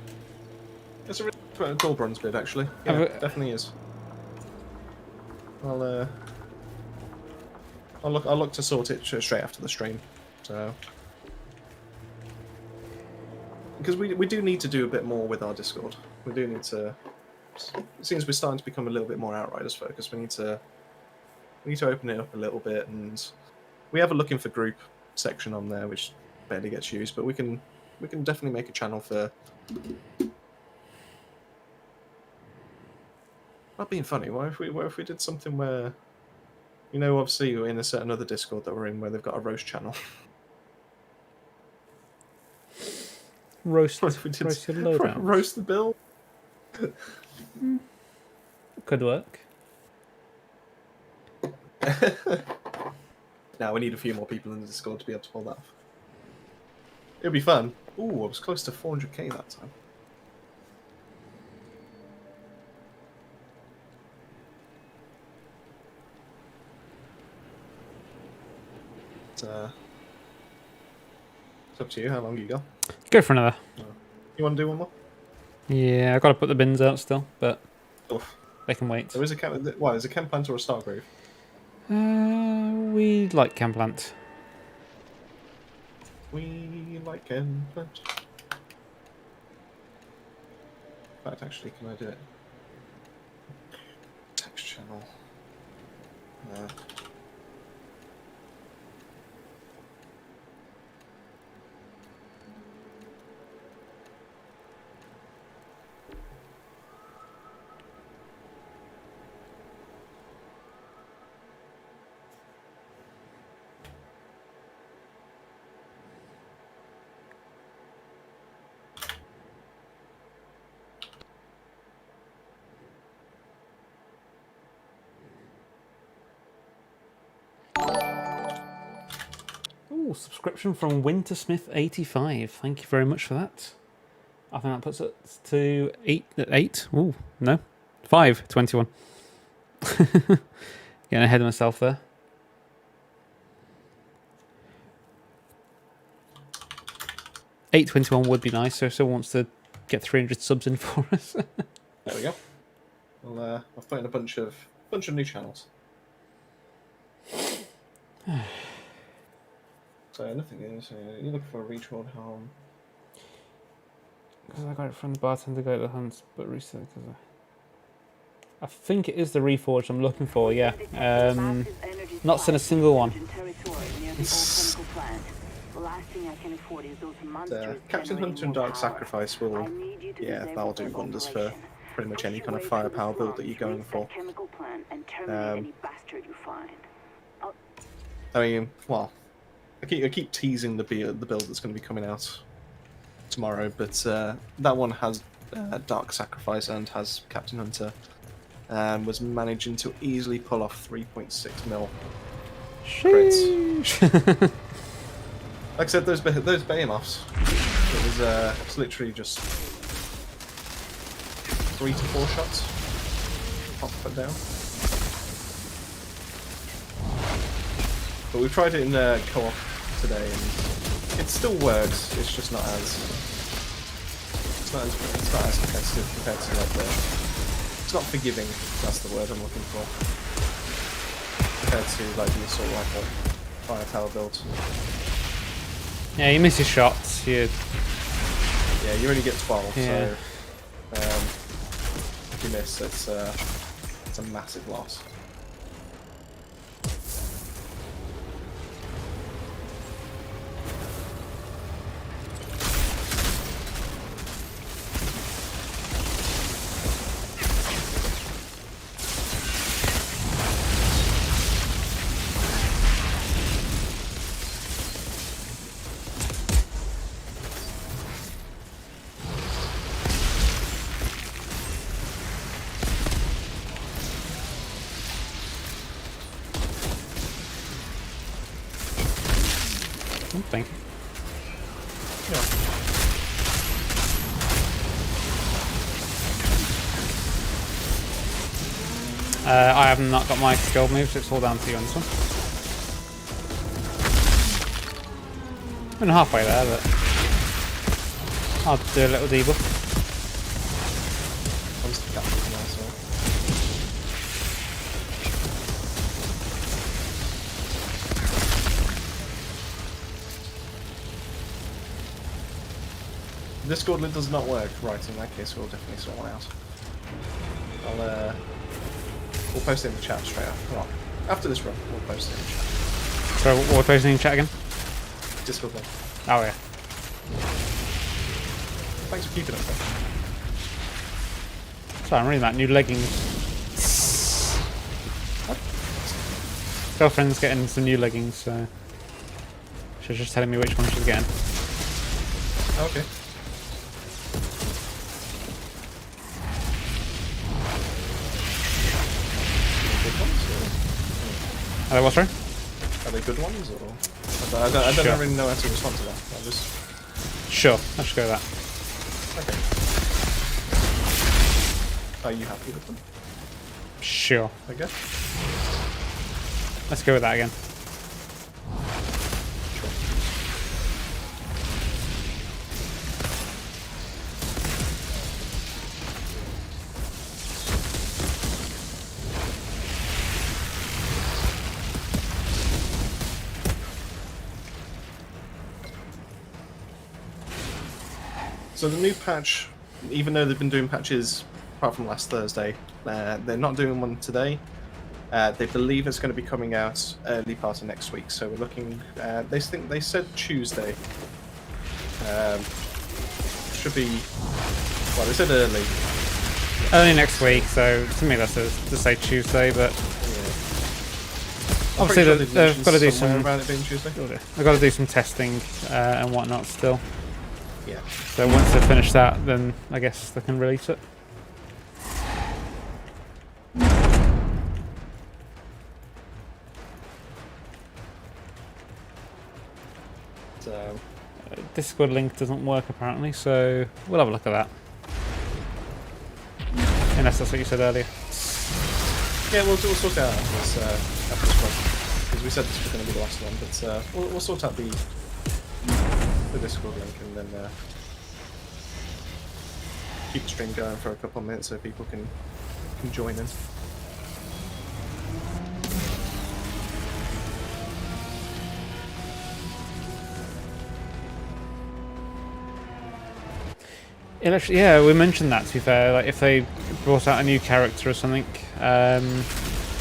S2: It's a really cool bronze bid, actually. Yeah,
S1: Have a-
S2: definitely is. I'll look to sort it straight after the stream. So, because we do need to do a bit more with our Discord. We do need to. It seems we're starting to become a little bit more Outriders focused. We need to open it up a little bit, and we have a looking for group section on there, which barely gets used. But we can definitely make a channel for. Not being funny. What if we did something where, you know, obviously we're in a certain other Discord that we're in where they've got a roast channel.
S1: roast,
S2: What if we did
S1: roast your loadout.
S2: roast the bill?
S1: Could work.
S2: Now we need a few more people in the Discord to be able to pull that off. It'll be fun. Ooh, I was close to 400k that time. It's up to you. How long you got?
S1: Go for another.
S2: You want to do one more?
S1: Yeah, I've got to put the bins out still, but
S2: Oof.
S1: they can wait.
S2: There is a chem. What is a chem plant or a star groove?
S1: We like Camplant.
S2: We like chem plant. In fact, actually, can I do it? Text channel.
S1: Ooh, subscription from Wintersmith85. Thank you very much for that. I think that puts it to 8. Ooh, no. 5.21. Getting ahead of myself there. $8.21 would be nice, so if someone wants to get 300 subs in for us.
S2: There we go. Well, I've put in a bunch of new channels. So nothing is. You look for a reach-hold home.
S1: Because I got it from the bartender guy at the Hunts, but recently because I think it is the Reforged I'm looking for. Yeah. Not seen a single one.
S2: Captain Hunter and Dark Sacrifice will, yeah, that'll do wonders for pretty much any kind of firepower build that you're going for. I mean, well, I keep teasing the build that's going to be coming out tomorrow, but that one has Dark Sacrifice and has Captain Hunter, and was managing to easily pull off 3.6 mil crits. Like I said, those behemoths, it was literally just 3 to 4 shots. pop down. But we've tried it in co-op today, and it still works. It's just not as competitive compared to like the. It's not forgiving. That's the word I'm looking for. Compared to like the assault rifle fire tower builds.
S1: Yeah, you miss your shots.
S2: Yeah, you only get 12.
S1: Yeah.
S2: So if you miss, it's a massive loss.
S1: Oh, thank you. I have not got my skill moves, it's all down to you on this one. I'm halfway there, but I'll do a little debuff.
S2: Comes to captures now, so. Discord link does not work. Right, in that case, we'll definitely sort one out. We'll post it in the chat straight after. Well, after this run, we'll post it in the chat.
S1: So, what we're posting in chat again?
S2: Discord link.
S1: Oh, yeah.
S2: Thanks for keeping it there.
S1: Sorry, I'm reading that. New leggings. Girlfriend's getting some new leggings, so she's just telling me which one she's getting.
S2: Okay. Good ones,
S1: Are they what, sorry?
S2: or are they good ones, or I don't
S1: Sure.
S2: really know how to respond to that. I'll just
S1: Sure, let's just go with that.
S2: okay. Are you happy with them?
S1: Sure.
S2: I guess.
S1: Let's go with that again.
S2: So the new patch, even though they've been doing patches apart from last Thursday, they're not doing one today. They believe it's going to be coming out early part of next week. So we're looking. They said Tuesday. Should be. Well, they said early.
S1: Early next week, so to me that's to say Tuesday, but
S2: Yeah.
S1: obviously they've got to do
S2: somewhere
S1: some.
S2: about it being Tuesday.
S1: They've got to do some testing and whatnot still.
S2: Yeah.
S1: So once they finish that, then I guess they can release it.
S2: So
S1: Discord link doesn't work apparently, so we'll have a look at that. Unless that's what you said earlier.
S2: yeah, we'll sort it out after this one, because we said this was going to be the last one, but we'll sort out the Discord link and then keep the stream going for a couple of minutes so people can join in.
S1: Yeah, we mentioned that to be fair, like if they brought out a new character or something.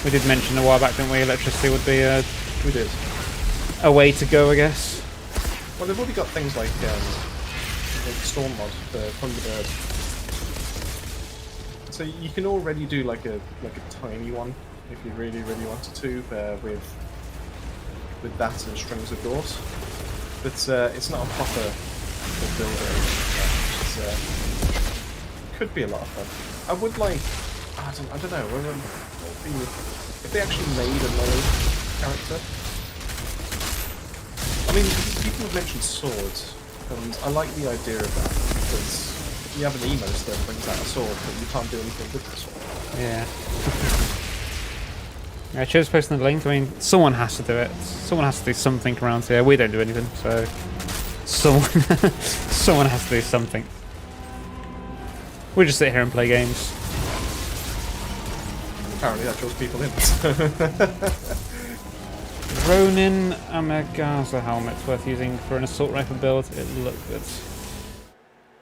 S1: We did mention a while back, didn't we, electricity would be
S2: We did.
S1: a way to go, I guess.
S2: Well, they've already got things like Storm mod for Thunderbird, so you can already do like a tiny one if you really wanted to with that and Strings of Gorse. But it's not a proper builder. Could be a lot of fun. I would like. I don't know. What would be, if they actually made another character. I mean, people have mentioned swords, and I like the idea of that because if you have an Emos that brings out a sword, but you can't do anything with the sword.
S1: Yeah. Yeah, cheers for posting the link. I mean, someone has to do it. Someone has to do something around here. We don't do anything, so someone someone has to do something. We just sit here and play games.
S2: Apparently that draws people in.
S1: Ronin Amagaza helmet's worth using for an assault rifle build. It looked good.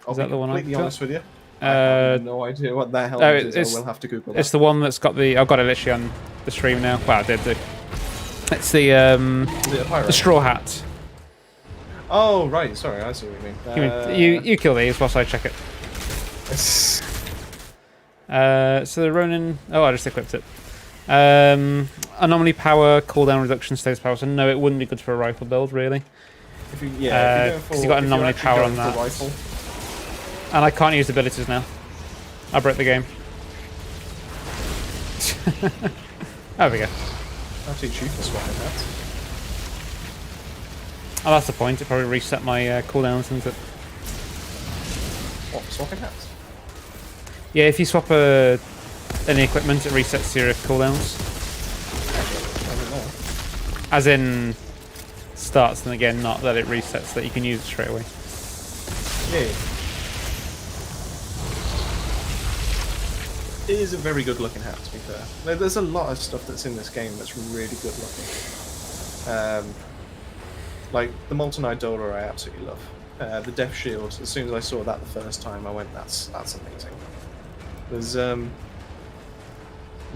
S2: I'll
S1: that
S2: be
S1: the one I've
S2: completely
S1: got?
S2: honest with you. I have no idea what that helmet is.
S1: it's-
S2: I will have to Google
S1: It's
S2: that.
S1: the one that's got the. I've got it literally on the stream now. Well, I did do. It's the
S2: Is it a pyro?
S1: straw hat.
S2: Oh, right. Sorry, I see what you mean.
S1: You kill these whilst I check it. So the Ronin. Oh, I just equipped it. Anomaly power, cooldown reduction, status power. So no, it wouldn't be good for a rifle build, really.
S2: If you, yeah, if you're going
S1: 'cause you got
S2: if you're
S1: anomaly
S2: actually
S1: power
S2: going
S1: on
S2: for
S1: that.
S2: Rifle,
S1: And I can't use abilities now. I broke the game. There we go.
S2: I'll teach you to swap in that.
S1: Oh, that's the point. It probably reset my cooldowns, isn't it?
S2: What, swapping hats?
S1: Yeah, if you swap any equipment, it resets your cooldowns.
S2: I don't know.
S1: As in, starts and again, not that it resets, that you can use it straight away.
S2: Yeah. It is a very good looking hat, to be fair. There's a lot of stuff that's in this game that's really good looking. Like the Molten Idola I absolutely love. The Death Shield, as soon as I saw that the first time, I went, that's amazing. There's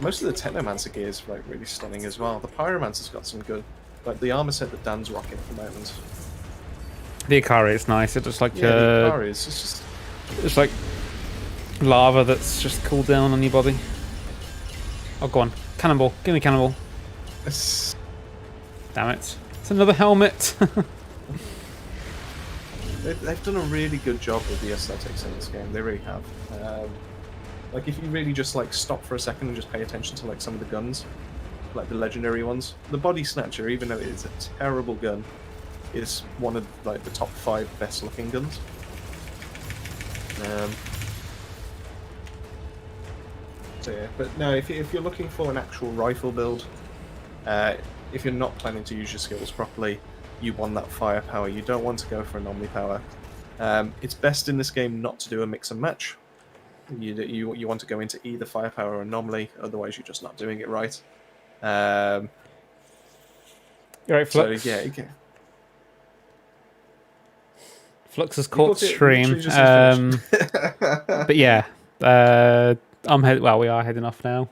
S2: most of the Technomancer gear is like really stunning as well. The Pyromancer's got some good, like the armor set that Dan's rocking at the moment.
S1: The Ikari is nice. It's just like
S2: Yeah, the Ikari is just
S1: it's like lava that's just cooled down on your body. Oh, go on, cannonball! Give me cannonball! Damn it! It's another helmet.
S2: They've done a really good job with the aesthetics in this game. They really have. Like if you really just like stop for a second and just pay attention to like some of the guns, like the legendary ones, the Body Snatcher, even though it is a terrible gun, is one of like the top 5 best looking guns. So yeah, but no, if you're looking for an actual rifle build, if you're not planning to use your skills properly, you want that firepower. You don't want to go for anomaly power. It's best in this game not to do a mix and match. You want to go into either firepower or anomaly, otherwise you're just not doing it right.
S1: You're right, Flux.
S2: So yeah, okay.
S1: Flux has caught
S2: it
S1: stream.
S2: literally just finished.
S1: But yeah, well, we are heading off now.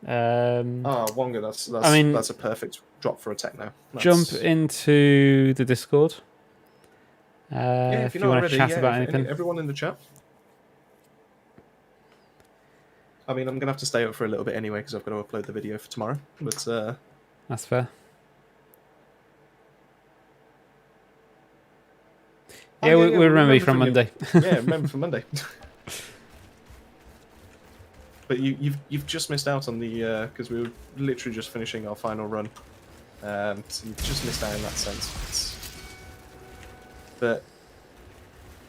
S2: Wonga, that's
S1: I mean,
S2: that's a perfect drop for a techno.
S1: jump into the Discord.
S2: Yeah,
S1: if
S2: you're
S1: you
S2: not
S1: want to
S2: already,
S1: chat
S2: yeah,
S1: about anything.
S2: everyone in the chat. I mean, I'm gonna have to stay up for a little bit anyway because I've got to upload the video for tomorrow. But
S1: That's fair. Yeah, we remember you from Monday.
S2: Yeah, remember from Monday. But you've just missed out on the because we were literally just finishing our final run, so you've just missed out in that sense. But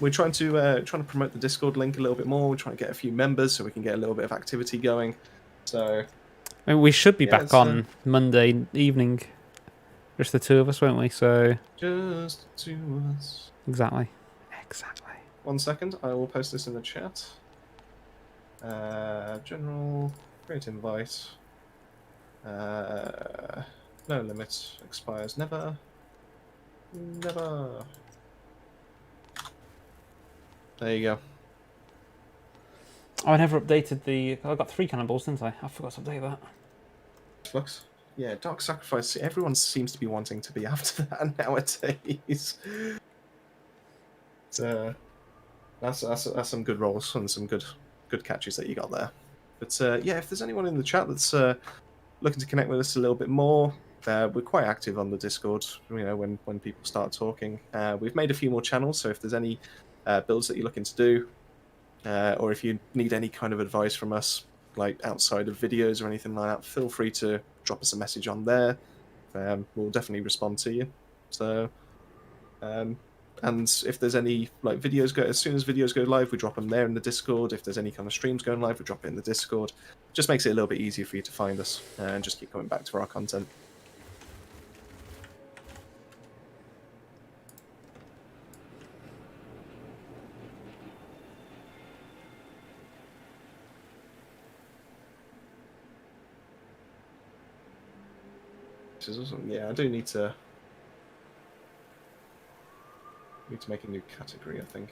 S2: we're trying to promote the Discord link a little bit more. We're trying to get a few members so we can get a little bit of activity going. So
S1: I mean, we should be
S2: Yeah,
S1: back on Monday evening. Just the two of us, won't we? So
S2: just to us.
S1: exactly.
S2: 1 second, I will post this in the chat. General, create invite. No limit, expires never. Never. There you go.
S1: Oh, I never updated the. I got 3 cannonballs, didn't I? I forgot to update that.
S2: Flux. Yeah, Dark Sacrifice. Everyone seems to be wanting to be after that nowadays. So, that's some good rolls and some good catches that you got there. But yeah, if there's anyone in the chat that's looking to connect with us a little bit more, we're quite active on the Discord. You know, when people start talking, we've made a few more channels. So if there's any builds that you're looking to do, or if you need any kind of advice from us, like outside of videos or anything like that, feel free to drop us a message on there. We'll definitely respond to you. So, but And if there's any like videos go, as soon as videos go live, we drop them there in the Discord. If there's any kind of streams going live, we drop it in the Discord. Just makes it a little bit easier for you to find us and just keep coming back to our content. This is awesome. Yeah, I do need to make a new category, I think.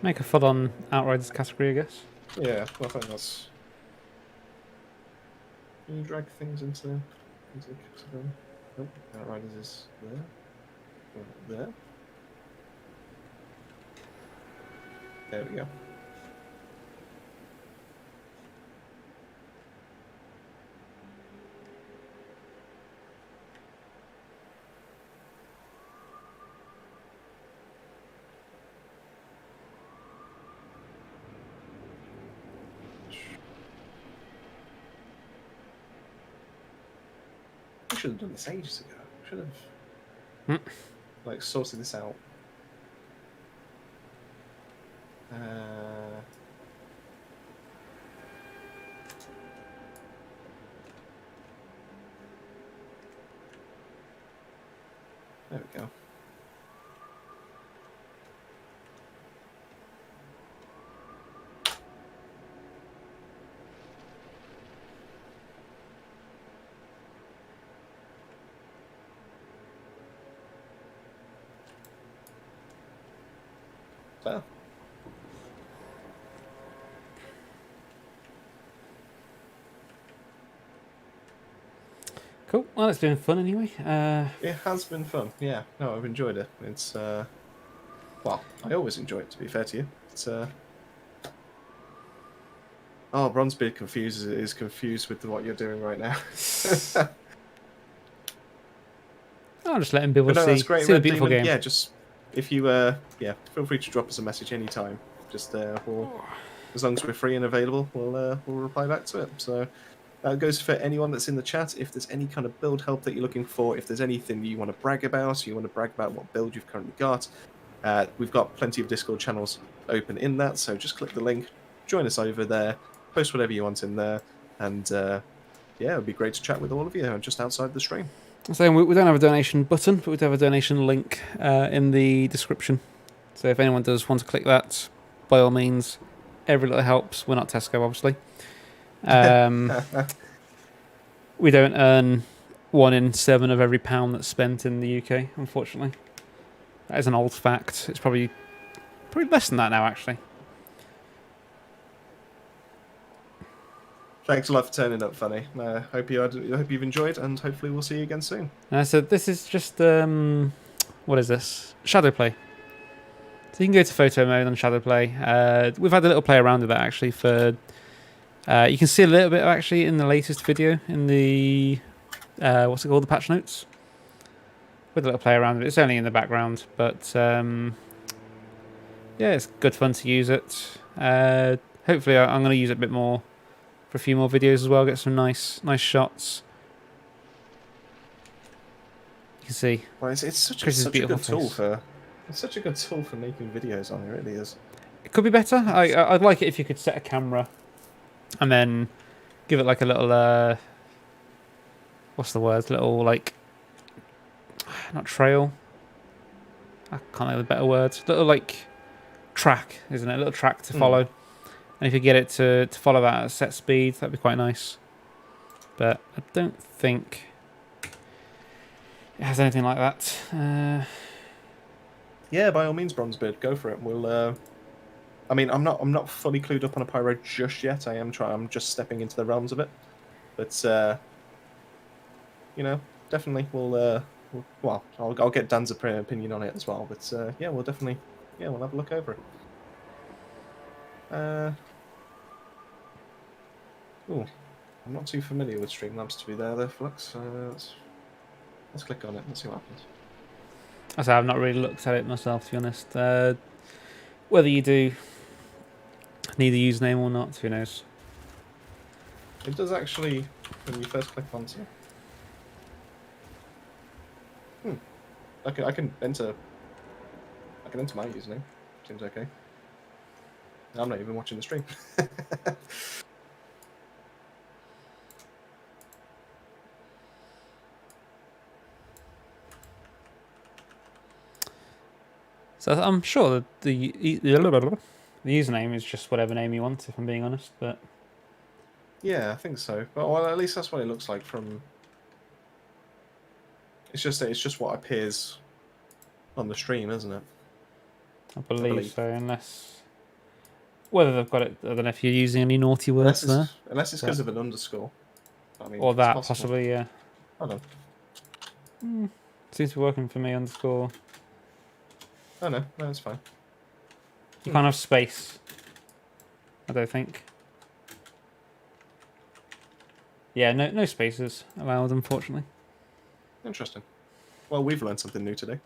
S1: Make a full-on Outriders category, I guess.
S2: Yeah, well, I think that's. Can you drag things into the category? Nope. Outriders is there. There. There we go. I should have done this ages ago. Should have like sorted this out. There we go. Well.
S1: Cool. Well, it's been fun anyway.
S2: It has been fun. Yeah. No, I've enjoyed it. It's well, I always enjoy it. To be fair to you, it's oh, Bronzebeard is confused with what you're doing right now.
S1: I'm just letting people
S2: But no,
S1: see,
S2: that's great,
S1: see the
S2: Red
S1: beautiful
S2: Demon.
S1: game.
S2: Yeah, just if you yeah, feel free to drop us a message anytime. Just we'll, as long as we're free and available, we'll reply back to it. So that goes for anyone that's in the chat. If there's any kind of build help that you're looking for, if there's anything you want to brag about, you want to brag about what build you've currently got, we've got plenty of Discord channels open in that. So just click the link, join us over there, post whatever you want in there, and yeah, it'd be great to chat with all of you just outside the stream.
S1: So we don't have a donation button, but we do have a donation link in the description. So if anyone does want to click that, by all means, every little helps. We're not Tesco, obviously. We don't earn 1 in 7 of every pound that's spent in the UK, unfortunately. That is an old fact. It's probably less than that now, actually.
S2: Thanks a lot for turning up, Funny. Hope you've enjoyed, and hopefully we'll see you again soon.
S1: So this is just what is this? Shadowplay. So you can go to photo mode on Shadowplay. We've had a little play around with that actually. For you can see a little bit actually in the latest video in the what's it called, the patch notes. With a little play around with it. It's only in the background, but yeah, it's good fun to use it. Hopefully, I'm going to use it a bit more for a few more videos as well. Get some nice shots. You can see.
S2: Well, it's such a good tool for. It's such a good tool for making videos on. It really is.
S1: It could be better. I'd like it if you could set a camera, and then give it like a little what's the word? Little like not trail. I can't think of a better word. Little like track, isn't it? A little track to follow. And if you get it to follow that at a set speed, that'd be quite nice. But I don't think it has anything like that.
S2: Yeah, by all means, Bronzebeard, go for it. We'll. I mean, I'm not fully clued up on a pyro just yet. I'm just stepping into the realms of it. But you know, definitely we'll well, I'll get Dan's opinion on it as well. But yeah, we'll have a look over it. Oh, I'm not too familiar with Streamlabs to be there, Flux. Let's click on it and see what happens.
S1: I say I've not really looked at it myself, to be honest. Whether you do need the username or not, who knows?
S2: It does actually, when you first click onto it. I can enter my username. Seems okay. I'm not even watching the stream.
S1: So I'm sure that the username is just whatever name you want, if I'm being honest. But
S2: Yeah, I think so. But well, at least that's what it looks like from. It's just what appears on the stream, isn't it?
S1: I believe so, unless whether they've got it. I don't know if you're using any naughty words there,
S2: Unless it's because of an underscore. I mean,
S1: or
S2: it's
S1: that
S2: possible.
S1: possibly. Yeah,
S2: Hold on.
S1: seems to be working for me. Underscore.
S2: Oh no, it's fine.
S1: You can't have space. I don't think. Yeah, no spaces allowed, unfortunately.
S2: Interesting. Well, we've learned something new today.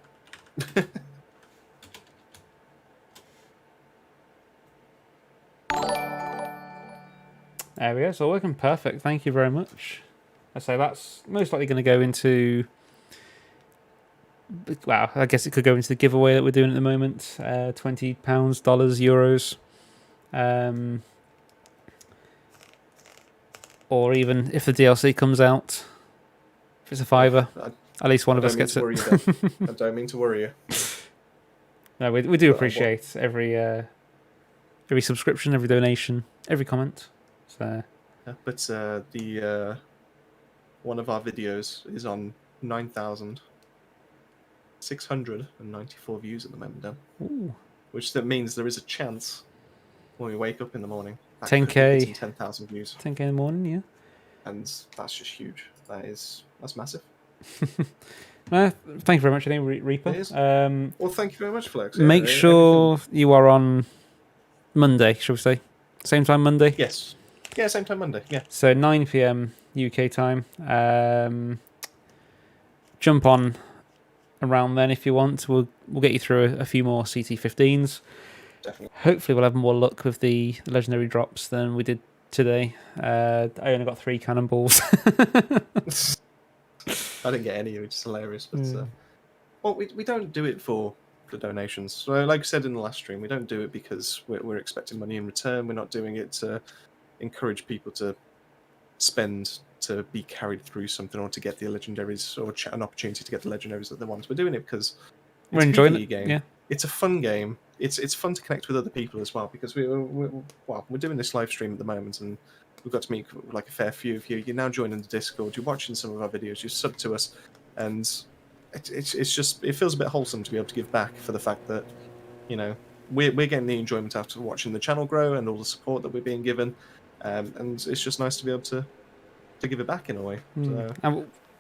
S1: There we go. It's all working perfect. Thank you very much. I say that's most likely going to go into. Well, I guess it could go into the giveaway that we're doing at the moment. £20, euros. Or even if the DLC comes out, if it's a fiver, at least one of us gets it.
S2: I don't mean to worry you.
S1: No, we do appreciate every subscription, every donation, every comment. So.
S2: Yeah, but the one of our videos is on 9,694 views at the moment now.
S1: Ooh.
S2: Which that means there is a chance when we wake up in the morning.
S1: 10k.
S2: 10,000 views.
S1: 10k in the morning, yeah.
S2: And that's just huge. That's massive.
S1: Thank you very much, Reaper.
S2: It is. Well, thank you very much, Flex. Yeah,
S1: make sure you are on Monday, shall we say? Same time Monday?
S2: Yes. Yeah, same time Monday. Yeah.
S1: So 9 p.m. UK time. Jump on around then if you want. We'll get you through a few more CT15s.
S2: Definitely.
S1: Hopefully we'll have more luck with the legendary drops than we did today. I only got 3 cannonballs.
S2: I didn't get any, which is hilarious. But well, we don't do it for the donations. So, like I said in the last stream, we don't do it because we're expecting money in return. We're not doing it to encourage people to spend to be carried through something or to get the legendaries or an opportunity to get the legendaries that they want. We're doing it because
S1: we're enjoying it.
S2: Game.
S1: Yeah.
S2: It's a fun game. It's fun to connect with other people as well because we're doing this live stream at the moment and we've got to meet like a fair few of you. You're now joining the Discord. You're watching some of our videos. You sub to us, and it's just it feels a bit wholesome to be able to give back for the fact that we're getting the enjoyment after watching the channel grow and all the support that we're being given, and it's just nice to be able to give it back in a way. So,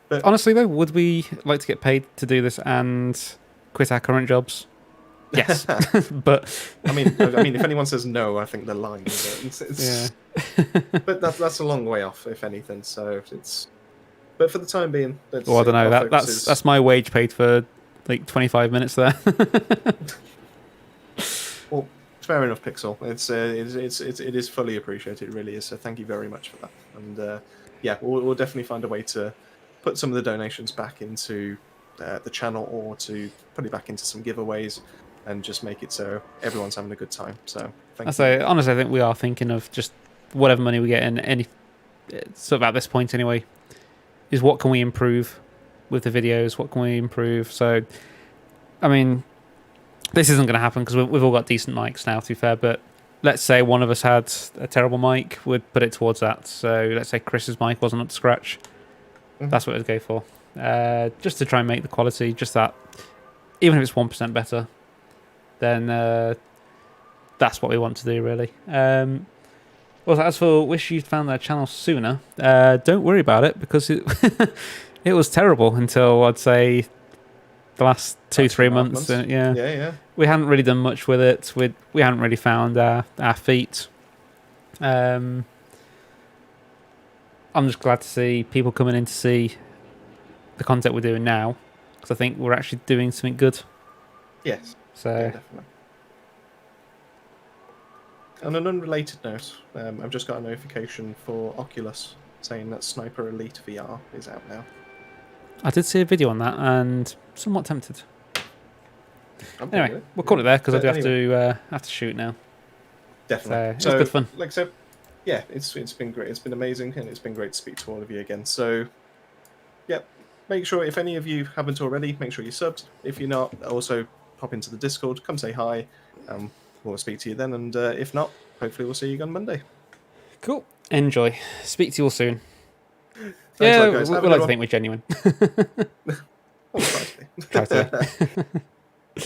S2: but
S1: honestly, though, would we like to get paid to do this and quit our current jobs? Yes, but
S2: I mean, if anyone says no, I think they're lying.
S1: Yeah.
S2: But that's a long way off, if anything. So it's. But for the time being,
S1: I don't know. That's my wage paid for like 25 minutes there.
S2: Well, fair enough, Pixel. It is fully appreciated. It really is. So thank you very much for that. And yeah, we'll definitely find a way to put some of the donations back into the channel or to put it back into some giveaways. And just make it so everyone's having a good time. So,
S1: honestly, I think we are thinking of just whatever money we get in any sort of at this point anyway. Is what can we improve with the videos? What can we improve? So, I mean, this isn't going to happen because we've all got decent mics now. To be fair, but let's say one of us had a terrible mic, we'd put it towards that. So let's say Chris's mic wasn't up to scratch. Mm-hmm. That's what it'd go for. Just to try and make the quality just that, even if it's 1% better. Then that's what we want to do, really. Also, as for wish you'd found their channel sooner, don't worry about it because it it was terrible until I'd say the last 2-3 months.
S2: Yeah.
S1: We hadn't really done much with it. We hadn't really found our feet. I'm just glad to see people coming in to see the content we're doing now because I think we're actually doing something good.
S2: Yes.
S1: So,
S2: yeah, definitely. On an unrelated note, I've just got a notification for Oculus saying that Sniper Elite VR is out now.
S1: I did see a video on that and somewhat tempted.
S2: I'm good
S1: Anyway,
S2: with it.
S1: we'll call it there because I
S2: But
S1: do have
S2: anyway.
S1: to shoot now.
S2: Definitely.
S1: So, it was good fun.
S2: Like I said, yeah, it's been great. It's been amazing, and it's been great to speak to all of you again. So, yeah, make sure if any of you haven't already, make sure you subbed. If you're not, also pop into the Discord, come say hi. We'll speak to you then, and if not, hopefully we'll see you again Monday.
S1: Cool. Enjoy. Speak to you all soon.
S2: Thanks
S1: Yeah,
S2: a lot, guys.
S1: we
S2: Have a
S1: like
S2: good
S1: to think we're genuine.
S2: one. Oh, try to be.
S1: Try to be.